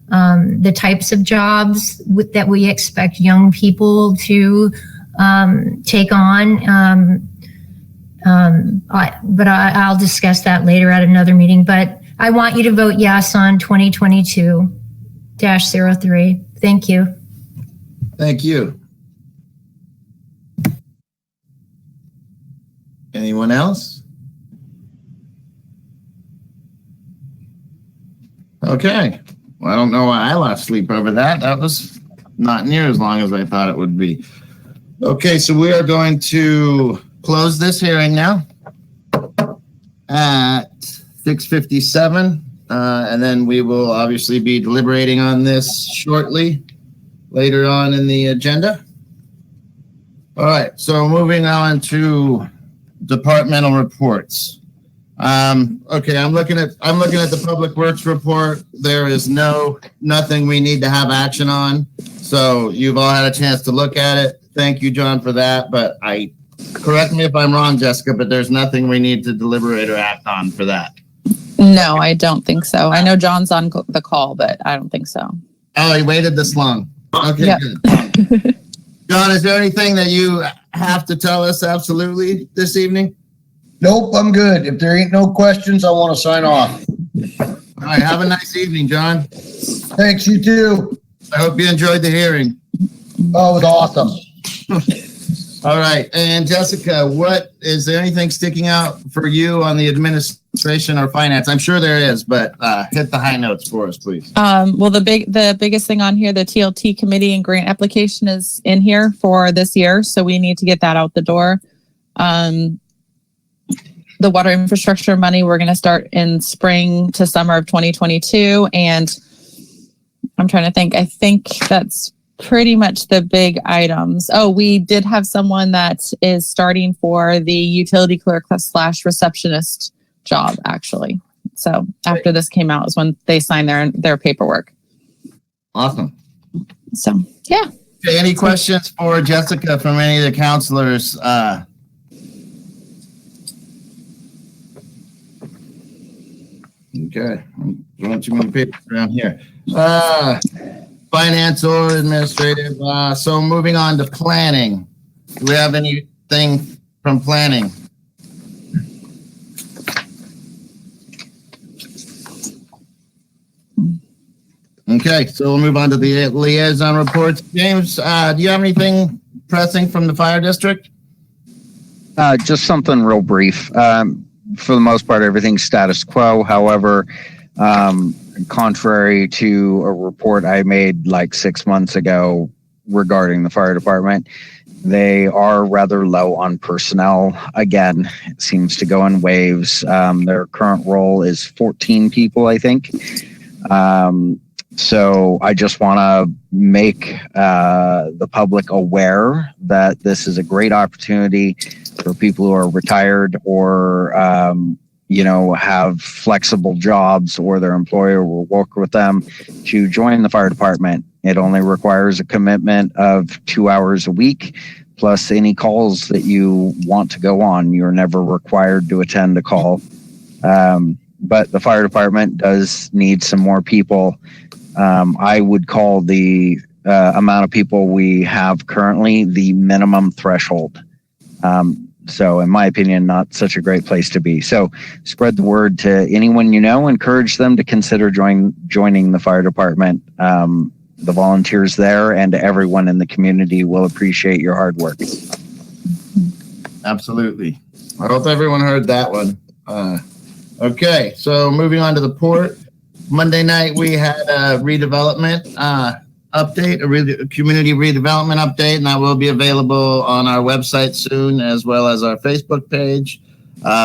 the types of jobs that we expect young people to take on? But I'll discuss that later at another meeting. But I want you to vote yes on 2022-03. Thank you. Thank you. Anyone else? Okay. Well, I don't know why I lost sleep over that. That was not near as long as I thought it would be. Okay, so we are going to close this hearing now at 6:57, and then we will obviously be deliberating on this shortly later on in the agenda. All right, so moving on to departmental reports. Okay, I'm looking at the Public Works report. There is nothing we need to have action on. So you've all had a chance to look at it. Thank you, John, for that. But correct me if I'm wrong, Jessica, but there's nothing we need to deliberate or act on for that. No, I don't think so. I know John's on the call, but I don't think so. Oh, he waited this long. Okay, yep. Good. John, is there anything that you have to tell us absolutely this evening? Nope, I'm good. If there ain't no questions, I want to sign off. All right, have a nice evening, John. Thanks, you too. I hope you enjoyed the hearing. Oh, it was awesome. All right, and Jessica, is there anything sticking out for you on the administration or finance? I'm sure there is, but hit the high notes for us, please. Well, the biggest thing on here, the TLT committee and grant application is in here for this year, so we need to get that out the door. The water infrastructure money, we're going to start in spring to summer of 2022. And I'm trying to think, I think that's pretty much the big items. Oh, we did have someone that is starting for the utility clerk / receptionist job, actually. So after this came out is when they signed their paperwork. Awesome. So, yeah. Okay, any questions for Jessica from any of the counselors? Okay, I'm throwing too many papers around here. Finance or administrative. So moving on to planning. Do we have anything from planning? Okay, so we'll move on to the liaison reports. James, do you have anything pressing from the fire district? Just something real brief. For the most part, everything's status quo. However, contrary to a report I made like 6 months ago regarding the fire department, they are rather low on personnel. Again, it seems to go in waves. Their current role is 14 people, I think. So I just want to make the public aware that this is a great opportunity for people who are retired or, have flexible jobs, or their employer will work with them to join the fire department. It only requires a commitment of 2 hours a week, plus any calls that you want to go on. You're never required to attend a call. But the fire department does need some more people. I would call the amount of people we have currently the minimum threshold. So in my opinion, not such a great place to be. So spread the word to anyone you know, encourage them to consider joining the fire department. the volunteers there and everyone in the community will appreciate your hard work. Absolutely. I hope everyone heard that one. Okay, so moving on to the port. Monday night we had a redevelopment update, a community redevelopment update, and that will be available on our website soon, as well as our Facebook page.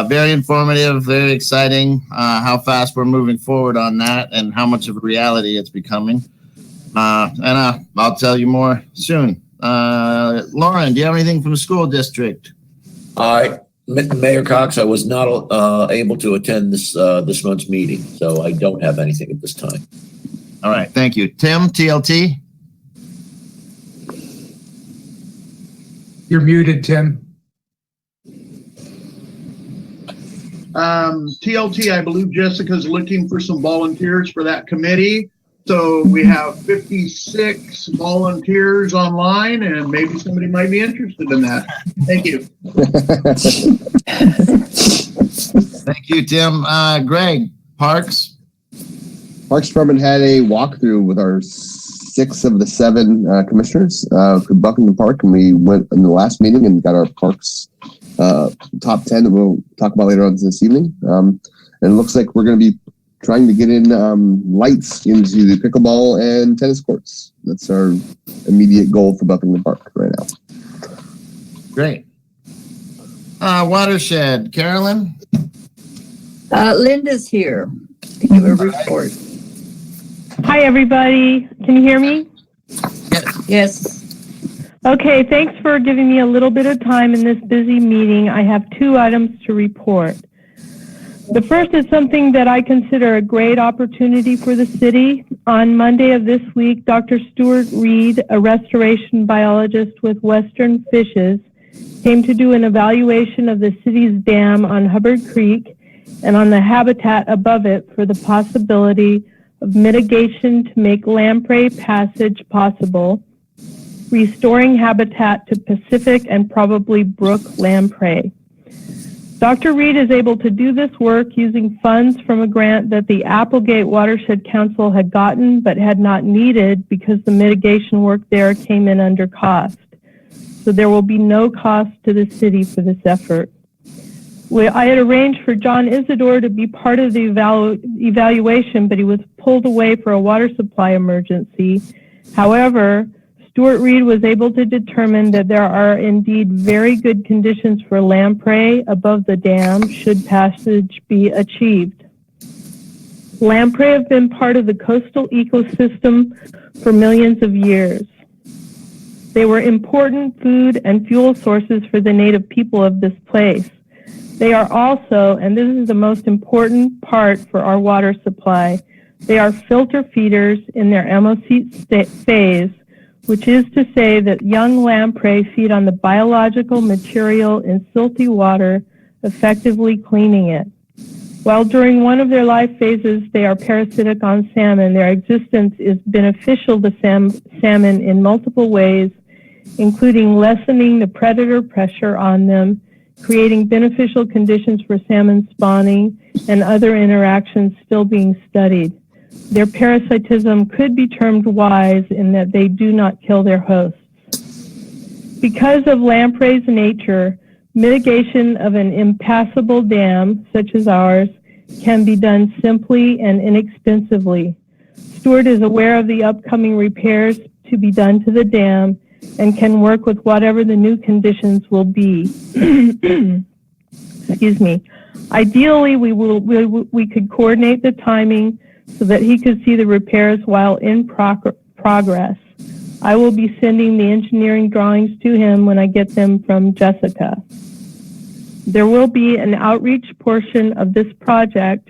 Very informative, very exciting, how fast we're moving forward on that and how much of a reality it's becoming. And I'll tell you more soon. Lauren, do you have anything from the school district? Mayor Cox, I was not able to attend this month's meeting, so I don't have anything at this time. All right, thank you. Tim, TLT? You're muted, Tim. TLT, I believe Jessica's looking for some volunteers for that committee. So we have 56 volunteers online, and maybe somebody might be interested in that. Thank you. Thank you, Tim. Greg, Parks? Parks Department had a walkthrough with our 6 of the 7 commissioners for Buckingham Park, and we went in the last meeting and got our Parks top 10 that we'll talk about later on this evening. And it looks like we're going to be trying to get in lights into the pickleball and tennis courts. That's our immediate goal for Buckingham Park right now. Great. Watershed, Carolyn? Linda's here to give a report. Hi, everybody. Can you hear me? Yes. Okay, thanks for giving me a little bit of time in this busy meeting. I have 2 items to report. The first is something that I consider a great opportunity for the city. On Monday of this week, Dr. Stuart Reed, a restoration biologist with Western Fishes, came to do an evaluation of the city's dam on Hubbard Creek and on the habitat above it for the possibility of mitigation to make lamprey passage possible, restoring habitat to Pacific and probably brook lamprey. Dr. Reed is able to do this work using funds from a grant that the Applegate Watershed Council had gotten but had not needed because the mitigation work there came in under cost. So there will be no cost to the city for this effort. I had arranged for John Isidore to be part of the evaluation, but he was pulled away for a water supply emergency. However, Stuart Reed was able to determine that there are indeed very good conditions for lamprey above the dam should passage be achieved. Lamprey have been part of the coastal ecosystem for millions of years. They were important food and fuel sources for the native people of this place. They are also, and this is the most important part for our water supply, they are filter feeders in their emesis phase, which is to say that young lamprey feed on the biological material in silty water, effectively cleaning it. While during one of their life phases they are parasitic on salmon, their existence is beneficial to salmon in multiple ways, including lessening the predator pressure on them, creating beneficial conditions for salmon spawning, and other interactions still being studied. Their parasitism could be termed wise in that they do not kill their hosts. Because of lamprey's nature, mitigation of an impassable dam, such as ours, can be done simply and inexpensively. Stuart is aware of the upcoming repairs to be done to the dam and can work with whatever the new conditions will be. Excuse me. Ideally, we could coordinate the timing so that he could see the repairs while in progress. I will be sending the engineering drawings to him when I get them from Jessica. There will be an outreach portion of this project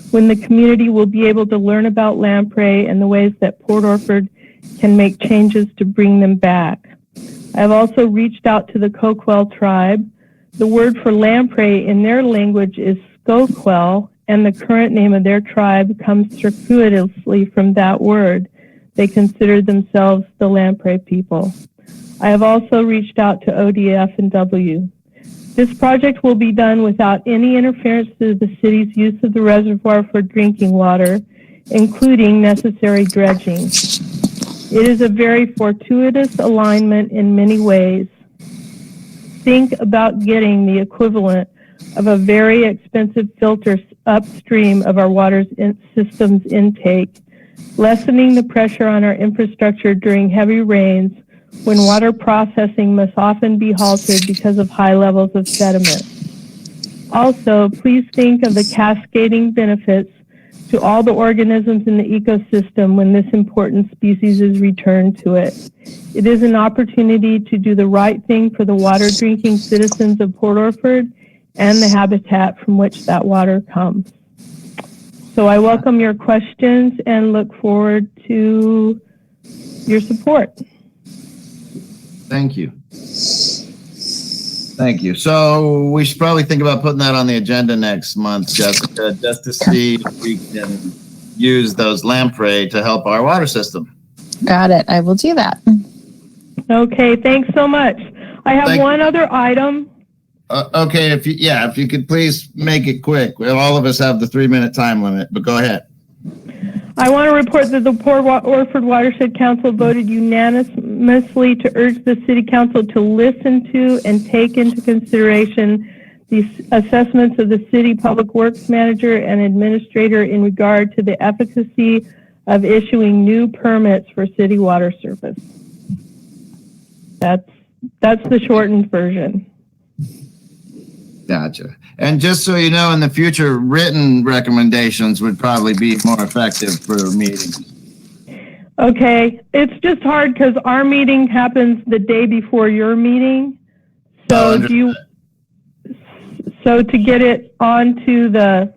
when the community will be able to learn about lamprey and the ways that Port Orford can make changes to bring them back. I have also reached out to the Coquel tribe. The word for lamprey in their language is Skoquel, and the current name of their tribe comes circuitously from that word. They consider themselves the lamprey people. I have also reached out to ODF and W. This project will be done without any interference to the city's use of the reservoir for drinking water, including necessary dredging. It is a very fortuitous alignment in many ways. Think about getting the equivalent of a very expensive filter upstream of our water systems intake, lessening the pressure on our infrastructure during heavy rains when water processing must often be halted because of high levels of sediment. Also, please think of the cascading benefits to all the organisms in the ecosystem when this important species is returned to it. It is an opportunity to do the right thing for the water drinking citizens of Port Orford and the habitat from which that water comes. So I welcome your questions and look forward to your support. Thank you. Thank you. So we should probably think about putting that on the agenda next month, Jessica, just to see if we can use those lamprey to help our water system. Got it. I will do that. Okay, thanks so much. I have one other item. Okay, if you could please make it quick. All of us have the 3-minute time limit, but go ahead. I want to report that the Port Orford Watershed Council voted unanimously to urge the City Council to listen to and take into consideration the assessments of the City Public Works Manager and Administrator in regard to the efficacy of issuing new permits for city water service. That's the shortened version. Gotcha. And just so you know, in the future, written recommendations would probably be more effective for meetings. Okay, it's just hard because our meeting happens the day before your meeting. So to get it onto the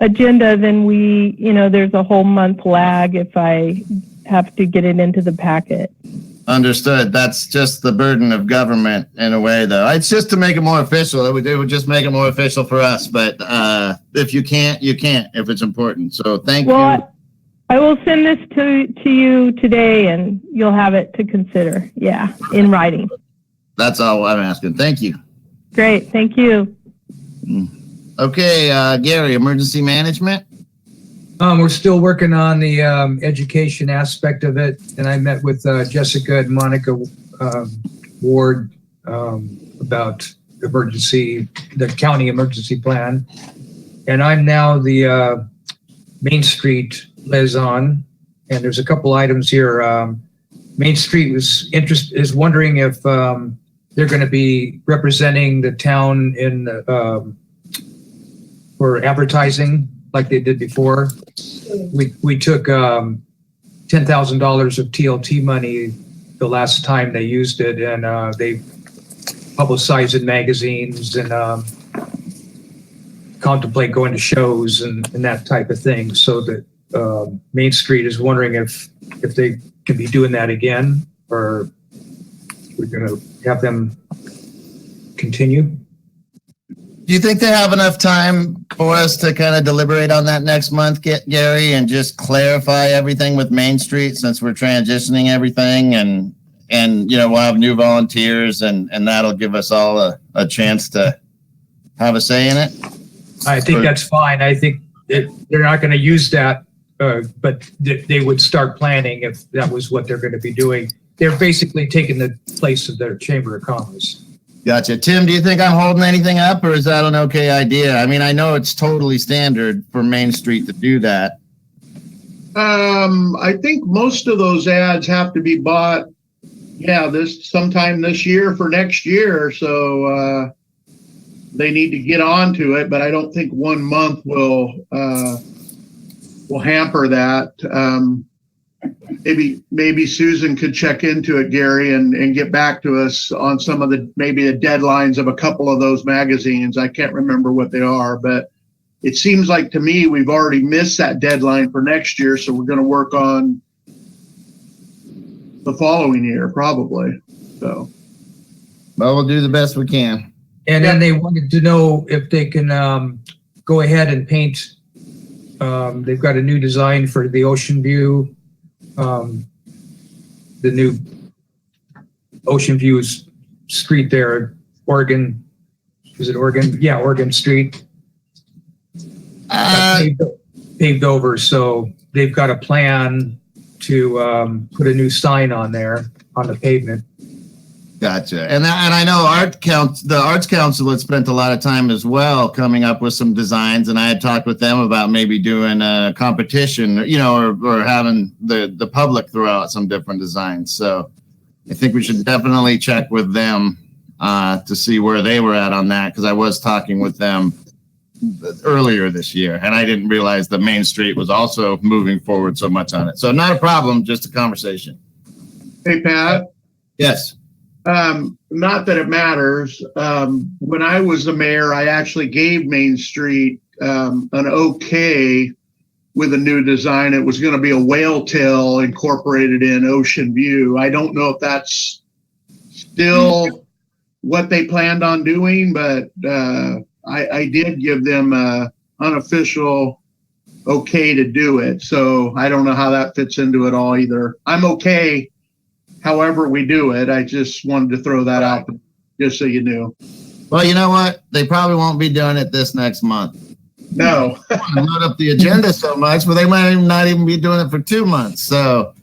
agenda, then there's a whole month lag if I have to get it into the packet. Understood. That's just the burden of government in a way, though. It's just to make it more official. It would just make it more official for us. But if you can't, you can't if it's important. So thank you. I will send this to you today, and you'll have it to consider. Yeah, in writing. That's all I'm asking. Thank you. Great. Thank you. Okay, Gary, emergency management. We're still working on the education aspect of it, and I met with Jessica and Monica Ward about the county emergency plan, and I'm now the Main Street liaison. And there's a couple items here. Main Street is wondering if they're going to be representing the town in for advertising like they did before. We took $10,000 of TLT money the last time they used it, and they publicized in magazines and contemplate going to shows and that type of thing. So that Main Street is wondering if they can be doing that again, or we're going to have them continue. Do you think they have enough time for us to kind of deliberate on that next month, Gary, and just clarify everything with Main Street since we're transitioning everything and we'll have new volunteers and that'll give us all a chance to have a say in it? I think that's fine. I think they're not going to use that, but they would start planning if that was what they're going to be doing. They're basically taking the place of their Chamber of Commerce. Gotcha. Tim, do you think I'm holding anything up, or is that an okay idea? I mean, I know it's totally standard for Main Street to do that. I think most of those ads have to be bought, sometime this year for next year. So they need to get onto it, but I don't think 1 month will hamper that. Maybe Susan could check into it, Gary, and get back to us on some of the deadlines of a couple of those magazines. I can't remember what they are, but it seems like to me we've already missed that deadline for next year, so we're going to work on the following year probably. So, well, we'll do the best we can. And then they wanted to know if they can go ahead and paint. They've got a new design for the Ocean View. The new Ocean View street there, Oregon. Is it Oregon? Yeah, Oregon Street. Paved over, so they've got a plan to put a new sign on there on the pavement. Gotcha. And I know the Arts Council had spent a lot of time as well coming up with some designs, and I had talked with them about maybe doing a competition, or having the public throw out some different designs. So I think we should definitely check with them to see where they were at on that, because I was talking with them earlier this year, and I didn't realize that Main Street was also moving forward so much on it. So not a problem, just a conversation. Hey, Pat. Yes. Not that it matters. When I was the mayor, I actually gave Main Street an okay with a new design. It was going to be a whale tail incorporated in Ocean View. I don't know if that's still what they planned on doing, but I did give them an unofficial okay to do it. So I don't know how that fits into it all either. I'm okay however we do it. I just wanted to throw that out just so you knew. Well, you know what? They probably won't be doing it this next month. No. Load up the agenda so much, but they might not even be doing it for 2 months. So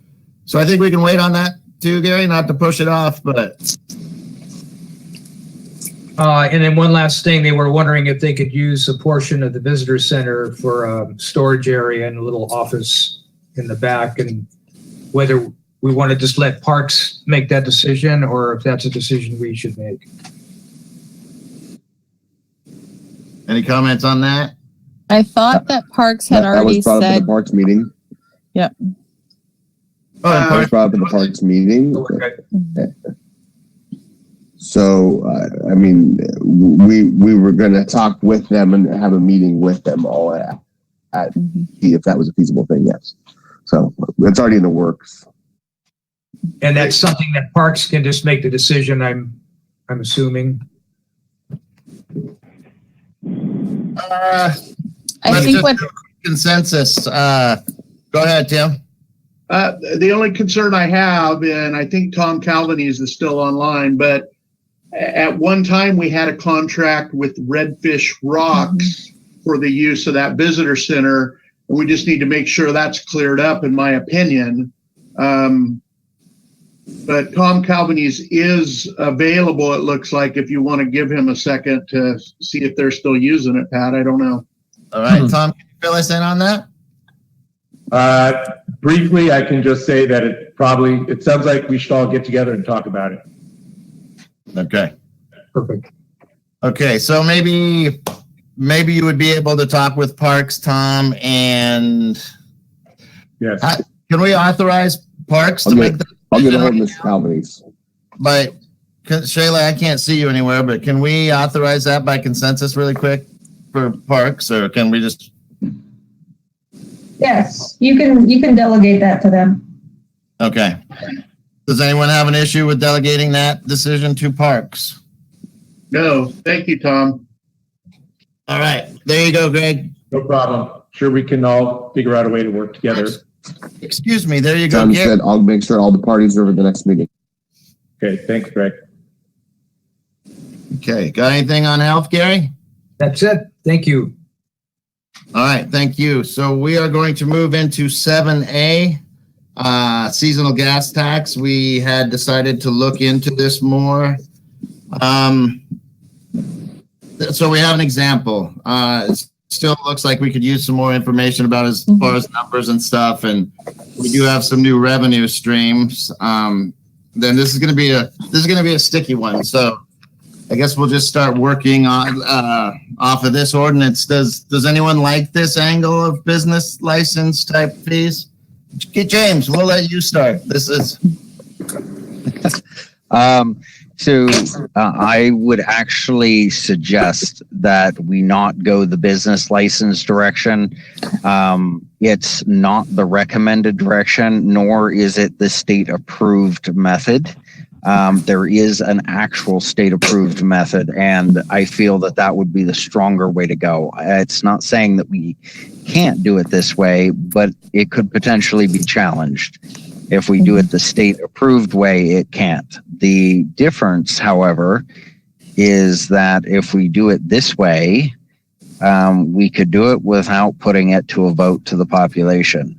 I think we can wait on that too, Gary, not to push it off, but. And then one last thing, they were wondering if they could use a portion of the visitor center for a storage area and a little office in the back, and whether we want to just let Parks make that decision, or if that's a decision we should make. Any comments on that? I thought that Parks had already that was brought up at said. the Parks meeting. Yep. That was brought up at the Parks meeting. So, I mean, we were going to talk with them and have a meeting with them all at see if that was a feasible thing. Yes. So it's already in the works. And that's something that Parks can just make the decision, I'm assuming. I think what consensus. Go ahead, Tim. The only concern I have, and I think Tom Calvanese is still online, but at one time we had a contract with Redfish Rocks for the use of that visitor center, and we just need to make sure that's cleared up, in my opinion. But Tom Calvanese is available, it looks like, if you want to give him a second to see if they're still using it, Pat. I don't know. All right, Tom, can you fill us in on that? Briefly, I can just say that it sounds like we should all get together and talk about it. Okay. Perfect. Okay, so maybe you would be able to talk with Parks, Tom, and yes. Can we authorize Parks to make that? I'll get a hold of Mr. Calvanese. But Shayla, I can't see you anywhere, but can we authorize that by consensus really quick for Parks, or can we just? Yes, you can delegate that to them. Okay. Does anyone have an issue with delegating that decision to Parks? No, thank you, Tom. All right, there you go, Greg. No problem. Sure, we can all figure out a way to work together. Excuse me, there you go. John said I'll make sure all the parties are at the next meeting. Okay, thanks, Greg. Okay, got anything on health, Gary? That's it. Thank you. All right, thank you. So we are going to move into 7A, seasonal gas tax. We had decided to look into this more. So we have an example. It still looks like we could use some more information about as far as numbers and stuff, and we do have some new revenue streams. Then this is going to be a sticky one. So I guess we'll just start working on off of this ordinance. Does anyone like this angle of business license type fees? Okay, James, we'll let you start. This is. So I would actually suggest that we not go the business license direction. It's not the recommended direction, nor is it the state approved method. There is an actual state approved method, and I feel that that would be the stronger way to go. It's not saying that we can't do it this way, but it could potentially be challenged. If we do it the state approved way, it can't. The difference, however, is that if we do it this way, we could do it without putting it to a vote to the population.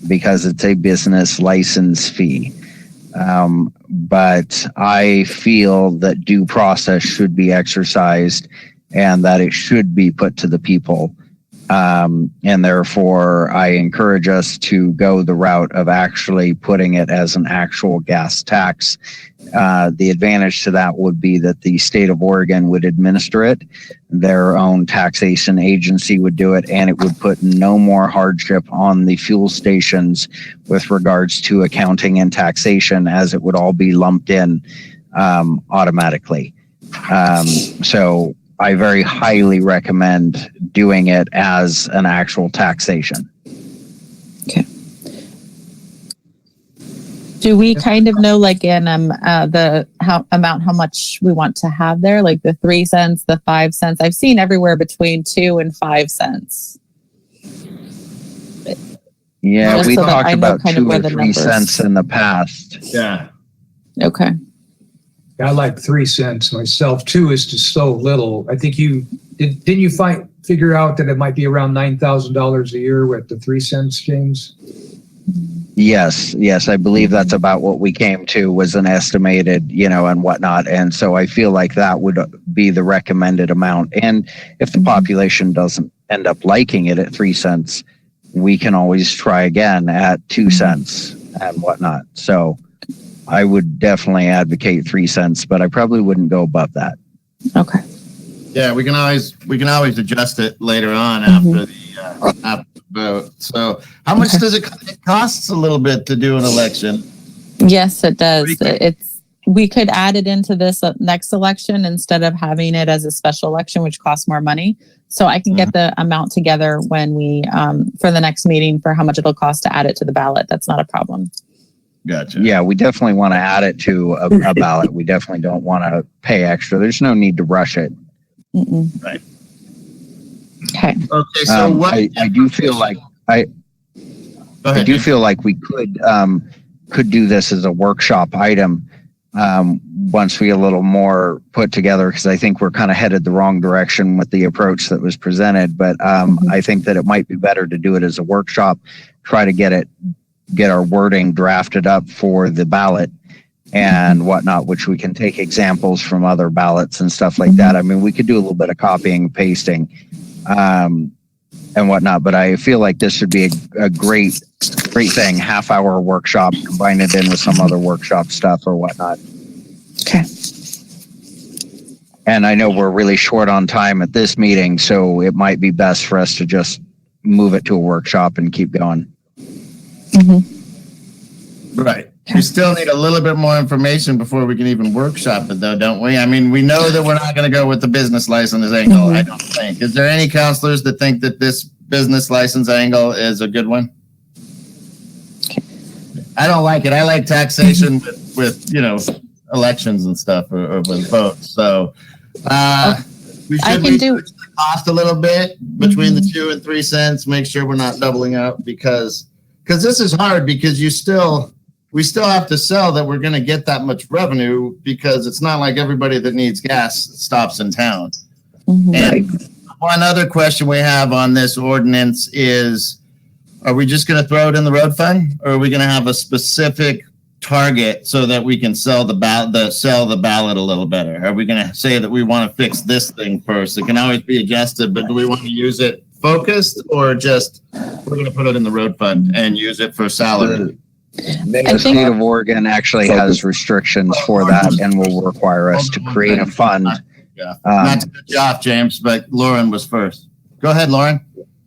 because it's a business license fee. But I feel that due process should be exercised and that it should be put to the people. And therefore, I encourage us to go the route of actually putting it as an actual gas tax. The advantage to that would be that the state of Oregon would administer it, their own taxation agency would do it, and it would put no more hardship on the fuel stations with regards to accounting and taxation, as it would all be lumped in automatically. So I very highly recommend doing it as an actual taxation. Okay. Do we kind of know, like, in how much we want to have there, like the 3 cents, the 5 cents? I've seen everywhere between 2 and 5 cents. Yeah, Just we so that talked I know about kind of 2 where or the 3 numbers- cents in the past. Yeah. Okay. I like 3 cents myself. 2 is just so little. I think didn't you figure out that it might be around $9,000 a year with the 3 cents, James? Yes, I believe that's about what we came to, was an estimated, and whatnot. And so I feel like that would be the recommended amount. And if the population doesn't end up liking it at 3 cents, we can always try again at 2 cents and whatnot. So I would definitely advocate 3 cents, but I probably wouldn't go above that. Okay. Yeah, we can always adjust it later on after the vote. So, how much does it costs a little bit to do an election? Yes, it does. We could add it into this next election instead of having it as a special election, which costs more money. So I can get the amount together when we for the next meeting for how much it'll cost to add it to the ballot. That's not a problem. Gotcha. Yeah, we definitely want to add it to a ballot. We definitely don't want to pay extra. There's no need to rush it. Right. Okay. Okay. So I do feel like I do feel like we could do this as a workshop item once we get a little more put together, because I think we're kind of headed the wrong direction with the approach that was presented. But I think that it might be better to do it as a workshop, try to get our wording drafted up for the ballot and whatnot, which we can take examples from other ballots and stuff like that. I mean, we could do a little bit of copying and pasting and whatnot, but I feel like this would be a great thing. Half-hour workshop, combine it in with some other workshop stuff or whatnot. Okay. And I know we're really short on time at this meeting, so it might be best for us to just move it to a workshop and keep going. Right. We still need a little bit more information before we can even workshop it, though, don't we? I mean, we know that we're not going to go with the business license angle, I don't think. Is there any counselors that think that this business license angle is a good one? I don't like it. I like taxation with elections and stuff or with votes. So we should reduce the cost a little bit between the 2 and 3 cents. Make sure we're not doubling up because this is hard, because we still have to sell that we're going to get that much revenue, because it's not like everybody that needs gas stops in town. And one other question we have on this ordinance is, are we just going to throw it in the road fund, or are we going to have a specific target so that we can sell the ballot a little better? Are we going to say that we want to fix this thing first? It can always be adjusted, but do we want to use it focused, or just we're going to put it in the road fund and use it for salary? The state of Oregon actually has restrictions for that and will require us to create a fund. Not to cut you off, James, but Lauren was first. Go ahead, Lauren.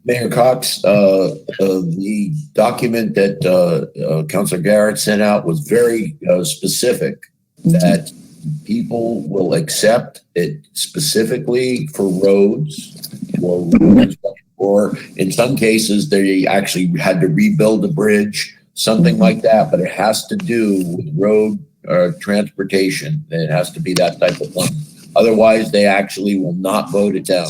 Mayor Cox, the document that Councilor Garrett sent out was very specific, that people will accept it specifically for roads or in some cases they actually had to rebuild a bridge, something like that, but it has to do with road transportation. It has to be that type of thing. Otherwise, they actually will not vote it down.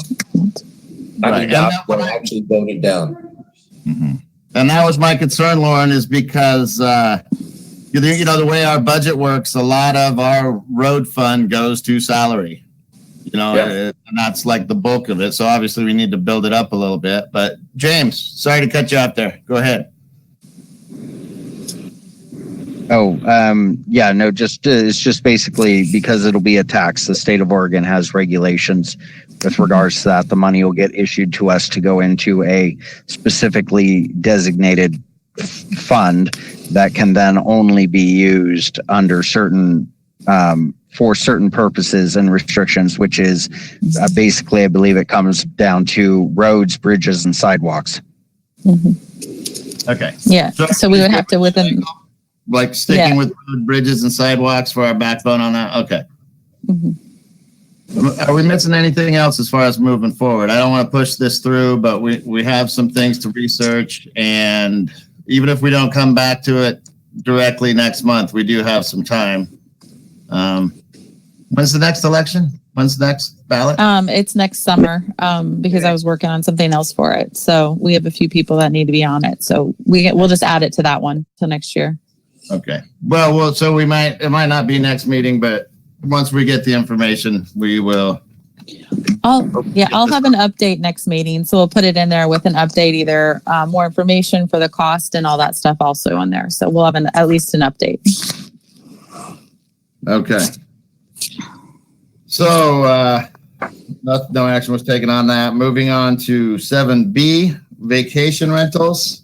Right. They'll actually vote it down. And that was my concern, Lauren, is because the way our budget works, a lot of our road fund goes to salary. And that's like the bulk of it. So obviously we need to build it up a little bit. But James, sorry to cut you off there. Go ahead. Yeah, no, it's just basically because it'll be a tax. The state of Oregon has regulations with regards to that. The money will get issued to us to go into a specifically designated fund that can then only be used under certain for certain purposes and restrictions, which is basically, I believe it comes down to roads, bridges, and sidewalks. Okay. Yeah. So we would have to within. Like sticking with road, bridges and sidewalks for our backbone on that? Okay. Are we missing anything else as far as moving forward? I don't want to push this through, but we have some things to research. And even if we don't come back to it directly next month, we do have some time. When's the next election? When's the next ballot? It's next summer because I was working on something else for it. So we have a few people that need to be on it. So we'll just add it to that one till next year. Okay. Well, so it might not be next meeting, but once we get the information, we will. I'll have an update next meeting. So we'll put it in there with an update, either more information for the cost and all that stuff also in there. So we'll have at least an update. Okay. So no action was taken on that. Moving on to 7B, vacation rentals.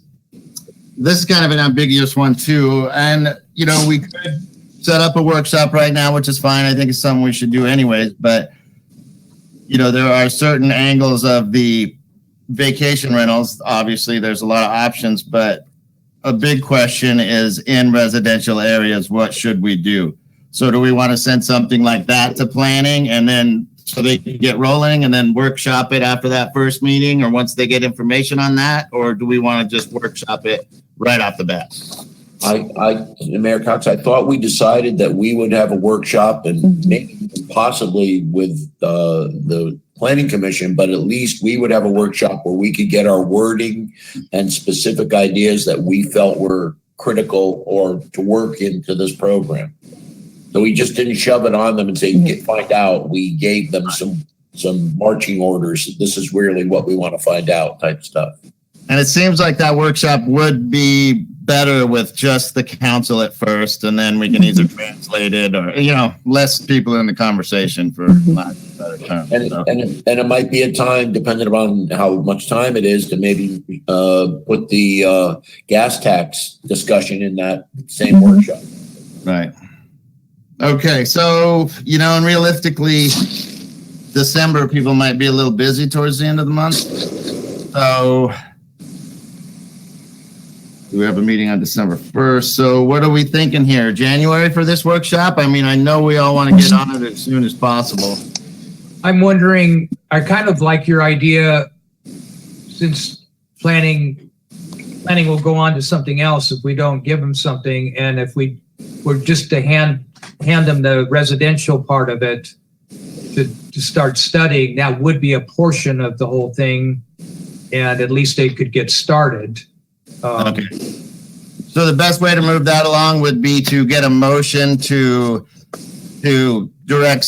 This is kind of an ambiguous one too. And, we could set up a workshop right now, which is fine. I think it's something we should do anyways. But, there are certain angles of the vacation rentals. Obviously, there's a lot of options, but a big question is in residential areas, what should we do? So do we want to send something like that to planning and then so they can get rolling and then workshop it after that first meeting or once they get information on that? Or do we want to just workshop it right off the bat? Mayor Cox, I thought we decided that we would have a workshop and maybe possibly with the planning commission, but at least we would have a workshop where we could get our wording and specific ideas that we felt were critical or to work into this program. So we just didn't shove it on them and say, find out. We gave them some marching orders. This is really what we want to find out type stuff. And it seems like that workshop would be better with just the council at first, and then we can either translate it or, less people in the conversation for lack of a better term. And it might be a time, depending upon how much time it is, to maybe put the gas tax discussion in that same workshop. Right. Okay. So, and realistically, December, people might be a little busy towards the end of the month. So we have a meeting on December 1st. So what are we thinking here? January for this workshop? I mean, I know we all want to get on it as soon as possible. I'm wondering, I kind of like your idea, since planning will go on to something else if we don't give them something. And if we were just to hand them the residential part of it to start studying, that would be a portion of the whole thing. And at least they could get started. Okay. So the best way to move that along would be to get a motion to direct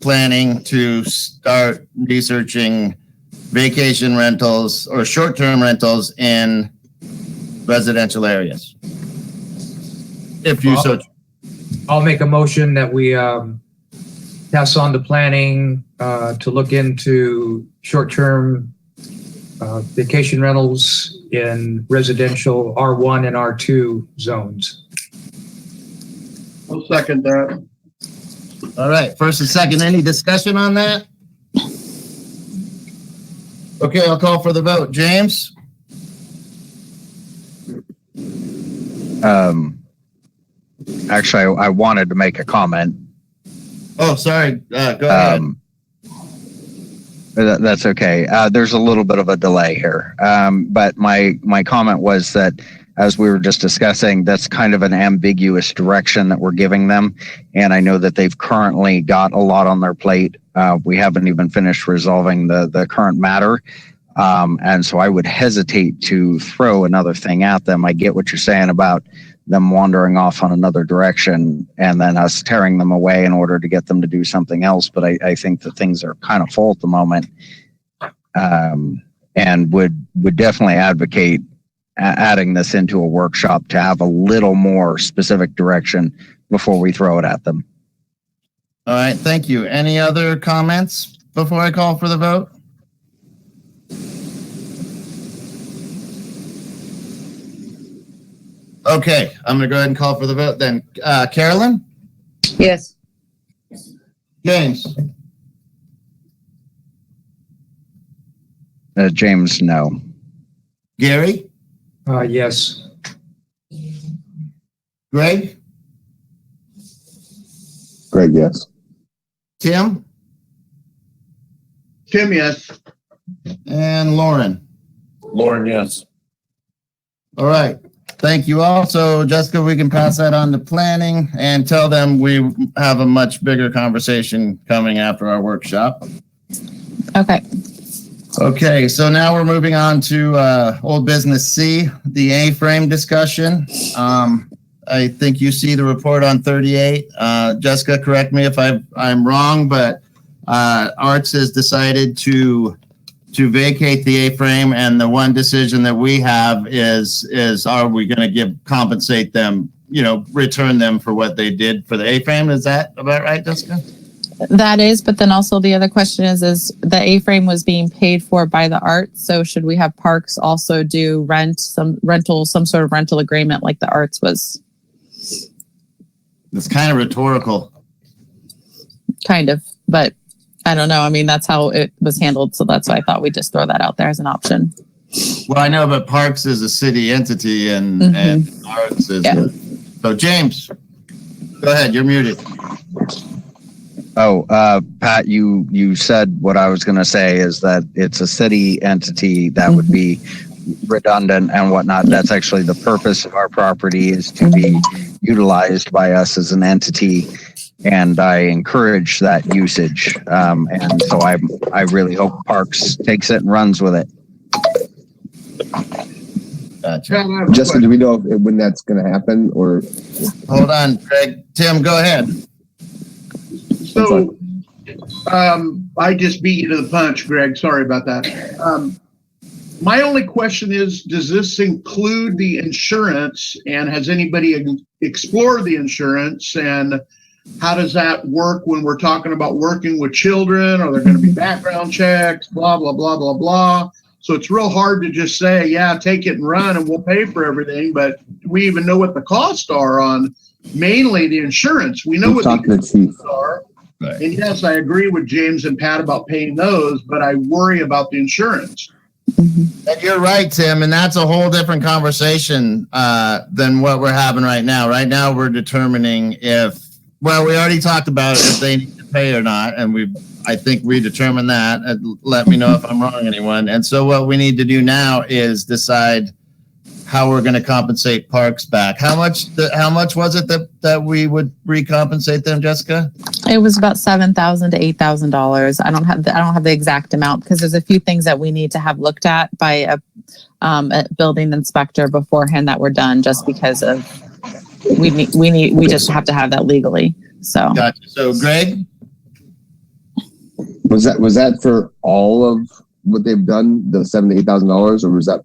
planning to start researching vacation rentals or short-term rentals in residential areas. If you I'll make a motion that we pass on to planning to look into short-term vacation rentals in residential R1 and R2 zones. I'll second that. All right, first and second, any discussion on that? Okay, I'll call for the vote. James? Actually, I wanted to make a comment. Oh, sorry. Go ahead. That's okay. There's a little bit of a delay here. But my comment was that, as we were just discussing, that's kind of an ambiguous direction that we're giving them. And I know that they've currently got a lot on their plate. We haven't even finished resolving the current matter. And so I would hesitate to throw another thing at them. I get what you're saying about them wandering off on another direction and then us tearing them away in order to get them to do something else. But I think that things are kind of full at the moment, and would definitely advocate adding this into a workshop to have a little more specific direction before we throw it at them. All right, thank you. Any other comments before I call for the vote? Okay, I'm gonna go ahead and call for the vote then. Carolyn? Yes. James? James, no. Gary? Yes. Greg? Greg, yes. Tim? Tim, yes. And Lauren? Lauren, yes. All right. Thank you all. So Jessica, we can pass that on to planning and tell them we have a much bigger conversation coming after our workshop. Okay. Okay, so now we're moving on to old business C, the A-frame discussion. I think you see the report on 38. Jessica, correct me if I'm wrong, but Arts has decided to vacate the A-frame, and the one decision that we have is are we going to compensate them, return them for what they did for the A-frame? Is that about right, Jessica? That is, but then also the other question is the A-frame was being paid for by the Arts, so should we have Parks also do some sort of rental agreement like the Arts was? It's kind of rhetorical. Kind of, but I don't know. I mean, that's how it was handled, so that's why I thought we'd just throw that out there as an option. Well, I know, but Parks is a city entity and Arts is. Yeah. So James, go ahead. You're muted. Oh, Pat, you said what I was going to say is that it's a city entity that would be redundant and whatnot. That's actually the purpose of our property, is to be utilized by us as an entity, and I encourage that usage. And so I really hope Parks takes it and runs with it. Gotcha. Jessica, do we know when that's going to happen, or? Hold on, Greg. Tim, go ahead. So, I just beat you to the punch, Greg. Sorry about that. My only question is, does this include the insurance, and has anybody explored the insurance, and how does that work when we're talking about working with children? Are there going to be background checks, blah, blah, blah, blah, blah? So it's real hard to just say, yeah, take it and run and we'll pay for everything. But do we even know what the costs are on mainly the insurance? We know what the costs are. Right. And yes, I agree with James and Pat about paying those, but I worry about the insurance. And you're right, Tim, and that's a whole different conversation than what we're having right now. Right now, we're determining we already talked about if they need to pay or not, and I think we determined that. Let me know if I'm wrong, anyone. And so what we need to do now is decide how we're going to compensate Parks back. How much was it that we would recompensate them, Jessica? It was about $7,000 to $8,000. I don't have the exact amount because there's a few things that we need to have looked at by a building inspector beforehand that were done, just because of we just have to have that legally. So gotcha. So Greg, was that for all of what they've done, the $7,000 to $8,000, or was that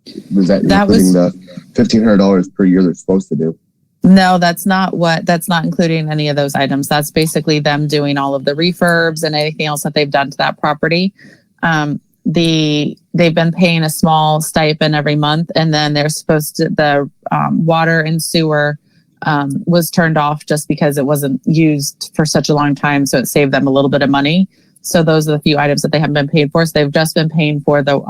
including the $1,500 per year they're supposed to do? No, that's not including any of those items. That's basically them doing all of the refurbs and anything else that they've done to that property. They've been paying a small stipend every month, and then they're supposed to, the water and sewer was turned off just because it wasn't used for such a long time. So it saved them a little bit of money. So those are the few items that they haven't been paid for. So they've just been paying for the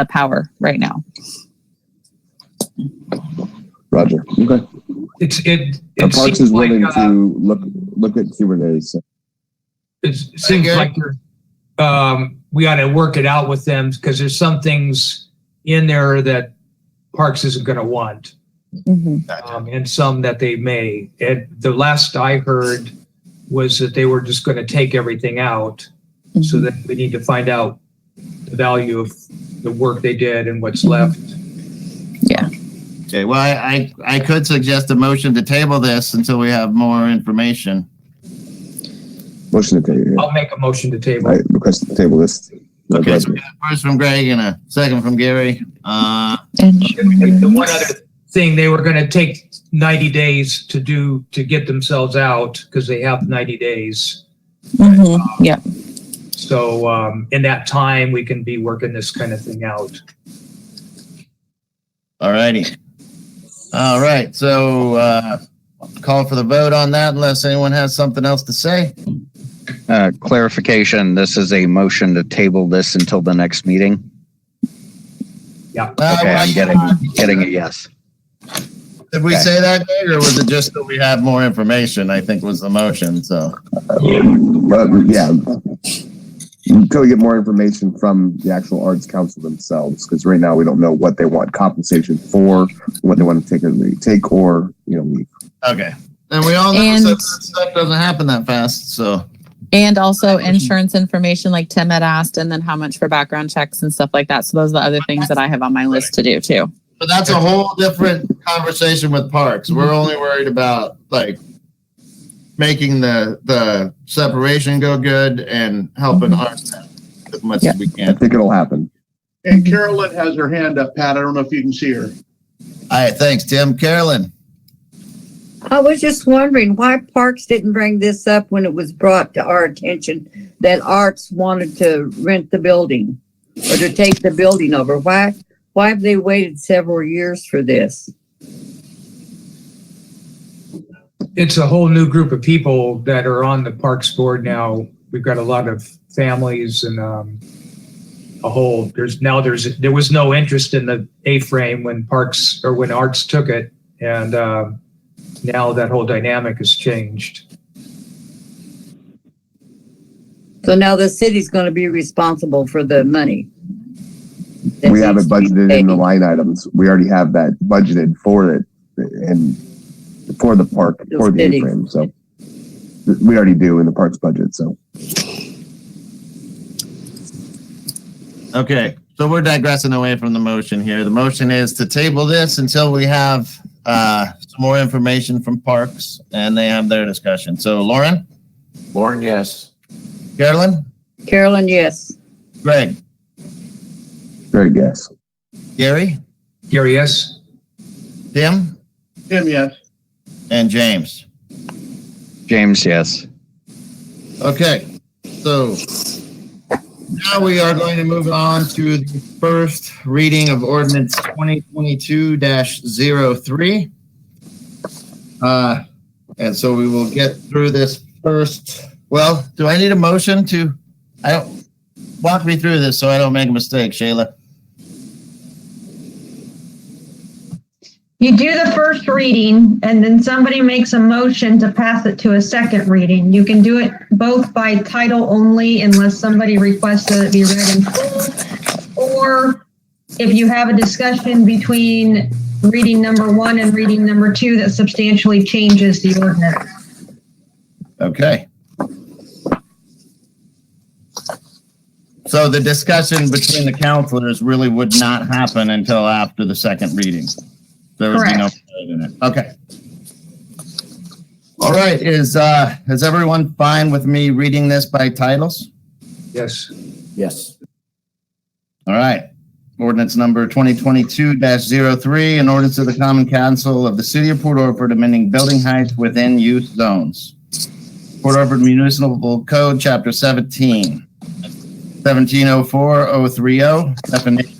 power right now. Roger. Okay. It Parks seems is like, willing to look at see where it is. it seems like we ought to work it out with them, because there's some things in there that Parks isn't going to want, and some that they may. And the last I heard was that they were just going to take everything out, so that we need to find out the value of the work they did and what's left. Yeah. Okay. Well, I could suggest a motion to table this until we have more information. Motion to table. I'll make a motion to table. I request to table this. Okay, so we got a first from Greg and a second from Gary. The one other thing, they were going to take 90 days to get themselves out because they have 90 days. Yeah. So in that time, we can be working this kind of thing out. All righty. All right. So call for the vote on that unless anyone has something else to say. Clarification, this is a motion to table this until the next meeting. Yeah. Okay, I'm getting a yes. Did we say that, Greg, or was it just that we have more information? I think was the motion. So, yeah, until we get more information from the actual Arts Council themselves, because right now we don't know what they want compensation for, what they want to take or leave. Okay, and we all know that stuff doesn't happen that fast. So, and also insurance information, like Tim had asked, and then how much for background checks and stuff like that. So those are the other things that I have on my list to do too. But that's a whole different conversation with parks. We're only worried about like making the separation go good and helping arts as much as we can. I think it'll happen. And Carolyn has her hand up, Pat. I don't know if you can see her. All right, thanks, Tim. Carolyn. I was just wondering why Parks didn't bring this up when it was brought to our attention that Arts wanted to rent the building or to take the building over. Why have they waited several years for this? It's a whole new group of people that are on the Parks Board now. We've got a lot of families and there was no interest in the A-frame when Arts took it, and now that whole dynamic has changed. So now the city's going to be responsible for the money. We have it budgeted in the line items. We already have that budgeted for it and for the park, for the A-frame. So we already do in the parks budget. So. Okay, so we're digressing away from the motion here. The motion is to table this until we have some more information from Parks and they have their discussion. So Lauren? Lauren, yes. Carolyn? Carolyn, yes. Greg? Greg, yes. Gary? Gary, yes. Tim? Tim, yes. And James? James, yes. Okay, so now we are going to move on to the first reading of ordinance 2022-03. And so we will get through this first. Well, do I need a motion to, walk me through this so I don't make a mistake, Shayla. You do the first reading and then somebody makes a motion to pass it to a second reading. You can do it both by title only unless somebody requests that it be read in full. Or if you have a discussion between reading number 1 and reading number 2 that substantially changes the ordinance. Okay. So the discussion between the counselors really would not happen until after the second reading. There would be no point in it. Okay. All right. Is everyone fine with me reading this by titles? Yes. Yes. All right. Ordinance number 2022-03, an ordinance of the Common Council of the City of Port Orford amending building heights within use zones. Port Orford Municipal Code, Chapter 17. 1704-030, definition.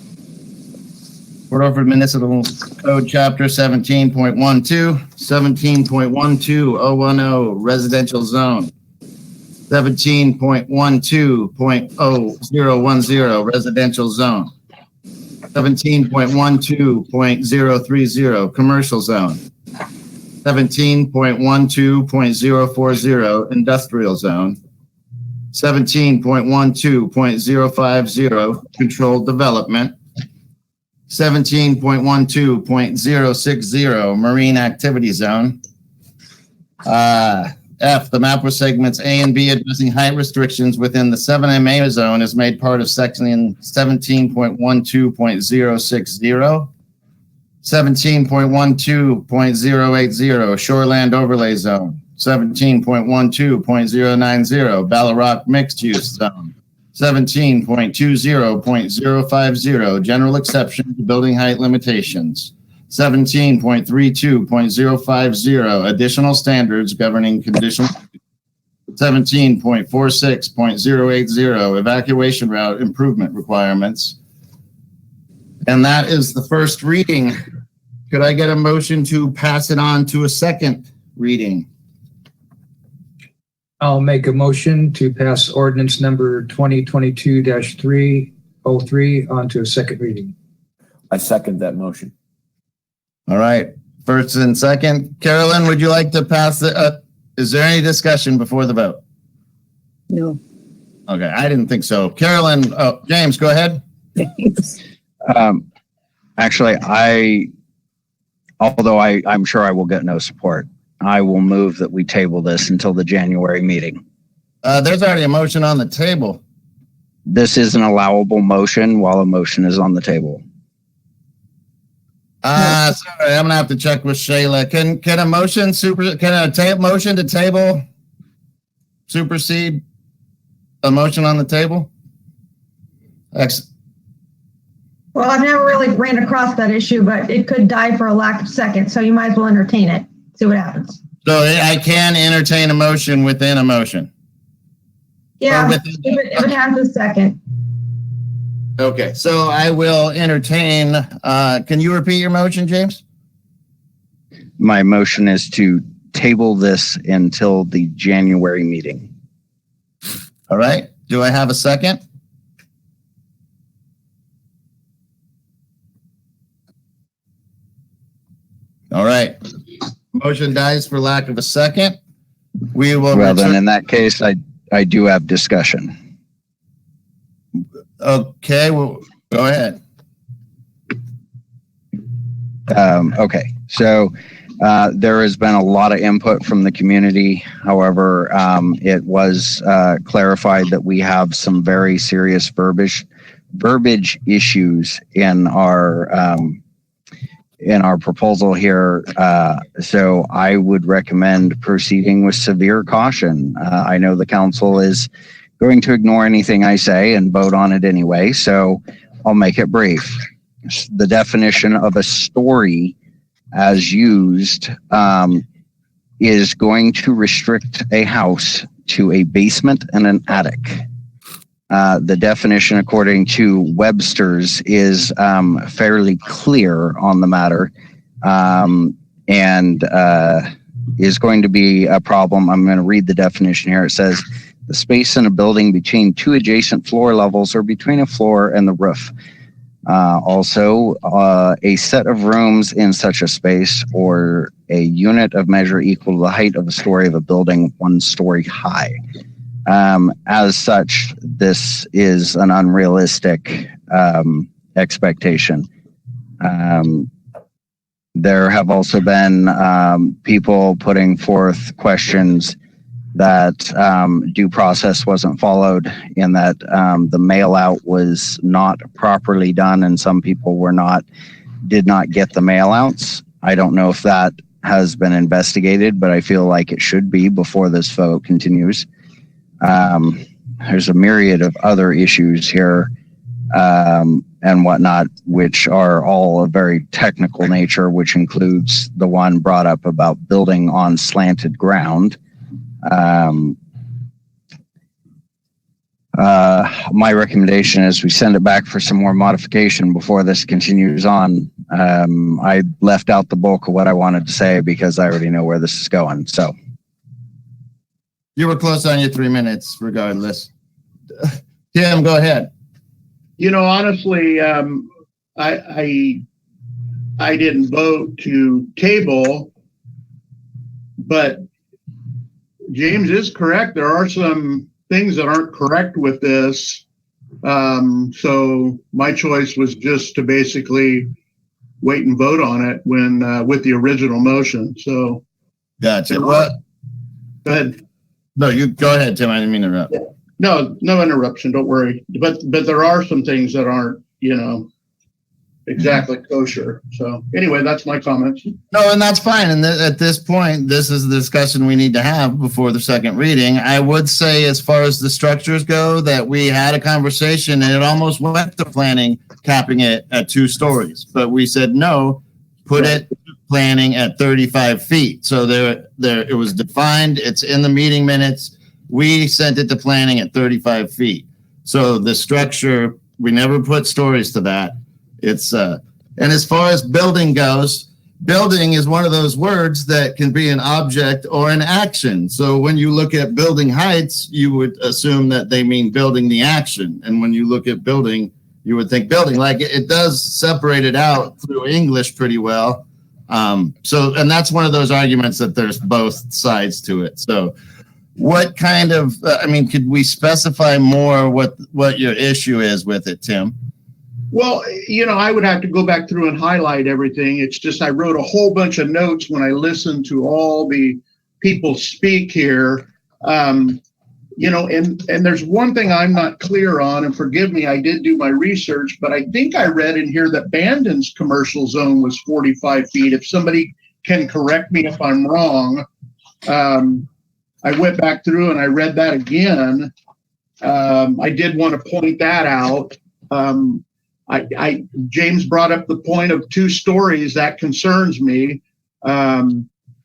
Port Orford Municipal Code, Chapter 17.12, 17.12-010, residential zone. 17.12.0010, residential zone. 17.12.030, commercial zone. 17.12.040, industrial zone. 17.12.050, controlled development. 17.12.060, marine activity zone. F, the map with segments A and B addressing height restrictions within the 7MA zone is made part of section 17.12.060. 17.12.080, shoreland overlay zone. 17.12.090, Ballorock mixed use zone. 17.20.050, general exception to building height limitations. 17.32.050, additional standards governing conditional. 17.46.080, evacuation route improvement requirements. And that is the first reading. Could I get a motion to pass it on to a second reading? I'll make a motion to pass ordinance number 2022-303 onto a second reading. I second that motion. All right. First and second. Carolyn, would you like to pass it? Is there any discussion before the vote? No. Okay, I didn't think so. Carolyn, James, go ahead. Actually, although I'm sure I will get no support, I will move that we table this until the January meeting. There's already a motion on the table. This is an allowable motion while a motion is on the table. Sorry, I'm gonna have to check with Shayla. Can a motion motion to table supersede a motion on the table? Well, I've never really ran across that issue, but it could die for a lack of second, so you might as well entertain it. See what happens. So I can entertain a motion within a motion. Yeah, if it has a second. Okay, so I will entertain. Can you repeat your motion, James? My motion is to table this until the January meeting. All right. Do I have a second? All right. Motion dies for lack of a second. We will. Well, then in that case, I do have discussion. Okay, well, go ahead. Okay, so there has been a lot of input from the community. However, it was clarified that we have some very serious verbiage issues in our proposal here. So I would recommend proceeding with severe caution. I know the council is going to ignore anything I say and vote on it anyway, so I'll make it brief. The definition of a story as used is going to restrict a house to a basement and an attic. The definition, according to Webster's, is fairly clear on the matter and is going to be a problem. I'm going to read the definition here. It says, the space in a building between two adjacent floor levels or between a floor and the roof. Also, a set of rooms in such a space or a unit of measure equal to the height of a story of a building 1 story high. As such, this is an unrealistic expectation. There have also been people putting forth questions that due process wasn't followed, in that the mail out was not properly done and some people did not get the mail outs. I don't know if that has been investigated, but I feel like it should be before this vote continues. There's a myriad of other issues here and whatnot, which are all of very technical nature, which includes the one brought up about building on slanted ground. My recommendation is we send it back for some more modification before this continues on. I left out the bulk of what I wanted to say because I already know where this is going. So you were close on your 3 minutes regardless. Tim, go ahead. You know, honestly, I didn't vote to table, but James is correct. There are some things that aren't correct with this. So my choice was just to basically wait and vote on it when with the original motion. So gotcha. What? Go ahead. No, you go ahead, Tim. I didn't mean to interrupt. No interruption. Don't worry. But there are some things that aren't, exactly kosher. So anyway, that's my comments. No, and that's fine. And at this point, this is the discussion we need to have before the second reading. I would say, as far as the structures go, that we had a conversation and it almost went to planning, capping it at 2 stories. But we said, no, put it planning at 35 feet. So there, it was defined. It's in the meeting minutes. We sent it to planning at 35 feet. So the structure, we never put stories to that. It's, and as far as building goes, building is one of those words that can be an object or an action. So when you look at building heights, you would assume that they mean building the action. And when you look at building, you would think building. Like it does separate it out through English pretty well. So, and that's one of those arguments that there's both sides to it. So what kind of, I mean, could we specify more what your issue is with it, Tim? Well, you know, I would have to go back through and highlight everything. It's just I wrote a whole bunch of notes when I listened to all the people speak here. You know, and there's one thing I'm not clear on, and forgive me, I did do my research, but I think I read in here that Bandon's commercial zone was 45 feet. If somebody can correct me if I'm wrong. I went back through and I read that again. I did want to point that out. James brought up the point of 2 stories. That concerns me.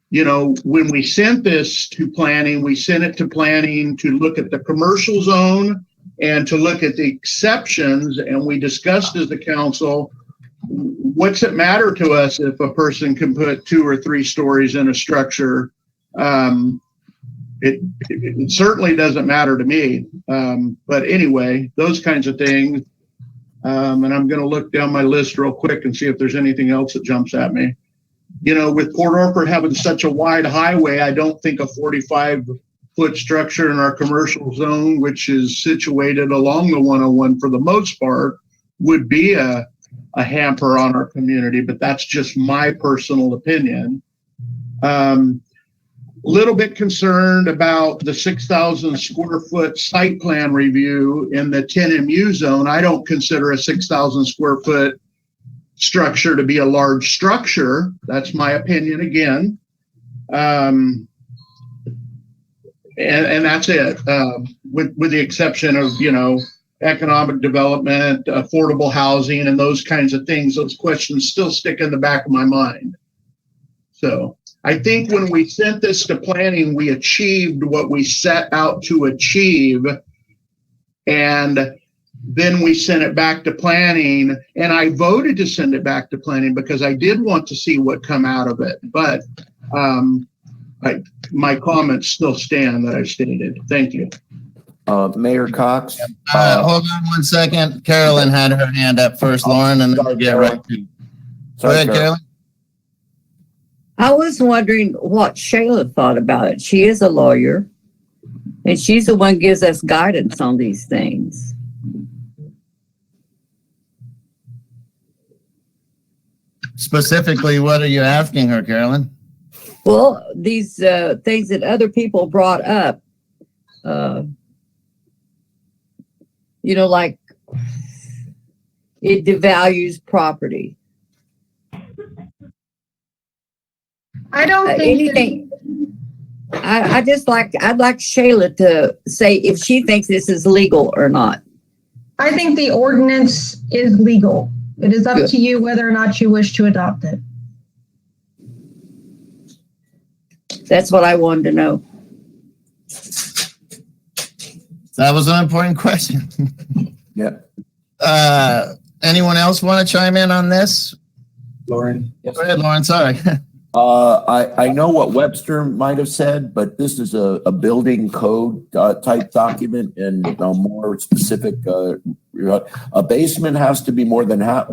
You know, when we sent this to planning, we sent it to planning to look at the commercial zone and to look at the exceptions. And we discussed as the council, what's it matter to us if a person can put 2 or 3 stories in a structure? It certainly doesn't matter to me. But anyway, those kinds of things. And I'm going to look down my list real quick and see if there's anything else that jumps at me. You know, with Port Orford having such a wide highway, I don't think a 45-foot structure in our commercial zone, which is situated along the 101 for the most part, would be a hamper on our community. But that's just my personal opinion. Little bit concerned about the 6,000 square foot site plan review in the 10MU zone. I don't consider a 6,000 square foot structure to be a large structure. That's my opinion again. And that's it, with the exception of, you know, economic development, affordable housing, and those kinds of things. Those questions still stick in the back of my mind. So I think when we sent this to planning, we achieved what we set out to achieve. And then we sent it back to planning, and I voted to send it back to planning because I did want to see what come out of it. But my comments still stand that I stated. Thank you. Mayor Cox. Hold on one second. Carolyn had her hand up first, Lauren, and then we'll get right to you. Go ahead, Carolyn. I was wondering what Shayla thought about it. She is a lawyer, and she's the one who gives us guidance on these things. Specifically, what are you asking her, Carolyn? Well, these things that other people brought up, you know, like it devalues property. I don't think anything. I'd like Shayla to say if she thinks this is legal or not. I think the ordinance is legal. It is up to you whether or not you wish to adopt it. That's what I wanted to know. That was an important question. Yeah. Anyone else want to chime in on this? Lauren. Go ahead, Lauren. Sorry. I know what Webster might have said, but this is a building code type document, and a more specific. A basement has to be more than half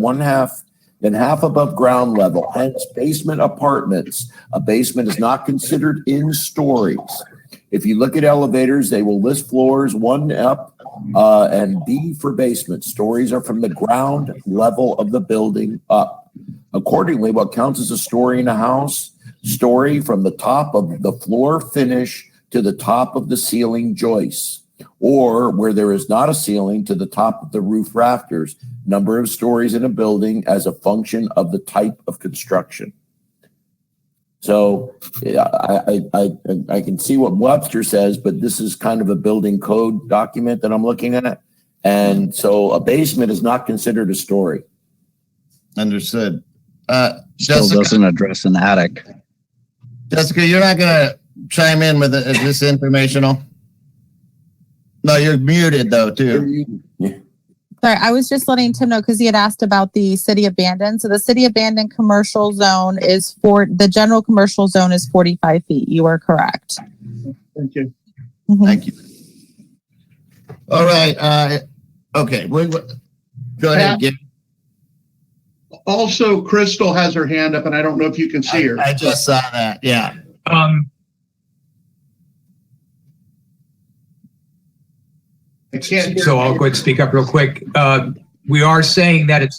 above ground level. Hence, basement apartments. A basement is not considered in stories. If you look at elevators, they will list floors 1 up and B for basement. Stories are from the ground level of the building up. Accordingly, what counts as a story in a house? Story from the top of the floor finish to the top of the ceiling joist. or where there is not a ceiling to the top of the roof rafters, number of stories in a building as a function of the type of construction. So I can see what Webster says, but this is kind of a building code document that I'm looking at. And so a basement is not considered a story. Understood. Still Jessica, doesn't address an attic. Jessica, you're not going to chime in with it. Is this informational? No, you're muted though, too. Sorry, I was just letting Tim know because he had asked about the city abandoned. So the city abandoned commercial zone is the general commercial zone is 45 feet. You are correct. Thank you. Mhm. Thank you. All right. Okay. Go ahead, Gib. Also, Crystal has her hand up, and I don't know if you can see her. I just saw that. Yeah. I can't hear So I'll go ahead and speak up real quick. We are saying that it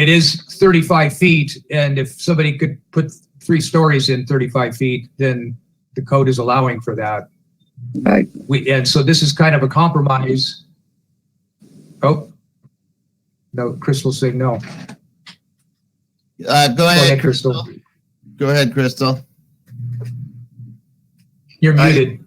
is 35 feet, and if somebody could put 3 stories in 35 feet, then the code is allowing for that. Right. And so this is kind of a compromise. Oh, no, Crystal's saying no. Go ahead, Crystal. Go ahead, Crystal. You're muted.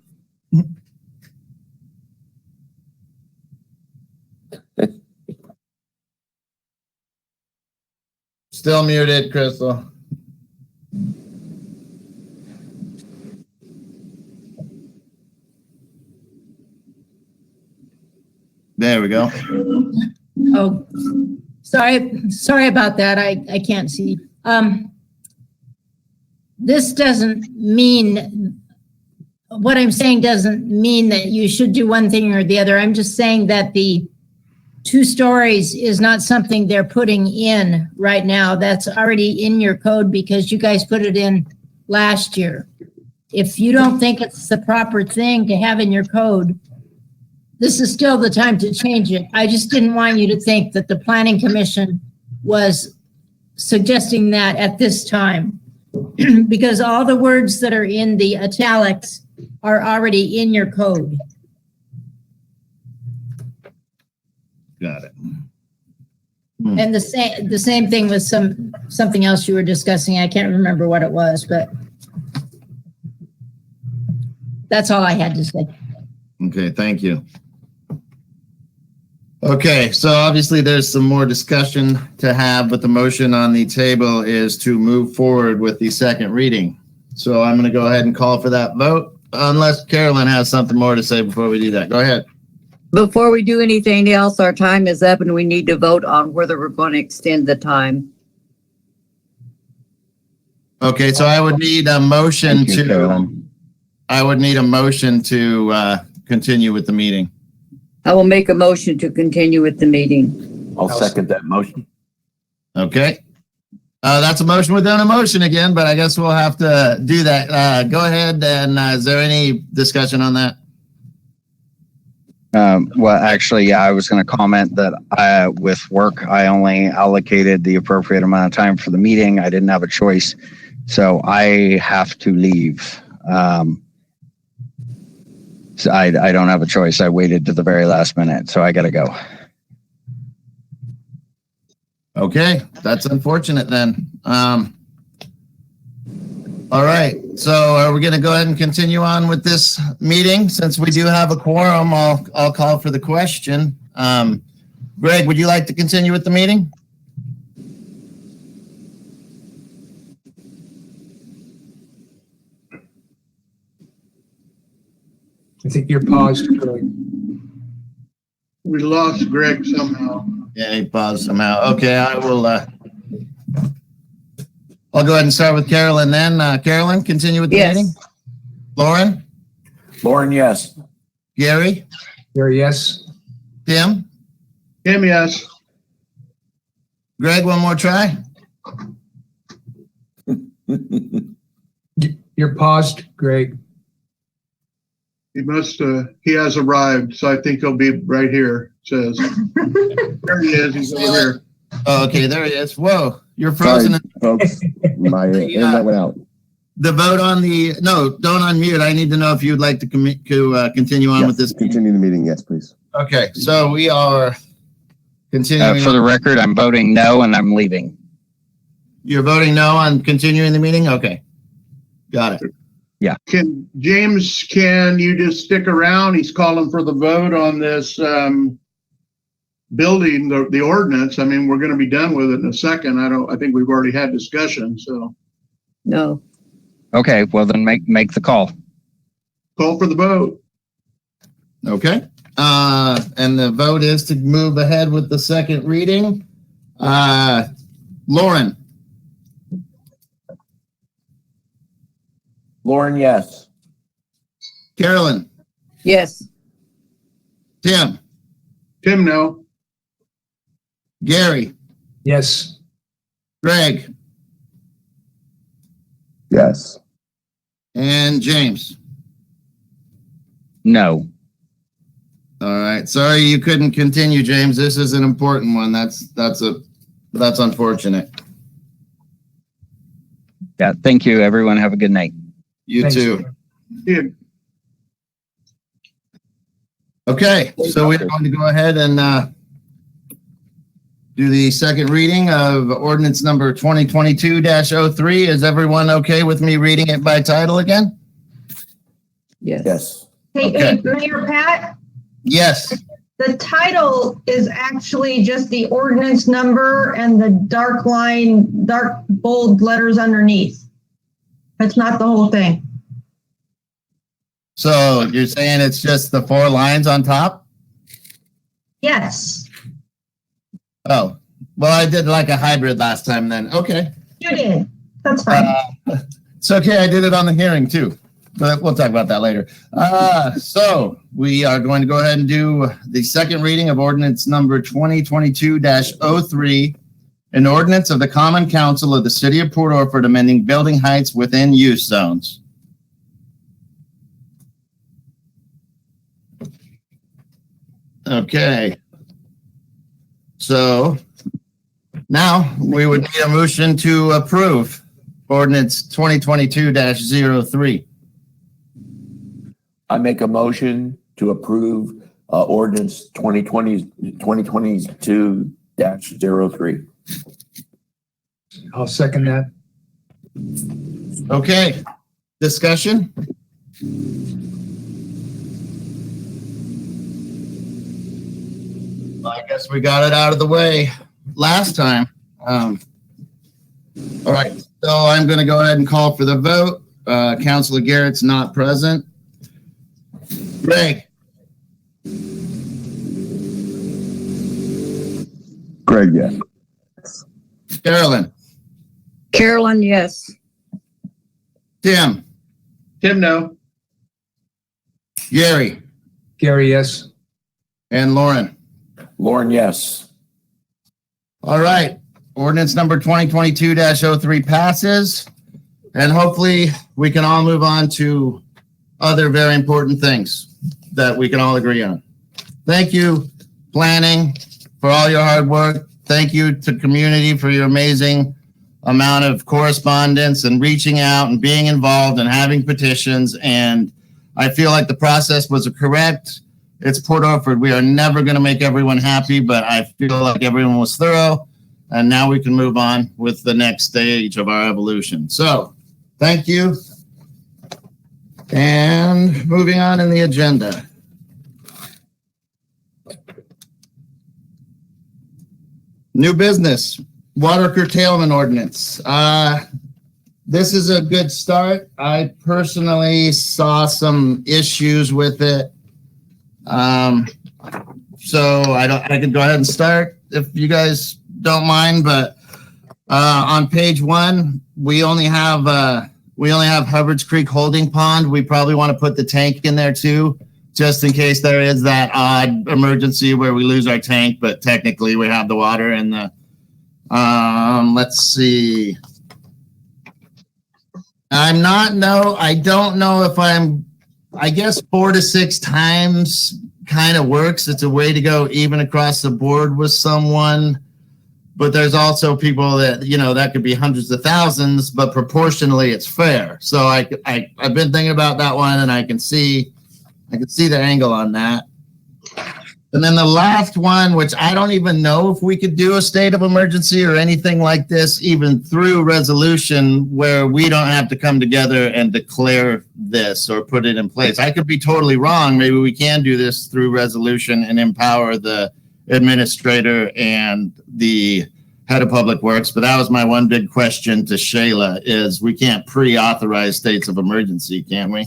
Still muted, Crystal. There we go. Oh, sorry about that. I can't see. This doesn't mean, what I'm saying doesn't mean that you should do one thing or the other. I'm just saying that the 2 stories is not something they're putting in right now. That's already in your code because you guys put it in last year. If you don't think it's the proper thing to have in your code, this is still the time to change it. I just didn't want you to think that the Planning Commission was suggesting that at this time because all the words that are in the italics are already in your code. Got it. And the same thing with something else you were discussing. I can't remember what it was, but that's all I had to say. Okay, thank you. Okay, so obviously there's some more discussion to have, but the motion on the table is to move forward with the second reading. So I'm going to go ahead and call for that vote, unless Carolyn has something more to say before we do that. Go ahead. Before we do anything else, our time is up and we need to vote on whether we're going to extend the time. Okay, so I would need a motion to continue with the meeting. I will make a motion to continue with the meeting. I'll second that motion. Okay. That's a motion within a motion again, but I guess we'll have to do that. Go ahead, and is there any discussion on that? Well, actually, yeah, I was going to comment that with work, I only allocated the appropriate amount of time for the meeting. I didn't have a choice, so I have to leave. So I don't have a choice. I waited to the very last minute, so I got to go. Okay, that's unfortunate then. All right, so are we going to go ahead and continue on with this meeting? Since we do have a quorum, I'll call for the question. Greg, would you like to continue with the meeting? I think you're paused, Greg. We lost Greg somehow. Yeah, he paused somehow. Okay, I will. I'll go ahead and start with Carolyn then. Carolyn, continue with the meeting. Lauren? Lauren, yes. Gary? Gary, yes. Tim? Tim, yes. Greg, one more try. You're paused, Greg. He has arrived, so I think he'll be right here, it says. There he is, he's over here. Oh, okay, there he is. Whoa, you're frozen. Sorry, folks. My internet went out. the vote on the, no, don't unmute. I need to know if you'd like to continue on Yes, with this. continue the meeting. Yes, please. Okay, so we are continuing. For the record, I'm voting no and I'm leaving. You're voting no on continuing the meeting? Okay. Got it. Can you just stick around? He's calling for the vote on this building, the ordinance. I mean, we're going to be done with it in a second. I think we've already had discussion, so. No. Okay, well then make the call. Call for the vote. Okay. And the vote is to move ahead with the second reading. Lauren. Lauren, yes. Carolyn. Yes. Tim. Tim, no. Gary. Yes. Greg. Yes. And James. No. All right. Sorry you couldn't continue, James. This is an important one. That's unfortunate. Yeah, thank you, everyone. Have a good night. You Thanks. too. Yeah. Okay, so we're going to go ahead and do the second reading of ordinance number 2022-03. Is everyone okay with me reading it by title again? Yes. Yes. Hey, Okay. hey, Mayor Pat, Yes. the title is actually just the ordinance number and the dark bold letters underneath. That's not the whole thing. So you're saying it's just the 4 lines on top? Yes, Oh, well, I did like a hybrid last time then. Okay. you did. That's fine. It's okay. I did it on the hearing too, but we'll talk about that later. So we are going to go ahead and do the second reading of ordinance number 2022-03, an ordinance of the Common Council of the City of Port Orford amending building heights within use zones. Okay. So now we would need a motion to approve ordinance 2022-03. I make a motion to approve ordinance 2022-03. I'll second that. Okay, discussion? I guess we got it out of the way last time. All right, so I'm going to go ahead and call for the vote. Councilor Garrett's not present. Greg. Greg, yes. Carolyn. Carolyn, yes. Tim. Tim, no. Gary. Gary, yes. And Lauren. Lauren, yes. All right. Ordinance number 2022-03 passes. And hopefully we can all move on to other very important things that we can all agree on. Thank you, planning, for all your hard work. Thank you to community for your amazing amount of correspondence and reaching out and being involved and having petitions. And I feel like the process was correct. It's Port Orford. We are never going to make everyone happy, but I feel like everyone was thorough. And now we can move on with the next stage of our evolution. So thank you. And moving on in the agenda. New business, water curtailment ordinance. This is a good start. I personally saw some issues with it. So I could go ahead and start if you guys don't mind, but on page 1, we only have Hubbard's Creek Holding Pond. We probably want to put the tank in there too, just in case there is that odd emergency where we lose our tank, but technically we have the water in the, let's see. I don't know if I guess 4 to 6 times kind of works. It's a way to go even across the board with someone. but there's also people that, that could be hundreds of thousands, but proportionally it's fair. So I've been thinking about that one, and I can see the angle on that. And then the last one, which I don't even know if we could do a state of emergency or anything like this, even through resolution, where we don't have to come together and declare this or put it in place. I could be totally wrong. Maybe we can do this through resolution and empower the administrator and the head of public works. But that was my one big question to Shayla, is we can't pre-authorize states of emergency, can we?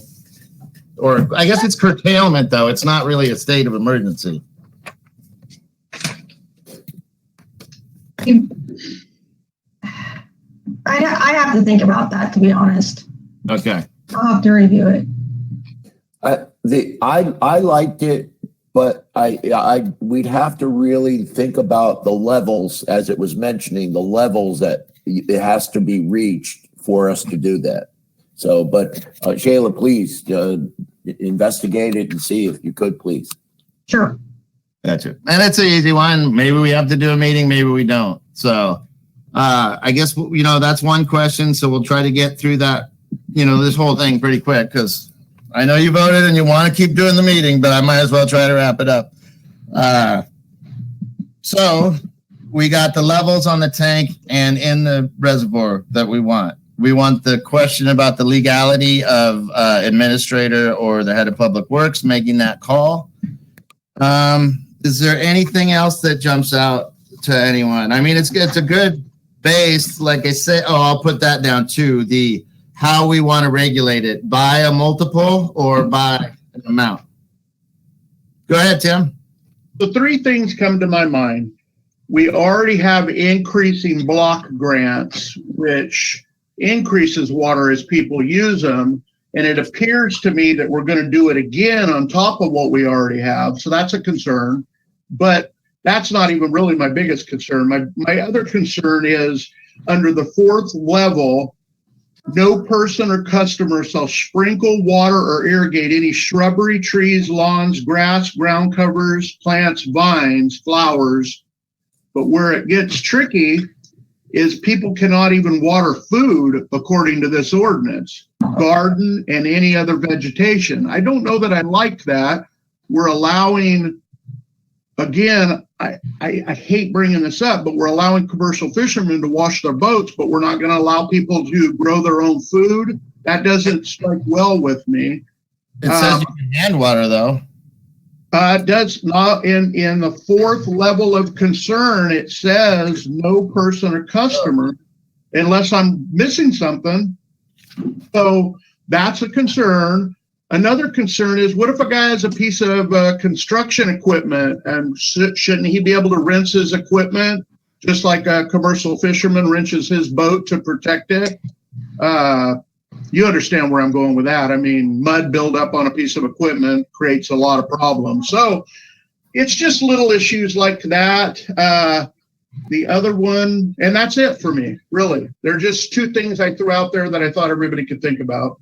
Or I guess it's curtailment, though. It's not really a state of emergency. I have to think about that, to be honest. Okay. I'll have to review it. I liked it, but we'd have to really think about the levels, as it was mentioning, the levels that it has to be reached for us to do that. So, but Shayla, please investigate it and see if you could, please. Sure. Gotcha. And it's an easy one. Maybe we have to do a meeting, maybe we don't. So I guess, that's one question. So we'll try to get through that, this whole thing pretty quick, because I know you voted and you want to keep doing the meeting, but I might as well try to wrap it up. So we got the levels on the tank and in the reservoir that we want. We want the question about the legality of administrator or the head of public works making that call. Is there anything else that jumps out to anyone? I mean, it's a good base. Like I said, I'll put that down too. The how we want to regulate it, by a multiple or by an amount. Go ahead, Tim. The three things come to my mind. We already have increasing block grants, which increases water as people use them. And it appears to me that we're going to do it again on top of what we already have. So that's a concern. But that's not even really my biggest concern. My other concern is under the fourth level, no person or customer shall sprinkle, water, or irrigate any shrubbery, trees, lawns, grass, ground covers, plants, vines, flowers. But where it gets tricky is people cannot even water food according to this ordinance, garden, and any other vegetation. I don't know that I like that. We're allowing, again, I hate bringing this up, but we're allowing commercial fishermen to wash their boats, but we're not going to allow people to grow their own food. That doesn't strike well with me. It says you can hand water, though. It does not. In the fourth level of concern, it says no person or customer, unless I'm missing something. So that's a concern. Another concern is, what if a guy has a piece of construction equipment, and shouldn't he be able to rinse his equipment just like a commercial fisherman rinses his boat to protect it? You understand where I'm going with that. I mean, mud buildup on a piece of equipment creates a lot of problems. So it's just little issues like that. The other one, and that's it for me, really. They're just two things I threw out there that I thought everybody could think about.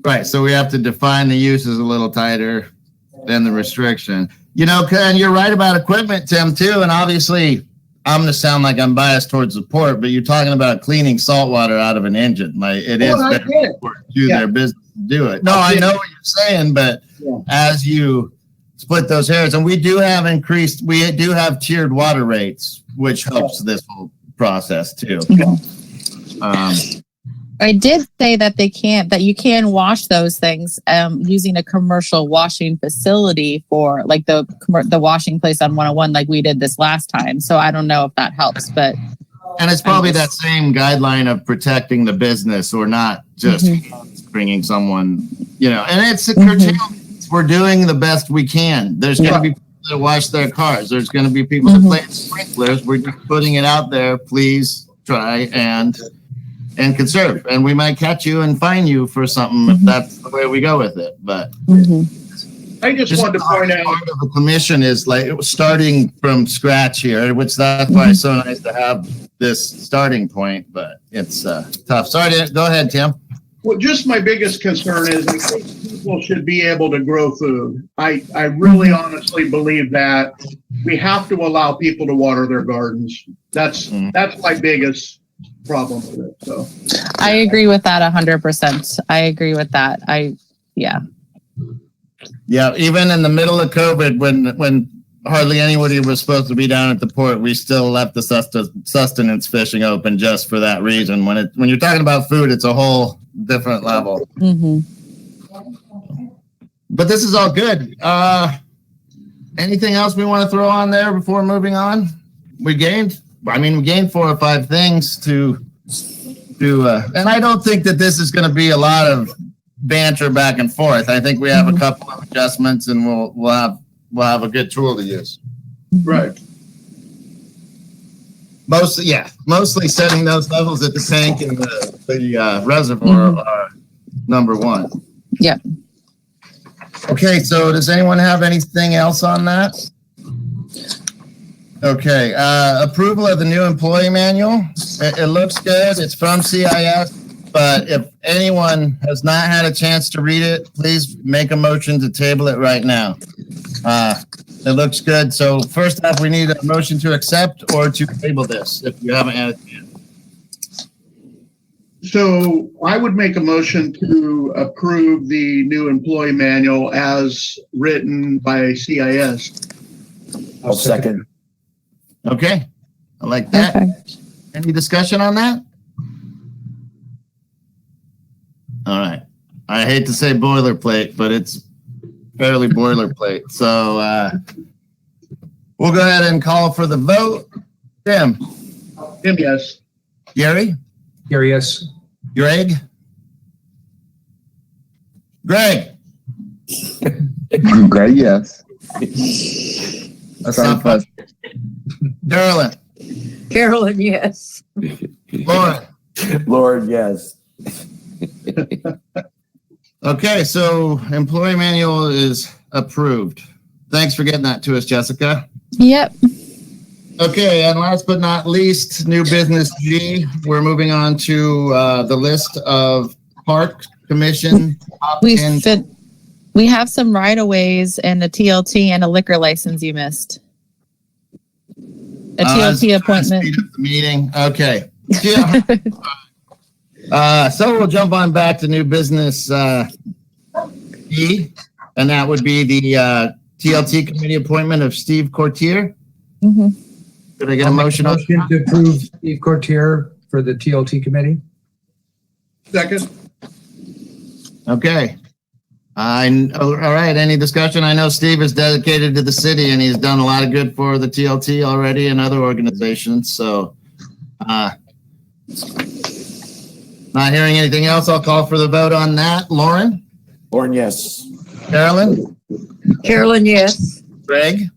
Right. So we have to define the uses a little tighter than the restriction. And you're right about equipment, Tim, too. And obviously, I'm going to sound like I'm biased towards the port, but you're talking about cleaning salt water out of an engine. Like, it is very important to their business to do it. No, I know what you're saying, but as you split those hairs, and we do have tiered water rates, which helps this whole process too. I did say that you can wash those things using a commercial washing facility for like the washing place on 101, like we did this last time. So I don't know if that helps, but. And it's probably that same guideline of protecting the business, or not just bringing someone, and it's a curtailment. We're doing the best we can. There's going to be people that wash their cars. There's going to be people that play sprinklers. We're just putting it out there. Please try and conserve, and we might catch you and fine you for something if that's the way we go with it. But I just wanted to point out, part of the commission is like starting from scratch here, which that's why it's so nice to have this starting point. But it's tough. Sorry, go ahead, Tim. Well, just my biggest concern is I think people should be able to grow food. I really honestly believe that we have to allow people to water their gardens. That's my biggest problem with it. So I agree with that 100%. I agree with that. Yeah, even in the middle of COVID, when hardly anybody was supposed to be down at the port, we still left the sustenance fishing open just for that reason. When you're talking about food, it's a whole different level. But this is all good. Anything else we want to throw on there before moving on? We gained 4 or 5 things to do, and I don't think that this is going to be a lot of banter back and forth. I think we have a couple of adjustments, and we'll have a good tool to use. Right. Mostly setting those levels at the tank and the reservoir are number one. Yeah. Okay, so does anyone have anything else on that? Okay, approval of the new employee manual. It looks good. It's from CIS, but if anyone has not had a chance to read it, please make a motion to table it right now. It looks good. So first off, we need a motion to accept or to table this if you haven't had it yet. So I would make a motion to approve the new employee manual as written by CIS. I'll second. Okay, I like that. Okay. Any discussion on that? All right. I hate to say boilerplate, but it's fairly boilerplate. So we'll go ahead and call for the vote. Tim? Tim, yes. Gary? Gary, yes. Greg? Greg? Greg, yes. That's not fun. Carolyn? Carolyn, yes. Lauren? Lauren, yes. Okay, so employee manual is approved. Thanks for getting that to us, Jessica. Yep. Okay, and last but not least, new business G. We're moving on to the list of park commission. We have some right-of-ways and a TLT and a liquor license you missed. A TLT appointment. Speed up the meeting. Okay. Yeah. So we'll jump on back to new business E, and that would be the TLT committee appointment of Steve Courtier. Could I get a motion on to approve Steve Courtier for the TLT committee? Second. Okay. All right. Any discussion? I know Steve is dedicated to the city and he's done a lot of good for the TLT already and other organizations. So, not hearing anything else. I'll call for the vote on that. Lauren? Lauren, yes. Carolyn? Carolyn, yes. Greg?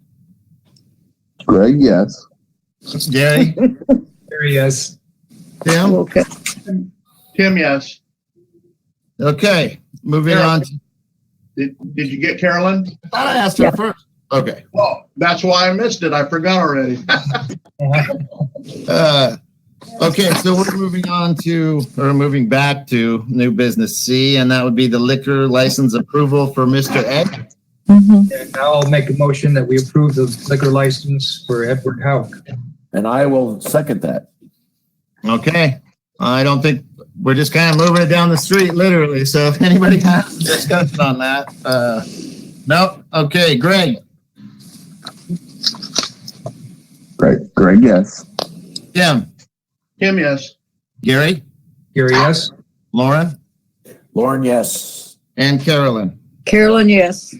Greg, yes. Gary? Gary, yes. Tim? Okay. Tim, yes. Okay. Moving on. Did you get Carolyn? I thought I asked her first. Okay. Well, that's why I missed it. I forgot already. Okay, so we're moving back to new business C, and that would be the liquor license approval for Mr. Ed. And I'll make a motion that we approve the liquor license for Edward Hauk. And I will second that. Okay. I don't think we're just kind of moving it down the street, literally. So if anybody has a discussion on that, no. Okay, Greg. Greg, yes. Tim. Tim, yes. Gary. Gary, yes. Lauren. Lauren, yes. And Carolyn. Carolyn, yes.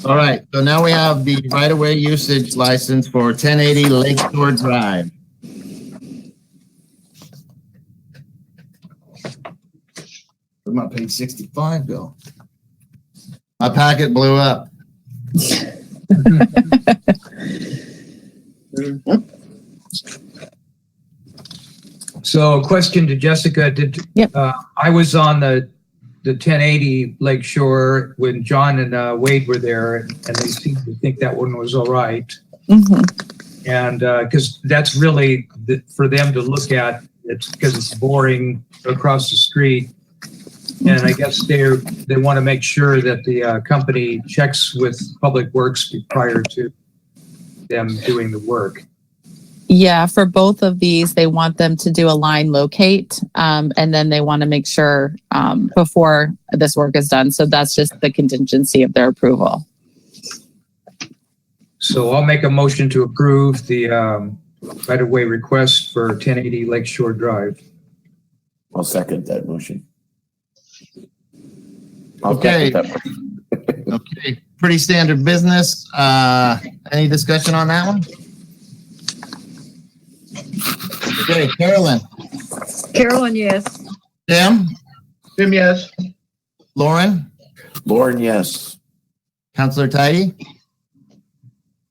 All right. So now we have the right-of-way usage license for 1080 Lakeshore Drive. Where'd my page 65 go? My packet blew up. So, question to Jessica: I was on the 1080 Lakeshore when John and Wade were there, and they seemed to think that one was all right. And because that's really for them to look at it's because it's boring across the street. And I guess they want to make sure that the company checks with Public Works prior to them doing the work. Yeah, for both of these, they want them to do a line locate, and then they want to make sure before this work is done. So that's just the contingency of their approval. So I'll make a motion to approve the right-of-way request for 1080 Lakeshore Drive. I'll second that motion. Okay. Okay. Pretty standard business. Any discussion on that one? Okay, Carolyn. Carolyn, yes. Tim? Tim, yes. Lauren? Lauren, yes. Counselor Tidy?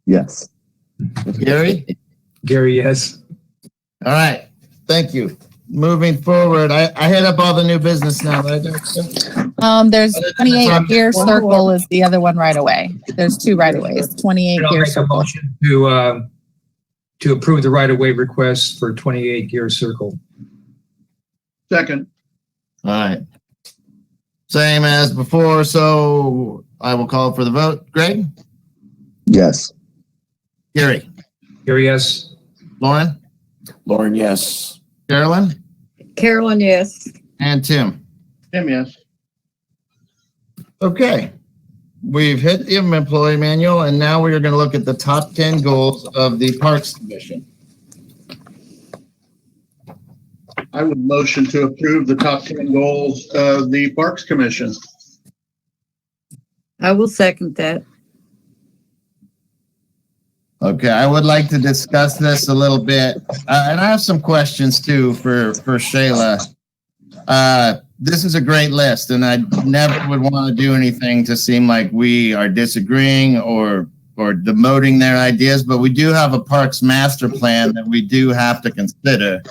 Yes. Gary? Gary, yes. All right. Thank you. Moving forward, I hit up all the new business now. There's 28 Gear Circle is the other one right away. There's two right aways. 28 I'll Gear make a Circle. motion to approve the right-of-way request for 28 Gear Circle. Second. All right. Same as before, so I will call for the vote. Greg? Yes. Gary? Gary, yes. Lauren? Lauren, yes. Carolyn? Carolyn, yes. And Tim? Tim, yes. Okay. We've hit the employee manual, and now we are going to look at the top 10 goals of the Parks Commission. I would motion to approve the top 10 goals of the Parks Commission. I will second that. Okay, I would like to discuss this a little bit, and I have some questions too for Shayla. This is a great list, and I never would want to do anything to seem like we are disagreeing or demoting their ideas, but we do have a parks master plan that we do have to consider.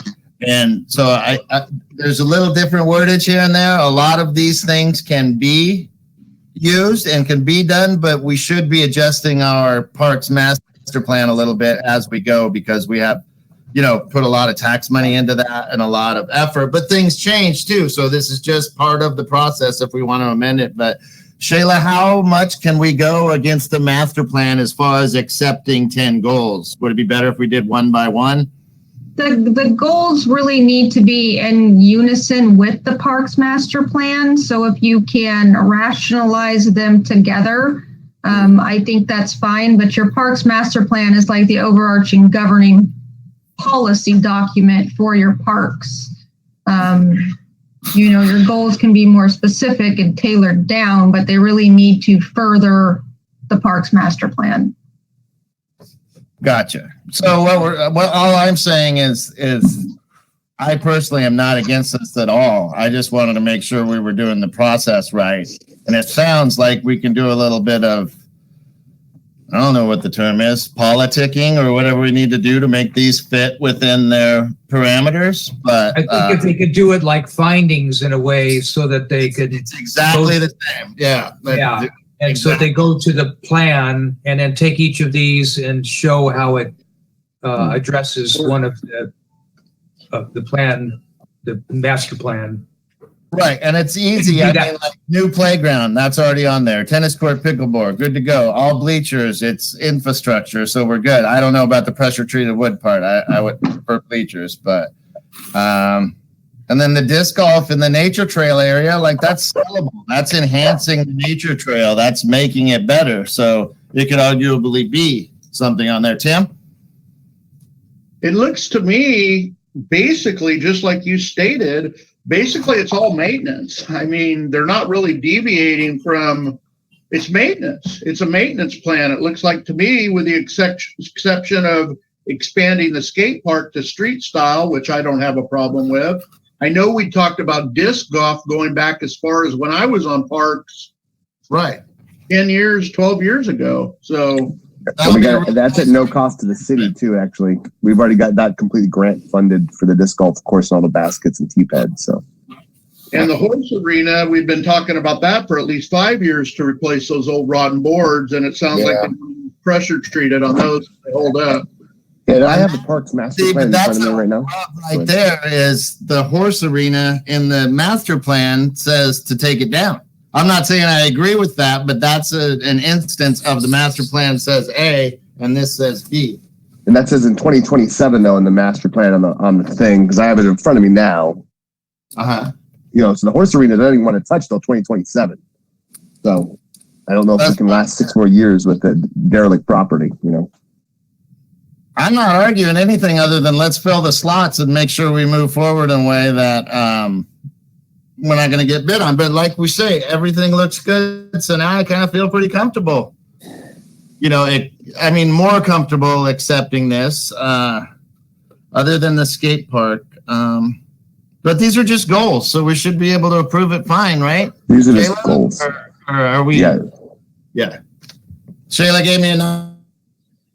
And so I there's a little different wordage here and there. A lot of these things can be used and can be done, but we should be adjusting our parks master plan a little bit as we go, because we have, put a lot of tax money into that and a lot of effort, but things change too. So this is just part of the process if we want to amend it. But Shayla, how much can we go against the master plan as far as accepting 10 goals? Would it be better if we did one by one? The goals really need to be in unison with the Parks Master Plan. So if you can rationalize them together, I think that's fine. But your Parks Master Plan is like the overarching governing policy document for your parks. Your goals can be more specific and tailored down, but they really need to further the Parks Master Plan. Gotcha. So all I'm saying is I personally am not against this at all. I just wanted to make sure we were doing the process right. And it sounds like we can do a little bit of, I don't know what the term is, politicking or whatever we need to do to make these fit within their parameters. But I think if they could do it like findings in a way so that they could. It's exactly the same. Yeah. Yeah. And so they go to the plan and then take each of these and show how it addresses one of the plan, the master plan. Right, and it's easy. I mean, like new playground, that's already on there. Tennis court, pickleball, good to go. All bleachers, it's infrastructure, so we're good. I don't know about the pressure treated wood part. I would prefer bleachers, but and then the disc golf in the nature trail area, like that's sellable. That's enhancing the nature trail. That's making it better. So it could arguably be something on there. Tim? It looks to me, basically, just like you stated, basically it's all maintenance. I mean, they're not really deviating from, it's maintenance. It's a maintenance plan. It looks like to me, with the exception of expanding the skate park to street style, which I don't have a problem with. I know we talked about disc golf going back as far as when I was on parks. Right. 10 years, 12 years ago. So that's at no cost to the city too, actually. We've already got that completely grant funded for the disc golf course and all the baskets and tee pads. So. And the horse arena, we've been talking about that for at least 5 years to replace those old rotten boards. And it sounds like they're pressure treated on those. They hold up. And I have the Parks Master See, Plan but in front that's of me the right now. right there is the horse arena in the master plan says to take it down. I'm not saying I agree with that, but that's an instance of the master plan says A and this says B. And that says in 2027 though in the master plan on the thing, because I have it in front of me now. You know, so the horse arena doesn't even want to touch till 2027. So I don't know if we can last 6 more years with the derelict property, you know. I'm not arguing anything other than let's fill the slots and make sure we move forward in a way that we're not going to get bid on. But like we say, everything looks good. So now I kind of feel pretty comfortable. You know, more comfortable accepting this other than the skate park. But these are just goals. So we should be able to approve it fine, right? These are just goals. Or are we? Yeah. Yeah. Shayla gave me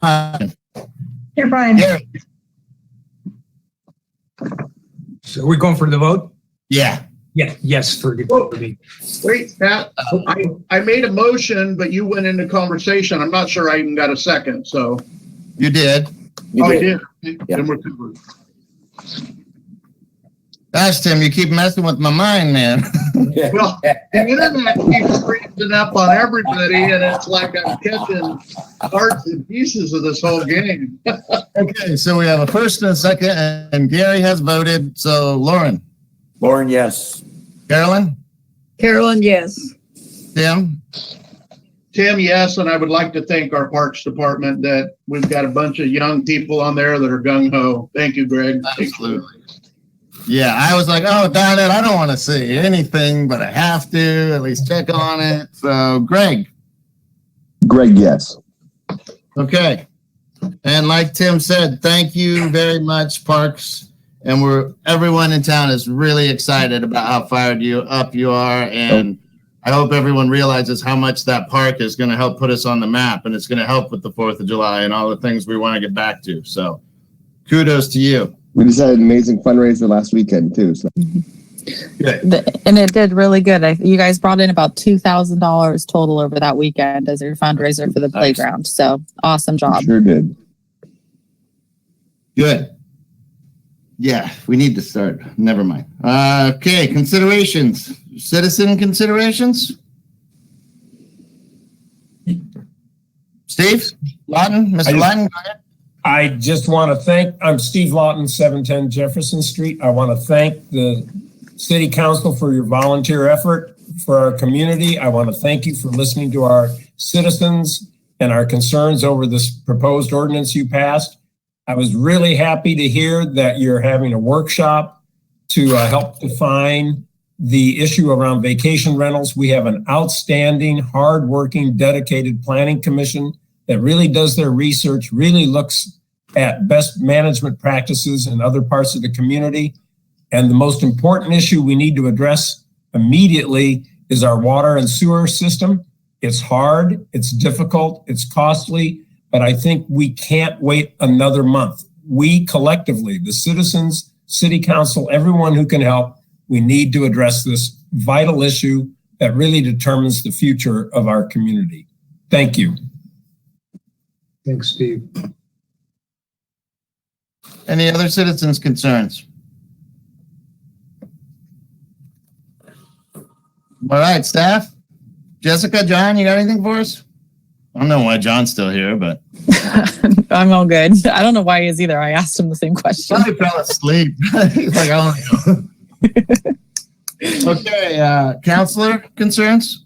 a Here, Brian. So we're going for the vote? Yeah. Yeah, yes, for me. Wait, Pat, I made a motion, but you went into conversation. I'm not sure I even got a second, so. You did. I did. Then we're covered. Gosh, Tim, you keep messing with my mind, man. Well, the internet keeps freezing up on everybody, and it's like I'm catching parts and pieces of this whole game. Okay, so we have a first and a second, and Gary has voted. So Lauren, yes. Carolyn, yes. Tim, yes, and I would like to thank our Parks Department that we've got a bunch of young people on there that are gung-ho. Thank you, Greg. Absolutely. Yeah, I was like, oh, darn it, I don't want to say anything, but I have to at least check on it. So, Greg, yes. Okay. And like Tim said, thank you very much, Parks. And everyone in town is really excited about how fired up you are. And I hope everyone realizes how much that park is going to help put us on the map. And it's going to help with the 4th of July and all the things we want to get back to. So kudos to you. We just had an amazing fundraiser last weekend too. So. And it did really good. You guys brought in about $2,000 total over that weekend as your fundraiser for the playground. So awesome job. Sure did. Good. Yeah, we need to start. Never mind. Okay, considerations. Citizen considerations. Steve Lawton, Mr. Lawton, go ahead. I just want to thank, I'm Steve Lawton, 710 Jefferson Street. I want to thank the City Council for your volunteer effort for our community. I want to thank you for listening to our citizens and our concerns over this proposed ordinance you passed. I was really happy to hear that you're having a workshop to help define the issue around vacation rentals. We have an outstanding, hardworking, dedicated planning commission that really does their research, really looks at best management practices in other parts of the community. And the most important issue we need to address immediately is our water and sewer system. It's hard, it's difficult, it's costly, but I think we can't wait another month. We collectively, the citizens, City Council, everyone who can help, we need to address this vital issue that really determines the future of our community. Thank you. Thanks, Steve. Any other citizens' concerns? All right, staff. Jessica, John, you got anything for us? I don't know why John's still here, but I'm all good. I don't know why he is either. I asked him the same question. I fell asleep. He's like, I don't know. Okay, counselor concerns?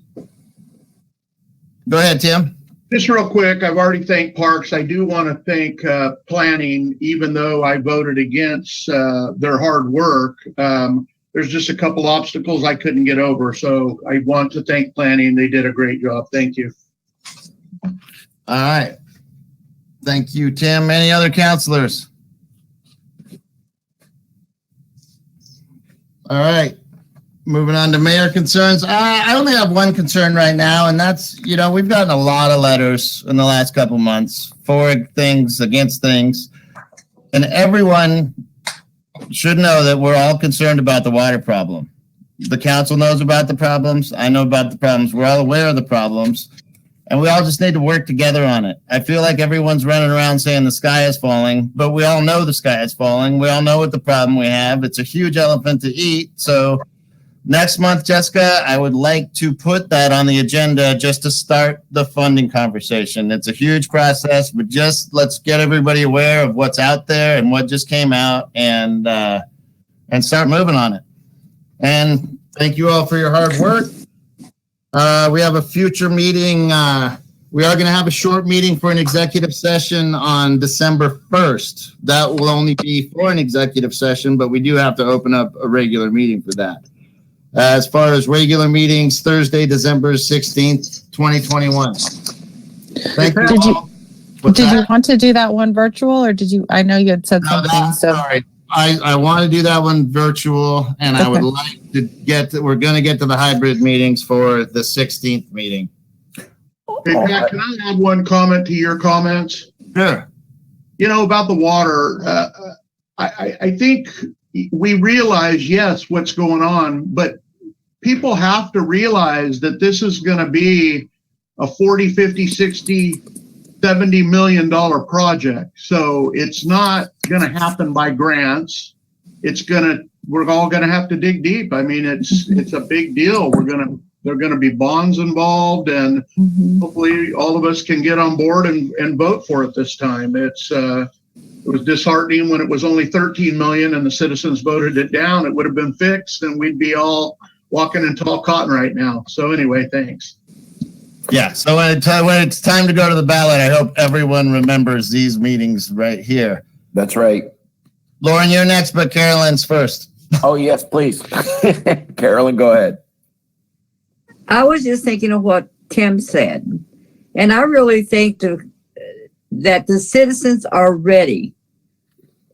Go ahead, Tim. Just real quick, I've already thanked Parks. I do want to thank planning, even though I voted against their hard work. There's just a couple obstacles I couldn't get over. So I want to thank planning. They did a great job. Thank you. All right. Thank you, Tim. Any other counselors? All right. Moving on to mayor concerns. I only have one concern right now, and that's, we've gotten a lot of letters in the last couple months for things, against things, and everyone should know that we're all concerned about the water problem. The council knows about the problems. I know about the problems. We're all aware of the problems. and we all just need to work together on it. I feel like everyone's running around saying the sky is falling, but we all know the sky is falling. We all know what the problem we have. It's a huge elephant to eat. So next month, Jessica, I would like to put that on the agenda just to start the funding conversation. It's a huge process, but just let's get everybody aware of what's out there and what just came out, and start moving on it. And thank you all for your hard work. We have a future meeting. We are going to have a short meeting for an executive session on December 1st. That will only be for an executive session, but we do have to open up a regular meeting for that. As far as regular meetings, Thursday, December 16th, 2021. Thank you all. Did you want to do that one virtual, or did you? I know you had said something. Sorry, I want to do that one virtual, and I would like to we're going to get to the hybrid meetings for the 16th meeting. Hey, Pat, can I add one comment to your comments? Sure. You know, about the water, I think we realize, yes, what's going on, but people have to realize that this is going to be a 40, 50, 60, $70 million project. So it's not going to happen by grants. We're all going to have to dig deep. I mean, it's a big deal. There are going to be bonds involved, and hopefully all of us can get on board and vote for it this time. It was disheartening when it was only 13 million and the citizens voted it down. It would have been fixed and we'd be all walking in tall cotton right now. So anyway, thanks. Yeah, so when it's time to go to the ballot, I hope everyone remembers these meetings right here. That's right. Lauren, you're next, but Carolyn's first. Oh, yes, please. Carolyn, go ahead. I was just thinking of what Tim said, and I really think that the citizens are ready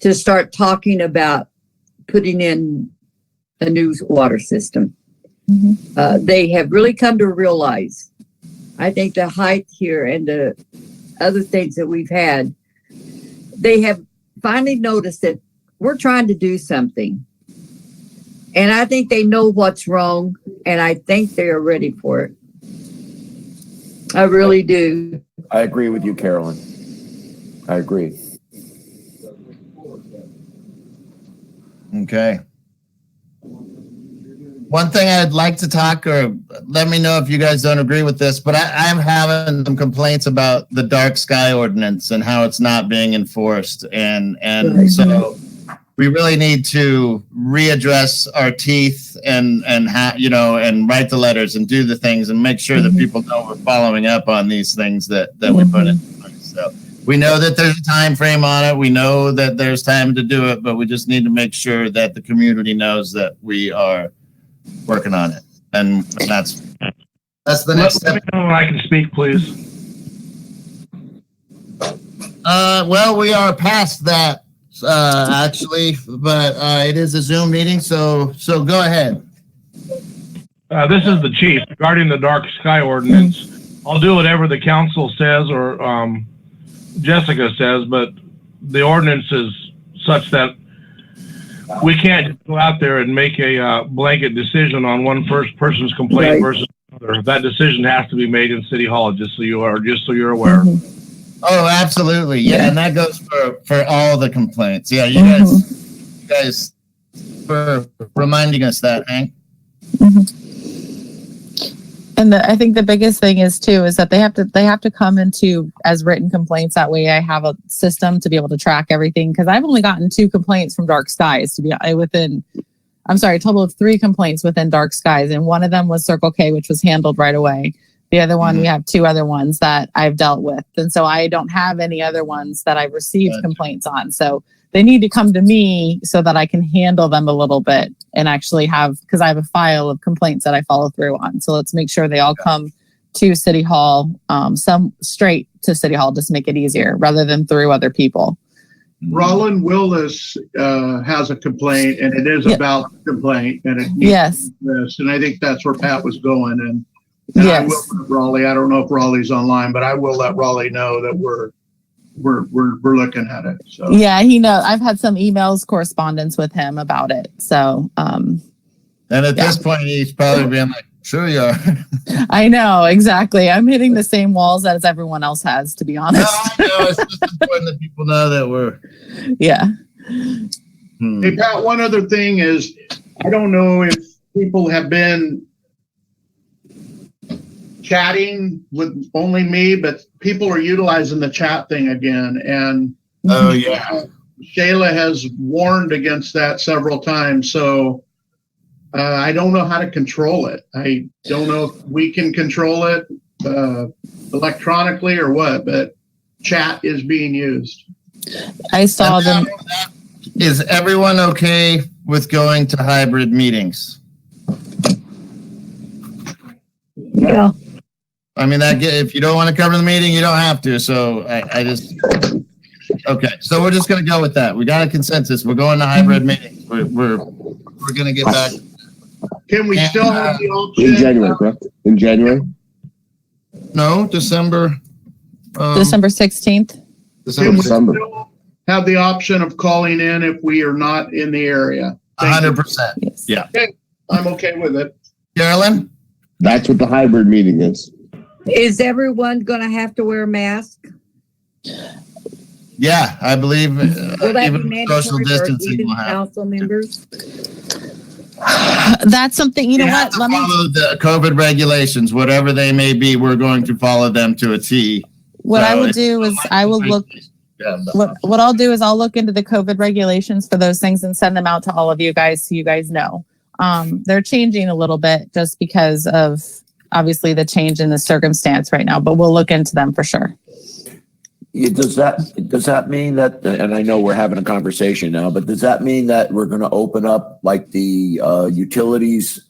to start talking about putting in a new water system. They have really come to realize, I think the height here and the other things that we've had, they have finally noticed that we're trying to do something. And I think they know what's wrong, and I think they are ready for it. I really do. I agree with you, Carolyn. I agree. Okay. One thing I'd like to talk, or let me know if you guys don't agree with this, but I'm having some complaints about the dark sky ordinance and how it's not being enforced. And so we really need to readdress our teeth and write the letters and do the things and make sure that people know we're following up on these things that we put in place. So we know that there's a time frame on it. We know that there's time to do it, but we just need to make sure that the community knows that we are working on it. And that's the next step. Let me know when I can speak, please. Well, we are past that. Actually, but it is a Zoom meeting, so go ahead. This is the chief regarding the dark sky ordinance. I'll do whatever the council says or Jessica says, but the ordinance is such that we can't go out there and make a blanket decision on one first person's complaint versus another. That decision has to be made in City Hall, just so you're aware. Oh, absolutely. Yeah, and that goes for all the complaints. Yeah, you guys for reminding us that, Hank. And I think the biggest thing is that they have to come into as written complaints. That way I have a system to be able to track everything. Cause I've only gotten 2 complaints from Dark Skies a total of 3 complaints within Dark Skies. And one of them was Circle K, which was handled right away. The other one, we have 2 other ones that I've dealt with. And so I don't have any other ones that I've received complaints on. So they need to come to me so that I can handle them a little bit and actually because I have a file of complaints that I follow through on. So let's make sure they all come to City Hall, some straight to City Hall, just make it easier rather than through other people. Roland Willis has a complaint, and it is about the complaint, and it needs this. And I think that's where Pat was going. And I will let Raleigh. I don't know if Raleigh's online, but I will let Raleigh know that we're looking at it. So yeah, he knows. I've had some correspondence with him about it. So and at this point, he's probably being like, Sure you are. I know, exactly. I'm hitting the same walls as everyone else has, to be honest. No, it's just important that people know that we're. Yeah. Hey, Pat, one other thing is, I don't know if people have been chatting with only me, but people are utilizing the chat thing again. And oh yeah, Shayla has warned against that several times. So I don't know how to control it. I don't know if we can control it electronically or what, but chat is being used. I saw them. Is everyone okay with going to hybrid meetings? Yeah. I mean, that if you don't want to cover the meeting, you don't have to. So I just, okay. So we're just going to go with that. We got a consensus. We're going to hybrid meetings. We're going to get back. Can we still have the option? In January, correct? In January? No, December. December 16th. Can we December. still have the option of calling in if we are not in the area? 100%. Yes. Yeah. Okay, I'm okay with it. Carolyn? That's what the hybrid meeting is. Is everyone going to have to wear a mask? Yeah, I believe Will that even be social mandatory for distancing even will happen. council members? That's something, you know what? Let me follow the COVID regulations, whatever they may be. We're going to follow them to a T. What I will do is I will look. What I'll do is I'll look into the COVID regulations for those things and send them out to all of you guys so you guys know. They're changing a little bit just because of obviously the change in the circumstance right now, but we'll look into them for sure. Does that mean that, and I know we're having a conversation now, but does that mean that we're going to open up like the utilities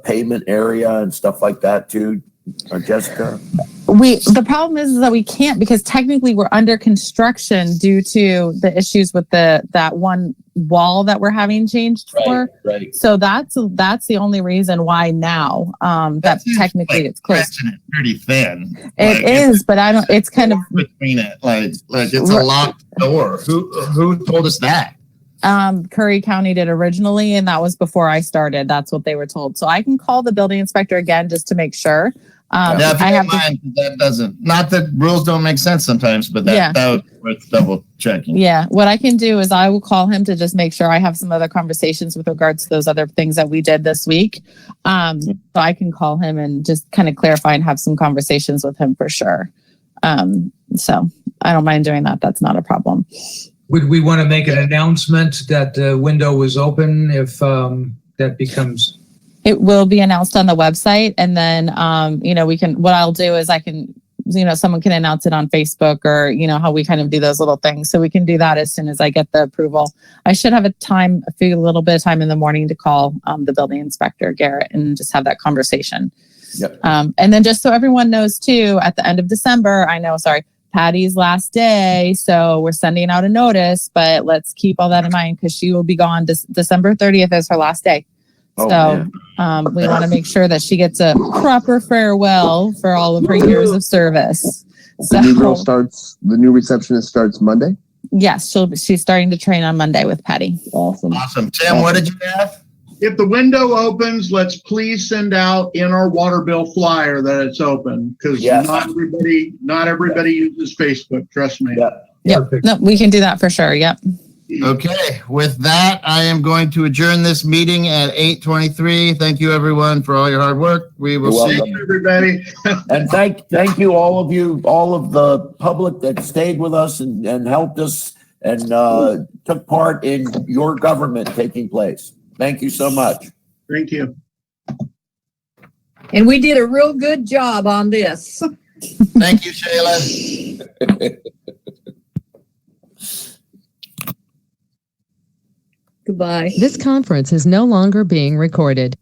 payment area and stuff like that too, or Jessica? The problem is that we can't because technically we're under construction due to the issues with that one wall that we're having changed for. Right. So that's the only reason why now that technically it's closed. Pretty thin. It is, but I don't. It's kind of between it, like it's a locked door. Who told us that? Curry County did originally, and that was before I started. That's what they were told. So I can call the building inspector again just to make sure. If you don't mind, that doesn't. Not that rules don't make sense sometimes, but that was worth double checking. Yeah, what I can do is I will call him to just make sure I have some other conversations with regards to those other things that we did this week. So I can call him and just kind of clarify and have some conversations with him for sure. So I don't mind doing that. That's not a problem. Would we want to make an announcement that the window was open if that becomes? It will be announced on the website, and then what I'll do is I can, someone can announce it on Facebook, or how we kind of do those little things. So we can do that as soon as I get the approval. I should have a little bit of time in the morning to call the building inspector, Garrett, and just have that conversation. Yep. And then just so everyone knows too, at the end of December, Patty's last day, so we're sending out a notice, but let's keep all that in mind because she will be gone. December 30th is her last day. We want to make sure that she gets a proper farewell for all of her years of service. The new girl the new receptionist starts Monday? Yes, she's starting to train on Monday with Patty. Awesome. Tim, what did you have? If the window opens, let's please send out in our water bill flyer that it's open, because not everybody uses Facebook. Trust me. Yep. No, we can do that for sure. Yep. Okay. With that, I am going to adjourn this meeting at 8:23. Thank you, everyone, for all your hard work. We will see you, everybody. And thank you, all of the public that stayed with us and helped us and took part in your government taking place. Thank you so much. Thank you. And we did a real good job on this. Thank you, Shayla. Goodbye. This conference is no longer being recorded.